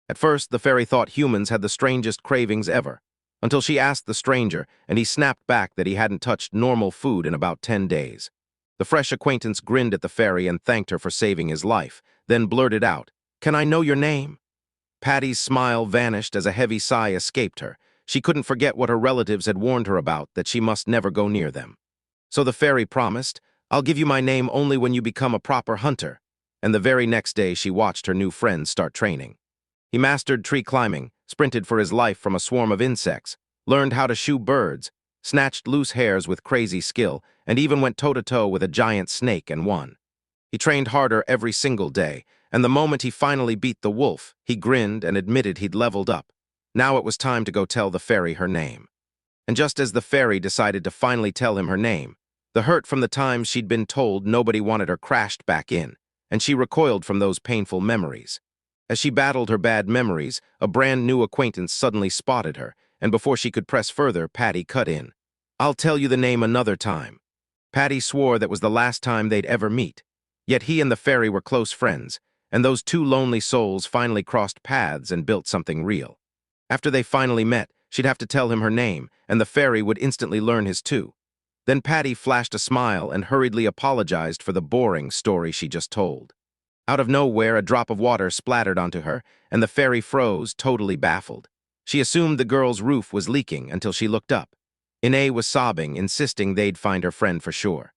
At first, the fairy thought humans had the strangest cravings ever, until she asked the stranger, and he snapped back that he hadn't touched normal food in about 10 days. The fresh acquaintance grinned at the fairy and thanked her for saving his life, then blurted out, "Can I know your name?" Patty's smile vanished as a heavy sigh escaped her. She couldn't forget what her relatives had warned her about, that she must never go near them. So the fairy promised, "I'll give you my name only when you become a proper hunter." And the very next day she watched her new friend start training. He mastered tree climbing, sprinted for his life from a swarm of insects, learned how to shoot birds, snatched loose hairs with crazy skill, and even went toe-to-toe with a giant snake and won. He trained harder every single day, and the moment he finally beat the wolf, he grinned and admitted he'd leveled up. Now it was time to go tell the fairy her name. And just as the fairy decided to finally tell him her name, the hurt from the times she'd been told nobody wanted her crashed back in, and she recoiled from those painful memories. As she battled her bad memories, a brand new acquaintance suddenly spotted her, and before she could press further, Patty cut in. "I'll tell you the name another time." Patty swore that was the last time they'd ever meet. Yet he and the fairy were close friends, and those two lonely souls finally crossed paths and built something real. After they finally met, she'd have to tell him her name, and the fairy would instantly learn his too. Then Patty flashed a smile and hurriedly apologized for the boring story she just told. Out of nowhere, a drop of water splattered onto her, and the fairy froze, totally baffled. She assumed the girl's roof was leaking until she looked up. Ine was sobbing, insisting they'd find her friend for sure.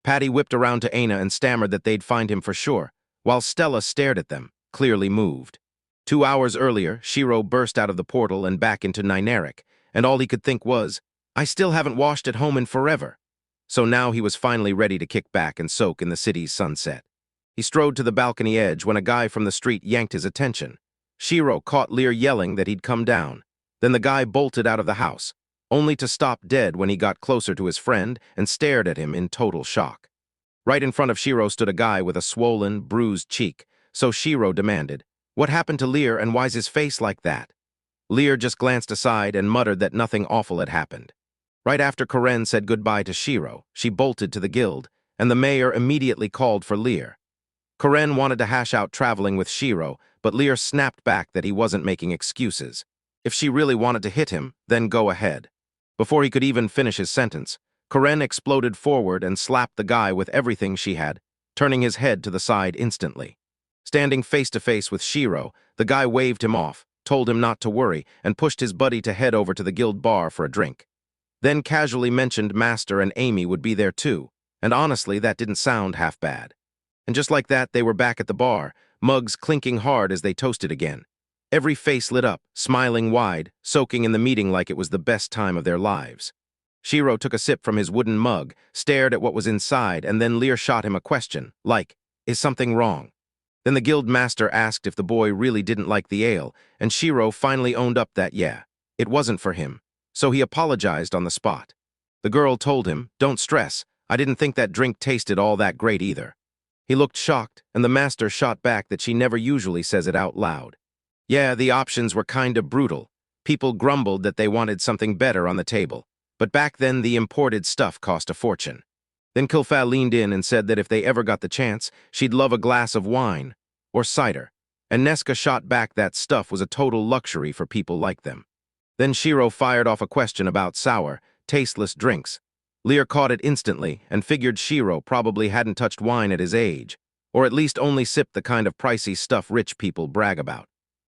Patty whipped around to Aina and stammered that they'd find him for sure, while Stella stared at them, clearly moved. 2 hours earlier, Shiro burst out of the portal and back into Nineric, and all he could think was, "I still haven't washed at home in forever." So now he was finally ready to kick back and soak in the city's sunset. He strode to the balcony edge when a guy from the street yanked his attention. Shiro caught Lear yelling that he'd come down. Then the guy bolted out of the house, only to stop dead when he got closer to his friend and stared at him in total shock. Right in front of Shiro stood a guy with a swollen, bruised cheek, so Shiro demanded, "What happened to Lear and why's his face like that?" Lear just glanced aside and muttered that nothing awful had happened. Right after Karen said goodbye to Shiro, she bolted to the guild, and the mayor immediately called for Lear. Karen wanted to hash out traveling with Shiro, but Lear snapped back that he wasn't making excuses. If she really wanted to hit him, then go ahead. Before he could even finish his sentence, Karen exploded forward and slapped the guy with everything she had, turning his head to the side instantly. Standing face to face with Shiro, the guy waved him off, told him not to worry, and pushed his buddy to head over to the guild bar for a drink. Then casually mentioned Master and Amy would be there too, and honestly, that didn't sound half bad. And just like that, they were back at the bar, mugs clinking hard as they toasted again. Every face lit up, smiling wide, soaking in the meeting like it was the best time of their lives. Shiro took a sip from his wooden mug, stared at what was inside, and then Lear shot him a question, like, "Is something wrong?" Then the guild master asked if the boy really didn't like the ale, and Shiro finally owned up that yeah, it wasn't for him, so he apologized on the spot. The girl told him, "Don't stress, I didn't think that drink tasted all that great either." He looked shocked, and the master shot back that she never usually says it out loud. Yeah, the options were kinda brutal. People grumbled that they wanted something better on the table, but back then the imported stuff cost a fortune. Then Kilfa leaned in and said that if they ever got the chance, she'd love a glass of wine, or cider, and Neska shot back that stuff was a total luxury for people like them. Then Shiro fired off a question about sour, tasteless drinks. Lear caught it instantly and figured Shiro probably hadn't touched wine at his age, or at least only sipped the kind of pricey stuff rich people brag about.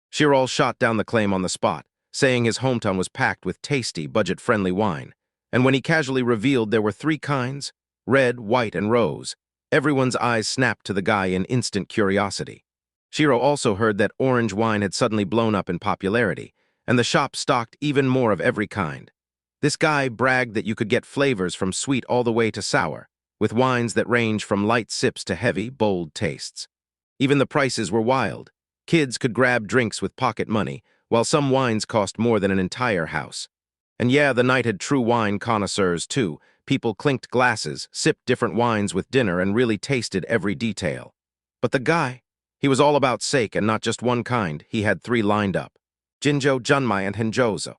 Shiro shot down the claim on the spot, saying his hometown was packed with tasty, budget-friendly wine, and when he casually revealed there were 3 kinds, red, white, and rose, everyone's eyes snapped to the guy in instant curiosity. Shiro also heard that orange wine had suddenly blown up in popularity, and the shop stocked even more of every kind. This guy bragged that you could get flavors from sweet all the way to sour, with wines that range from light sips to heavy, bold tastes. Even the prices were wild. Kids could grab drinks with pocket money, while some wines cost more than an entire house. And yeah, the night had true wine connoisseurs too. People clinked glasses, sipped different wines with dinner, and really tasted every detail. But the guy, he was all about sake and not just one kind. He had 3 lined up: Jinjo, Junmai, and Henjozo.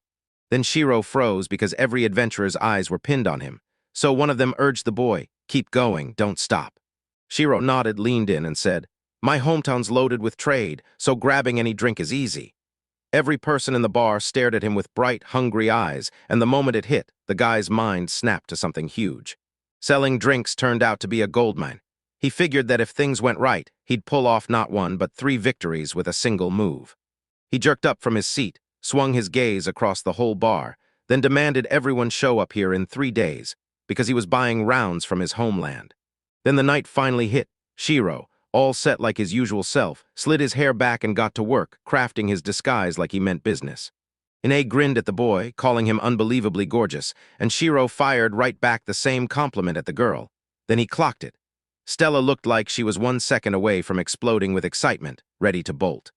Then Shiro froze because every adventurer's eyes were pinned on him. So one of them urged the boy, "Keep going, don't stop." Shiro nodded, leaned in, and said, "My hometown's loaded with trade, so grabbing any drink is easy." Every person in the bar stared at him with bright, hungry eyes, and the moment it hit, the guy's mind snapped to something huge. Selling drinks turned out to be a goldmine. He figured that if things went right, he'd pull off not 1 but 3 victories with a single move. He jerked up from his seat, swung his gaze across the whole bar, then demanded everyone show up here in 3 days, because he was buying rounds from his homeland. Then the night finally hit. Shiro, all set like his usual self, slid his hair back and got to work, crafting his disguise like he meant business. Ine grinned at the boy, calling him unbelievably gorgeous, and Shiro fired right back the same compliment at the girl. Then he clocked it. Stella looked like she was 1 second away from exploding with excitement, ready to bolt.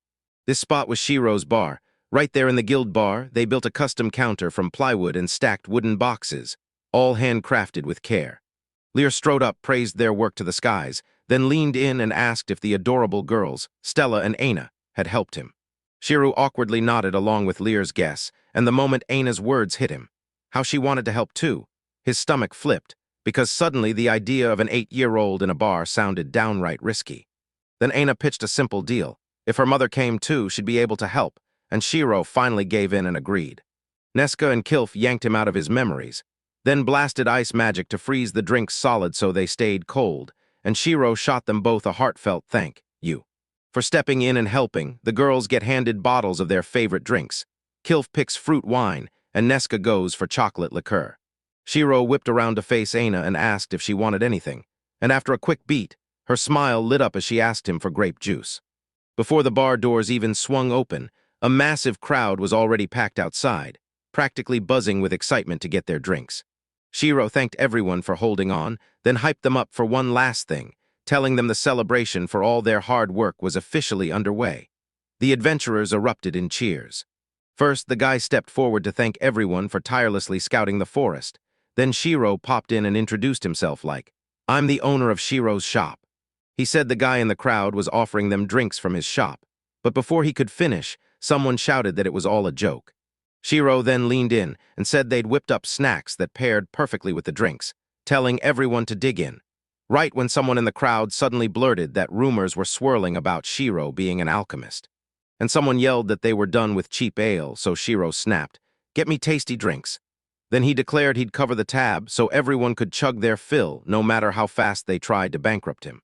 This spot was Shiro's bar. Right there in the guild bar, they built a custom counter from plywood and stacked wooden boxes, all handcrafted with care. Lear strode up, praised their work to the skies, then leaned in and asked if the adorable girls, Stella and Aina, had helped him. Shiro awkwardly nodded along with Lear's guess, and the moment Aina's words hit him, how she wanted to help too, his stomach flipped, because suddenly the idea of an 8-year-old in a bar sounded downright risky. Then Aina pitched a simple deal. If her mother came too, she'd be able to help, and Shiro finally gave in and agreed. Neska and Kilf yanked him out of his memories, then blasted ice magic to freeze the drinks solid so they stayed cold, and Shiro shot them both a heartfelt thank you. For stepping in and helping, the girls get handed bottles of their favorite drinks. Kilf picks fruit wine, and Neska goes for chocolate liqueur. Shiro whipped around to face Aina and asked if she wanted anything, and after a quick beat, her smile lit up as she asked him for grape juice. Before the bar doors even swung open, a massive crowd was already packed outside, practically buzzing with excitement to get their drinks. Shiro thanked everyone for holding on, then hyped them up for one last thing, telling them the celebration for all their hard work was officially underway. The adventurers erupted in cheers. First, the guy stepped forward to thank everyone for tirelessly scouting the forest. Then Shiro popped in and introduced himself like, "I'm the owner of Shiro's shop." He said the guy in the crowd was offering them drinks from his shop. But before he could finish, someone shouted that it was all a joke. Shiro then leaned in and said they'd whipped up snacks that paired perfectly with the drinks, telling everyone to dig in. Right when someone in the crowd suddenly blurted that rumors were swirling about Shiro being an alchemist. And someone yelled that they were done with cheap ale, so Shiro snapped, "Get me tasty drinks." Then he declared he'd cover the tab so everyone could chug their fill no matter how fast they tried to bankrupt him.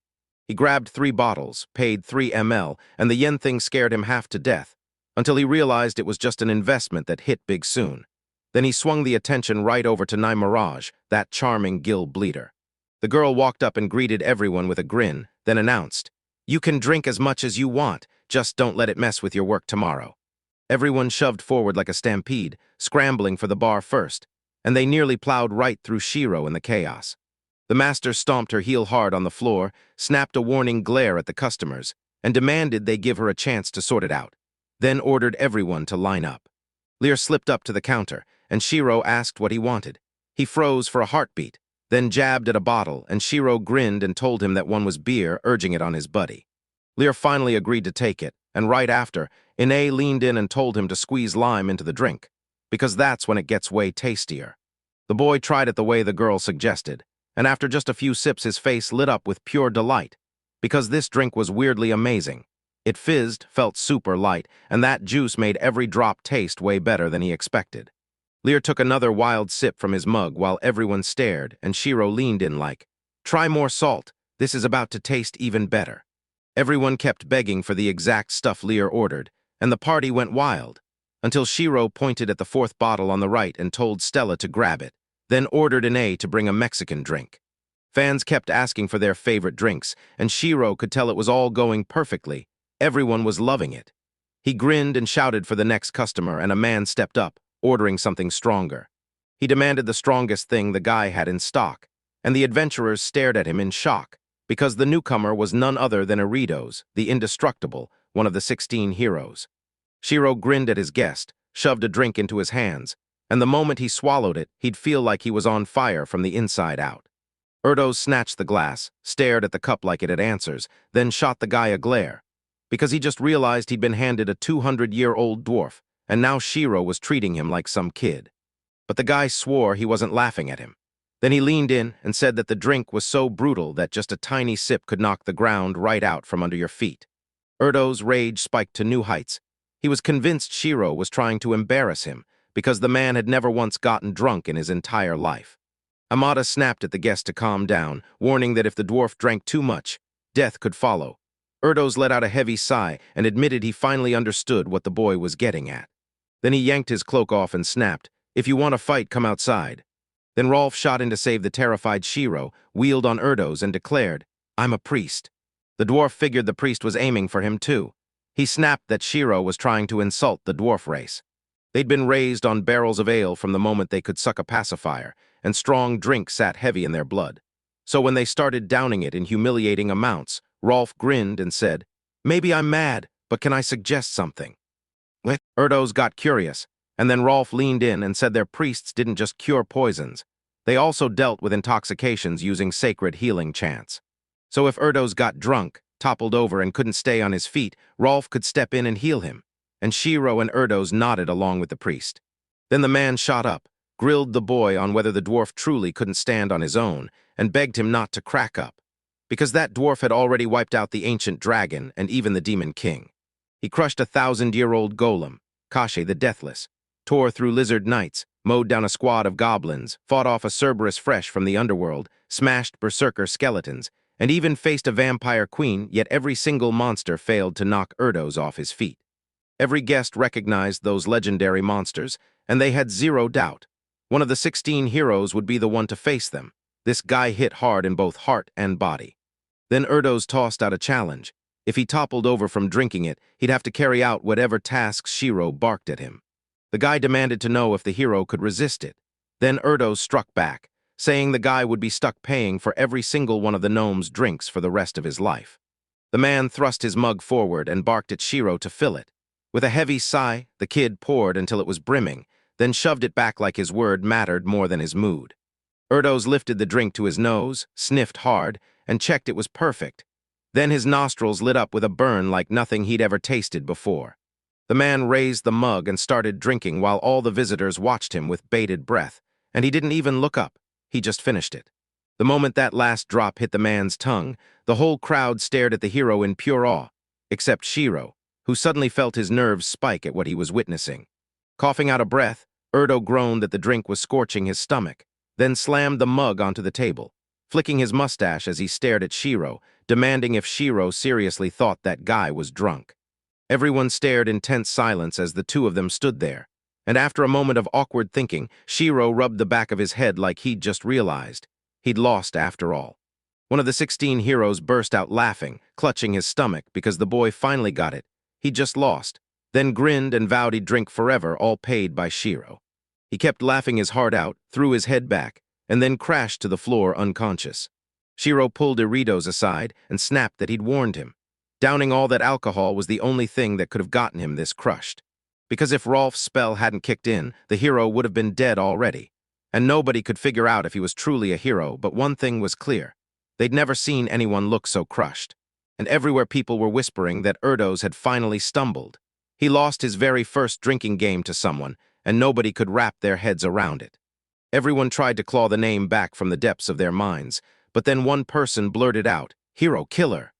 He grabbed 3 bottles, paid 3 ml, and the yen thing scared him half to death, until he realized it was just an investment that hit big soon. Then he swung the attention right over to Nai Mirage, that charming gill bleeder. The girl walked up and greeted everyone with a grin, then announced, "You can drink as much as you want, just don't let it mess with your work tomorrow." Everyone shoved forward like a stampede, scrambling for the bar first, and they nearly plowed right through Shiro in the chaos. The master stomped her heel hard on the floor, snapped a warning glare at the customers, and demanded they give her a chance to sort it out, then ordered everyone to line up. Lear slipped up to the counter, and Shiro asked what he wanted. He froze for a heartbeat, then jabbed at a bottle, and Shiro grinned and told him that one was beer, urging it on his buddy. Lear finally agreed to take it, and right after, Ine leaned in and told him to squeeze lime into the drink, because that's when it gets way tastier. The boy tried it the way the girl suggested, and after just a few sips his face lit up with pure delight, because this drink was weirdly amazing. It fizzed, felt super light, and that juice made every drop taste way better than he expected. Lear took another wild sip from his mug while everyone stared, and Shiro leaned in like, "Try more salt, this is about to taste even better." Everyone kept begging for the exact stuff Lear ordered, and the party went wild, until Shiro pointed at the 4th bottle on the right and told Stella to grab it, then ordered Ine to bring a Mexican drink. Fans kept asking for their favorite drinks, and Shiro could tell it was all going perfectly. Everyone was loving it. He grinned and shouted for the next customer, and a man stepped up, ordering something stronger. He demanded the strongest thing the guy had in stock, and the adventurers stared at him in shock, because the newcomer was none other than Eridos, the indestructible, one of the 16 heroes. Shiro grinned at his guest, shoved a drink into his hands, and the moment he swallowed it, he'd feel like he was on fire from the inside out. Erdos snatched the glass, stared at the cup like it had answers, then shot the guy a glare, because he just realized he'd been handed a 200-year-old dwarf, and now Shiro was treating him like some kid. But the guy swore he wasn't laughing at him. Then he leaned in and said that the drink was so brutal that just a tiny sip could knock the ground right out from under your feet. Erdo's rage spiked to new heights. He was convinced Shiro was trying to embarrass him, because the man had never once gotten drunk in his entire life. Amada snapped at the guest to calm down, warning that if the dwarf drank too much, death could follow. Erdos let out a heavy sigh and admitted he finally understood what the boy was getting at. Then he yanked his cloak off and snapped, "If you want to fight, come outside." Then Rolf shot in to save the terrified Shiro, wheeled on Erdos, and declared, "I'm a priest." The dwarf figured the priest was aiming for him too. He snapped that Shiro was trying to insult the dwarf race. They'd been raised on barrels of ale from the moment they could suck a pacifier, and strong drink sat heavy in their blood. So when they started downing it in humiliating amounts, Rolf grinned and said, "Maybe I'm mad, but can I suggest something?" Erdos got curious, and then Rolf leaned in and said their priests didn't just cure poisons. They also dealt with intoxications using sacred healing chants. So if Erdos got drunk, toppled over, and couldn't stay on his feet, Rolf could step in and heal him, and Shiro and Erdos nodded along with the priest. Then the man shot up, grilled the boy on whether the dwarf truly couldn't stand on his own, and begged him not to crack up, because that dwarf had already wiped out the ancient dragon and even the demon king. He crushed a 1,000-year-old golem, Kashe the Deathless, tore through lizard knights, mowed down a squad of goblins, fought off a Cerberus fresh from the underworld, smashed berserker skeletons, and even faced a vampire queen, yet every single monster failed to knock Erdos off his feet. Every guest recognized those legendary monsters, and they had zero doubt. One of the 16 heroes would be the one to face them. This guy hit hard in both heart and body. Then Erdos tossed out a challenge. If he toppled over from drinking it, he'd have to carry out whatever tasks Shiro barked at him. The guy demanded to know if the hero could resist it. Then Erdos struck back, saying the guy would be stuck paying for every single one of the gnome's drinks for the rest of his life. The man thrust his mug forward and barked at Shiro to fill it. With a heavy sigh, the kid poured until it was brimming, then shoved it back like his word mattered more than his mood. Erdos lifted the drink to his nose, sniffed hard, and checked it was perfect. Then his nostrils lit up with a burn like nothing he'd ever tasted before. The man raised the mug and started drinking while all the visitors watched him with bated breath, and he didn't even look up. He just finished it. The moment that last drop hit the man's tongue, the whole crowd stared at the hero in pure awe, except Shiro, who suddenly felt his nerves spike at what he was witnessing. Coughing out a breath, Erdo groaned that the drink was scorching his stomach, then slammed the mug onto the table, flicking his mustache as he stared at Shiro, demanding if Shiro seriously thought that guy was drunk. Everyone stared in tense silence as the two of them stood there, and after a moment of awkward thinking, Shiro rubbed the back of his head like he'd just realized. He'd lost after all. One of the 16 heroes burst out laughing, clutching his stomach because the boy finally got it. He'd just lost, then grinned and vowed he'd drink forever, all paid by Shiro. He kept laughing his heart out, threw his head back, and then crashed to the floor unconscious. Shiro pulled Doritos aside and snapped that he'd warned him. Downing all that alcohol was the only thing that could have gotten him this crushed. Because if Rolf's spell hadn't kicked in, the hero would have been dead already. And nobody could figure out if he was truly a hero, but one thing was clear. They'd never seen anyone look so crushed. And everywhere people were whispering that Erdos had finally stumbled. He lost his very first drinking game to someone, and nobody could wrap their heads around it. Everyone tried to claw the name back from the depths of their minds, but then one person blurted out, "Hero Killer."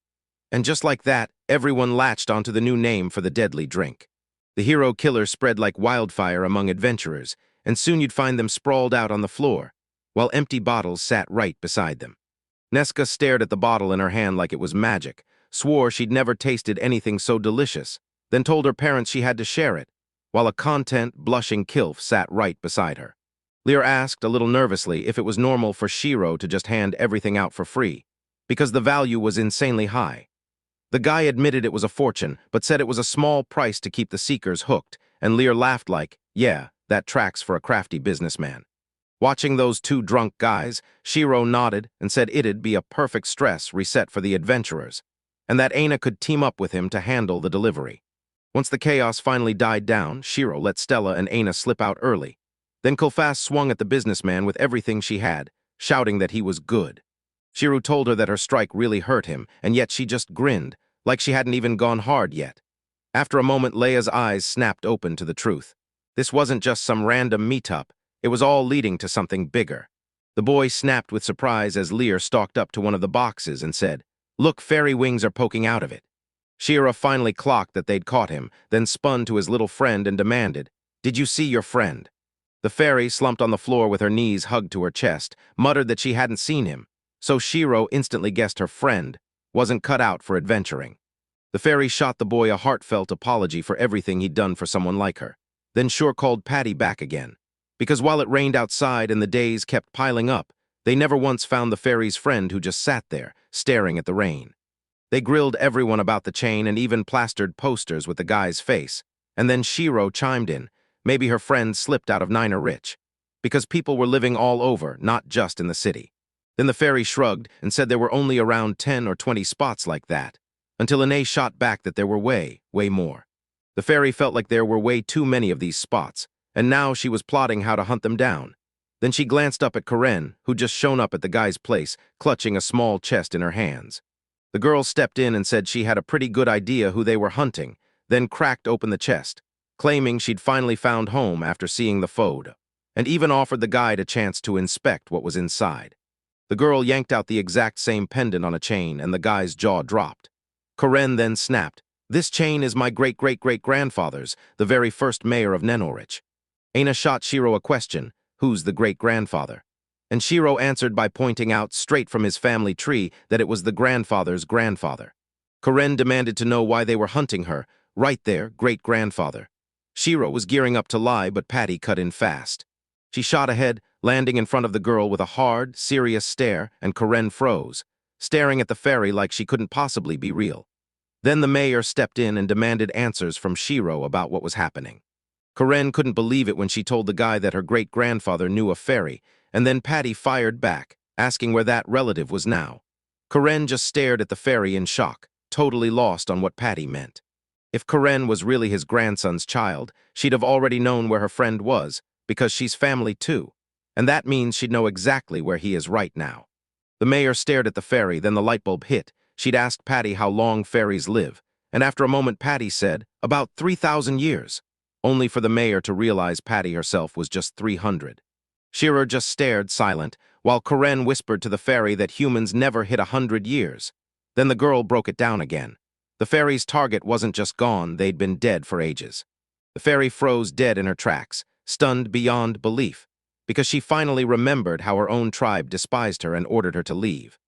And just like that, everyone latched onto the new name for the deadly drink. The Hero Killer spread like wildfire among adventurers, and soon you'd find them sprawled out on the floor, while empty bottles sat right beside them. Neska stared at the bottle in her hand like it was magic, swore she'd never tasted anything so delicious, then told her parents she had to share it, while a content, blushing Kilf sat right beside her. Lear asked, a little nervously, if it was normal for Shiro to just hand everything out for free, because the value was insanely high. The guy admitted it was a fortune, but said it was a small price to keep the seekers hooked, and Lear laughed like, yeah, that tracks for a crafty businessman. Watching those two drunk guys, Shiro nodded and said it'd be a perfect stress reset for the adventurers, and that Aina could team up with him to handle the delivery. Once the chaos finally died down, Shiro let Stella and Aina slip out early. Then Kulfas swung at the businessman with everything she had, shouting that he was good. Shiro told her that her strike really hurt him, and yet she just grinned, like she hadn't even gone hard yet. After a moment, Leia's eyes snapped open to the truth. This wasn't just some random meetup. It was all leading to something bigger. The boy snapped with surprise as Lear stalked up to one of the boxes and said, "Look, fairy wings are poking out of it." Shira finally clocked that they'd caught him, then spun to his little friend and demanded, "Did you see your friend?" The fairy, slumped on the floor with her knees hugged to her chest, muttered that she hadn't seen him, so Shiro instantly guessed her friend wasn't cut out for adventuring. The fairy shot the boy a heartfelt apology for everything he'd done for someone like her, then sure called Patty back again. Because while it rained outside and the days kept piling up, they never once found the fairy's friend who just sat there, staring at the rain. They grilled everyone about the chain and even plastered posters with the guy's face, and then Shiro chimed in. Maybe her friend slipped out of Nina Rich, because people were living all over, not just in the city. Then the fairy shrugged and said there were only around 10 or 20 spots like that, until Ine shot back that there were way more. The fairy felt like there were way too many of these spots, and now she was plotting how to hunt them down. Then she glanced up at Karen, who'd just shown up at the guy's place, clutching a small chest in her hands. The girl stepped in and said she had a pretty good idea who they were hunting, then cracked open the chest, claiming she'd finally found home after seeing the food, and even offered the guide a chance to inspect what was inside. The girl yanked out the exact same pendant on a chain, and the guy's jaw dropped. Karen then snapped, "This chain is my great-great-great-grandfather's, the very first mayor of Nenorich." Aina shot Shiro a question, "Who's the great-grandfather?" And Shiro answered by pointing out straight from his family tree that it was the grandfather's grandfather. Karen demanded to know why they were hunting her. Right there, great-grandfather. Shiro was gearing up to lie, but Patty cut in fast. She shot ahead, landing in front of the girl with a hard, serious stare, and Karen froze, staring at the fairy like she couldn't possibly be real. Then the mayor stepped in and demanded answers from Shiro about what was happening. Karen couldn't believe it when she told the guy that her great-grandfather knew a fairy, and then Patty fired back, asking where that relative was now. Karen just stared at the fairy in shock, totally lost on what Patty meant. If Karen was really his grandson's child, she'd have already known where her friend was, because she's family too. And that means she'd know exactly where he is right now. The mayor stared at the fairy, then the light bulb hit. She'd asked Patty how long fairies live, and after a moment Patty said, about 3,000 years, only for the mayor to realize Patty herself was just 300. Shearer just stared, silent, while Karen whispered to the fairy that humans never hit 100 years. Then the girl broke it down again. The fairy's target wasn't just gone, they'd been dead for ages. The fairy froze dead in her tracks, stunned beyond belief, because she finally remembered how her own tribe despised her and ordered her to leave.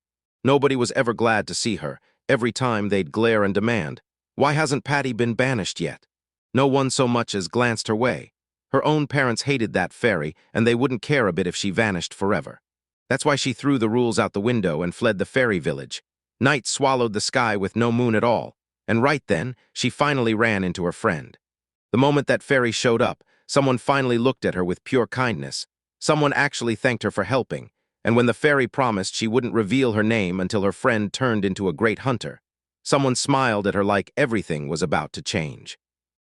Nobody was ever glad to see her. Every time they'd glare and demand, "Why hasn't Patty been banished yet?" No one so much as glanced her way. Her own parents hated that fairy, and they wouldn't care a bit if she vanished forever. That's why she threw the rules out the window and fled the fairy village. Night swallowed the sky with no moon at all, and right then, she finally ran into her friend. The moment that fairy showed up, someone finally looked at her with pure kindness. Someone actually thanked her for helping, and when the fairy promised she wouldn't reveal her name until her friend turned into a great hunter, someone smiled at her like everything was about to change.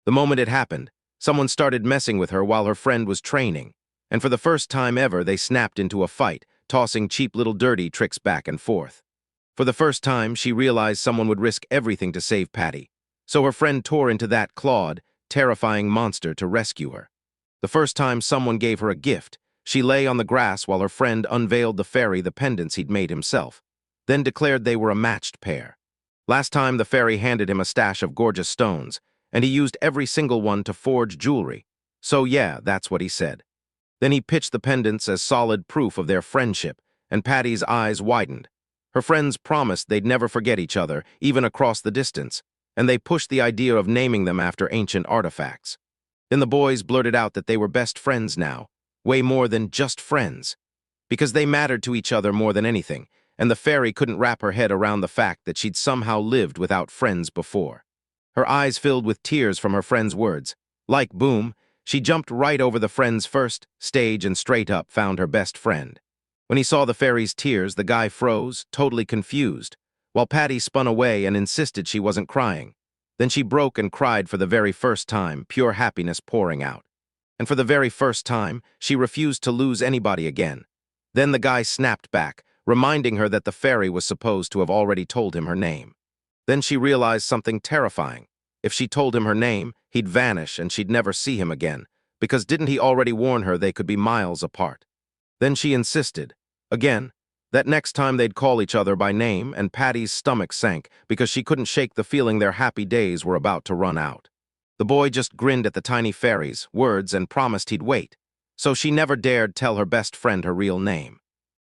The moment it happened, someone started messing with her while her friend was training, and for the first time ever they snapped into a fight, tossing cheap little dirty tricks back and forth. For the first time, she realized someone would risk everything to save Patty, so her friend tore into that clawed, terrifying monster to rescue her. The first time someone gave her a gift, she lay on the grass while her friend unveiled the fairy the pendants he'd made himself, then declared they were a matched pair. Last time the fairy handed him a stash of gorgeous stones, and he used every single one to forge jewelry. So yeah, that's what he said. Then he pitched the pendants as solid proof of their friendship, and Patty's eyes widened. Her friends promised they'd never forget each other, even across the distance, and they pushed the idea of naming them after ancient artifacts. Then the boys blurted out that they were best friends now, way more than just friends, because they mattered to each other more than anything, and the fairy couldn't wrap her head around the fact that she'd somehow lived without friends before. Her eyes filled with tears from her friend's words. Like boom, she jumped right over the friend's first stage and straight up found her best friend. When he saw the fairy's tears, the guy froze, totally confused, while Patty spun away and insisted she wasn't crying. Then she broke and cried for the very first time, pure happiness pouring out. And for the very first time, she refused to lose anybody again. Then the guy snapped back, reminding her that the fairy was supposed to have already told him her name. Then she realized something terrifying. If she told him her name, he'd vanish and she'd never see him again, because didn't he already warn her they could be miles apart? Then she insisted, again, that next time they'd call each other by name, and Patty's stomach sank because she couldn't shake the feeling their happy days were about to run out. The boy just grinned at the tiny fairy's words and promised he'd wait, so she never dared tell her best friend her real name.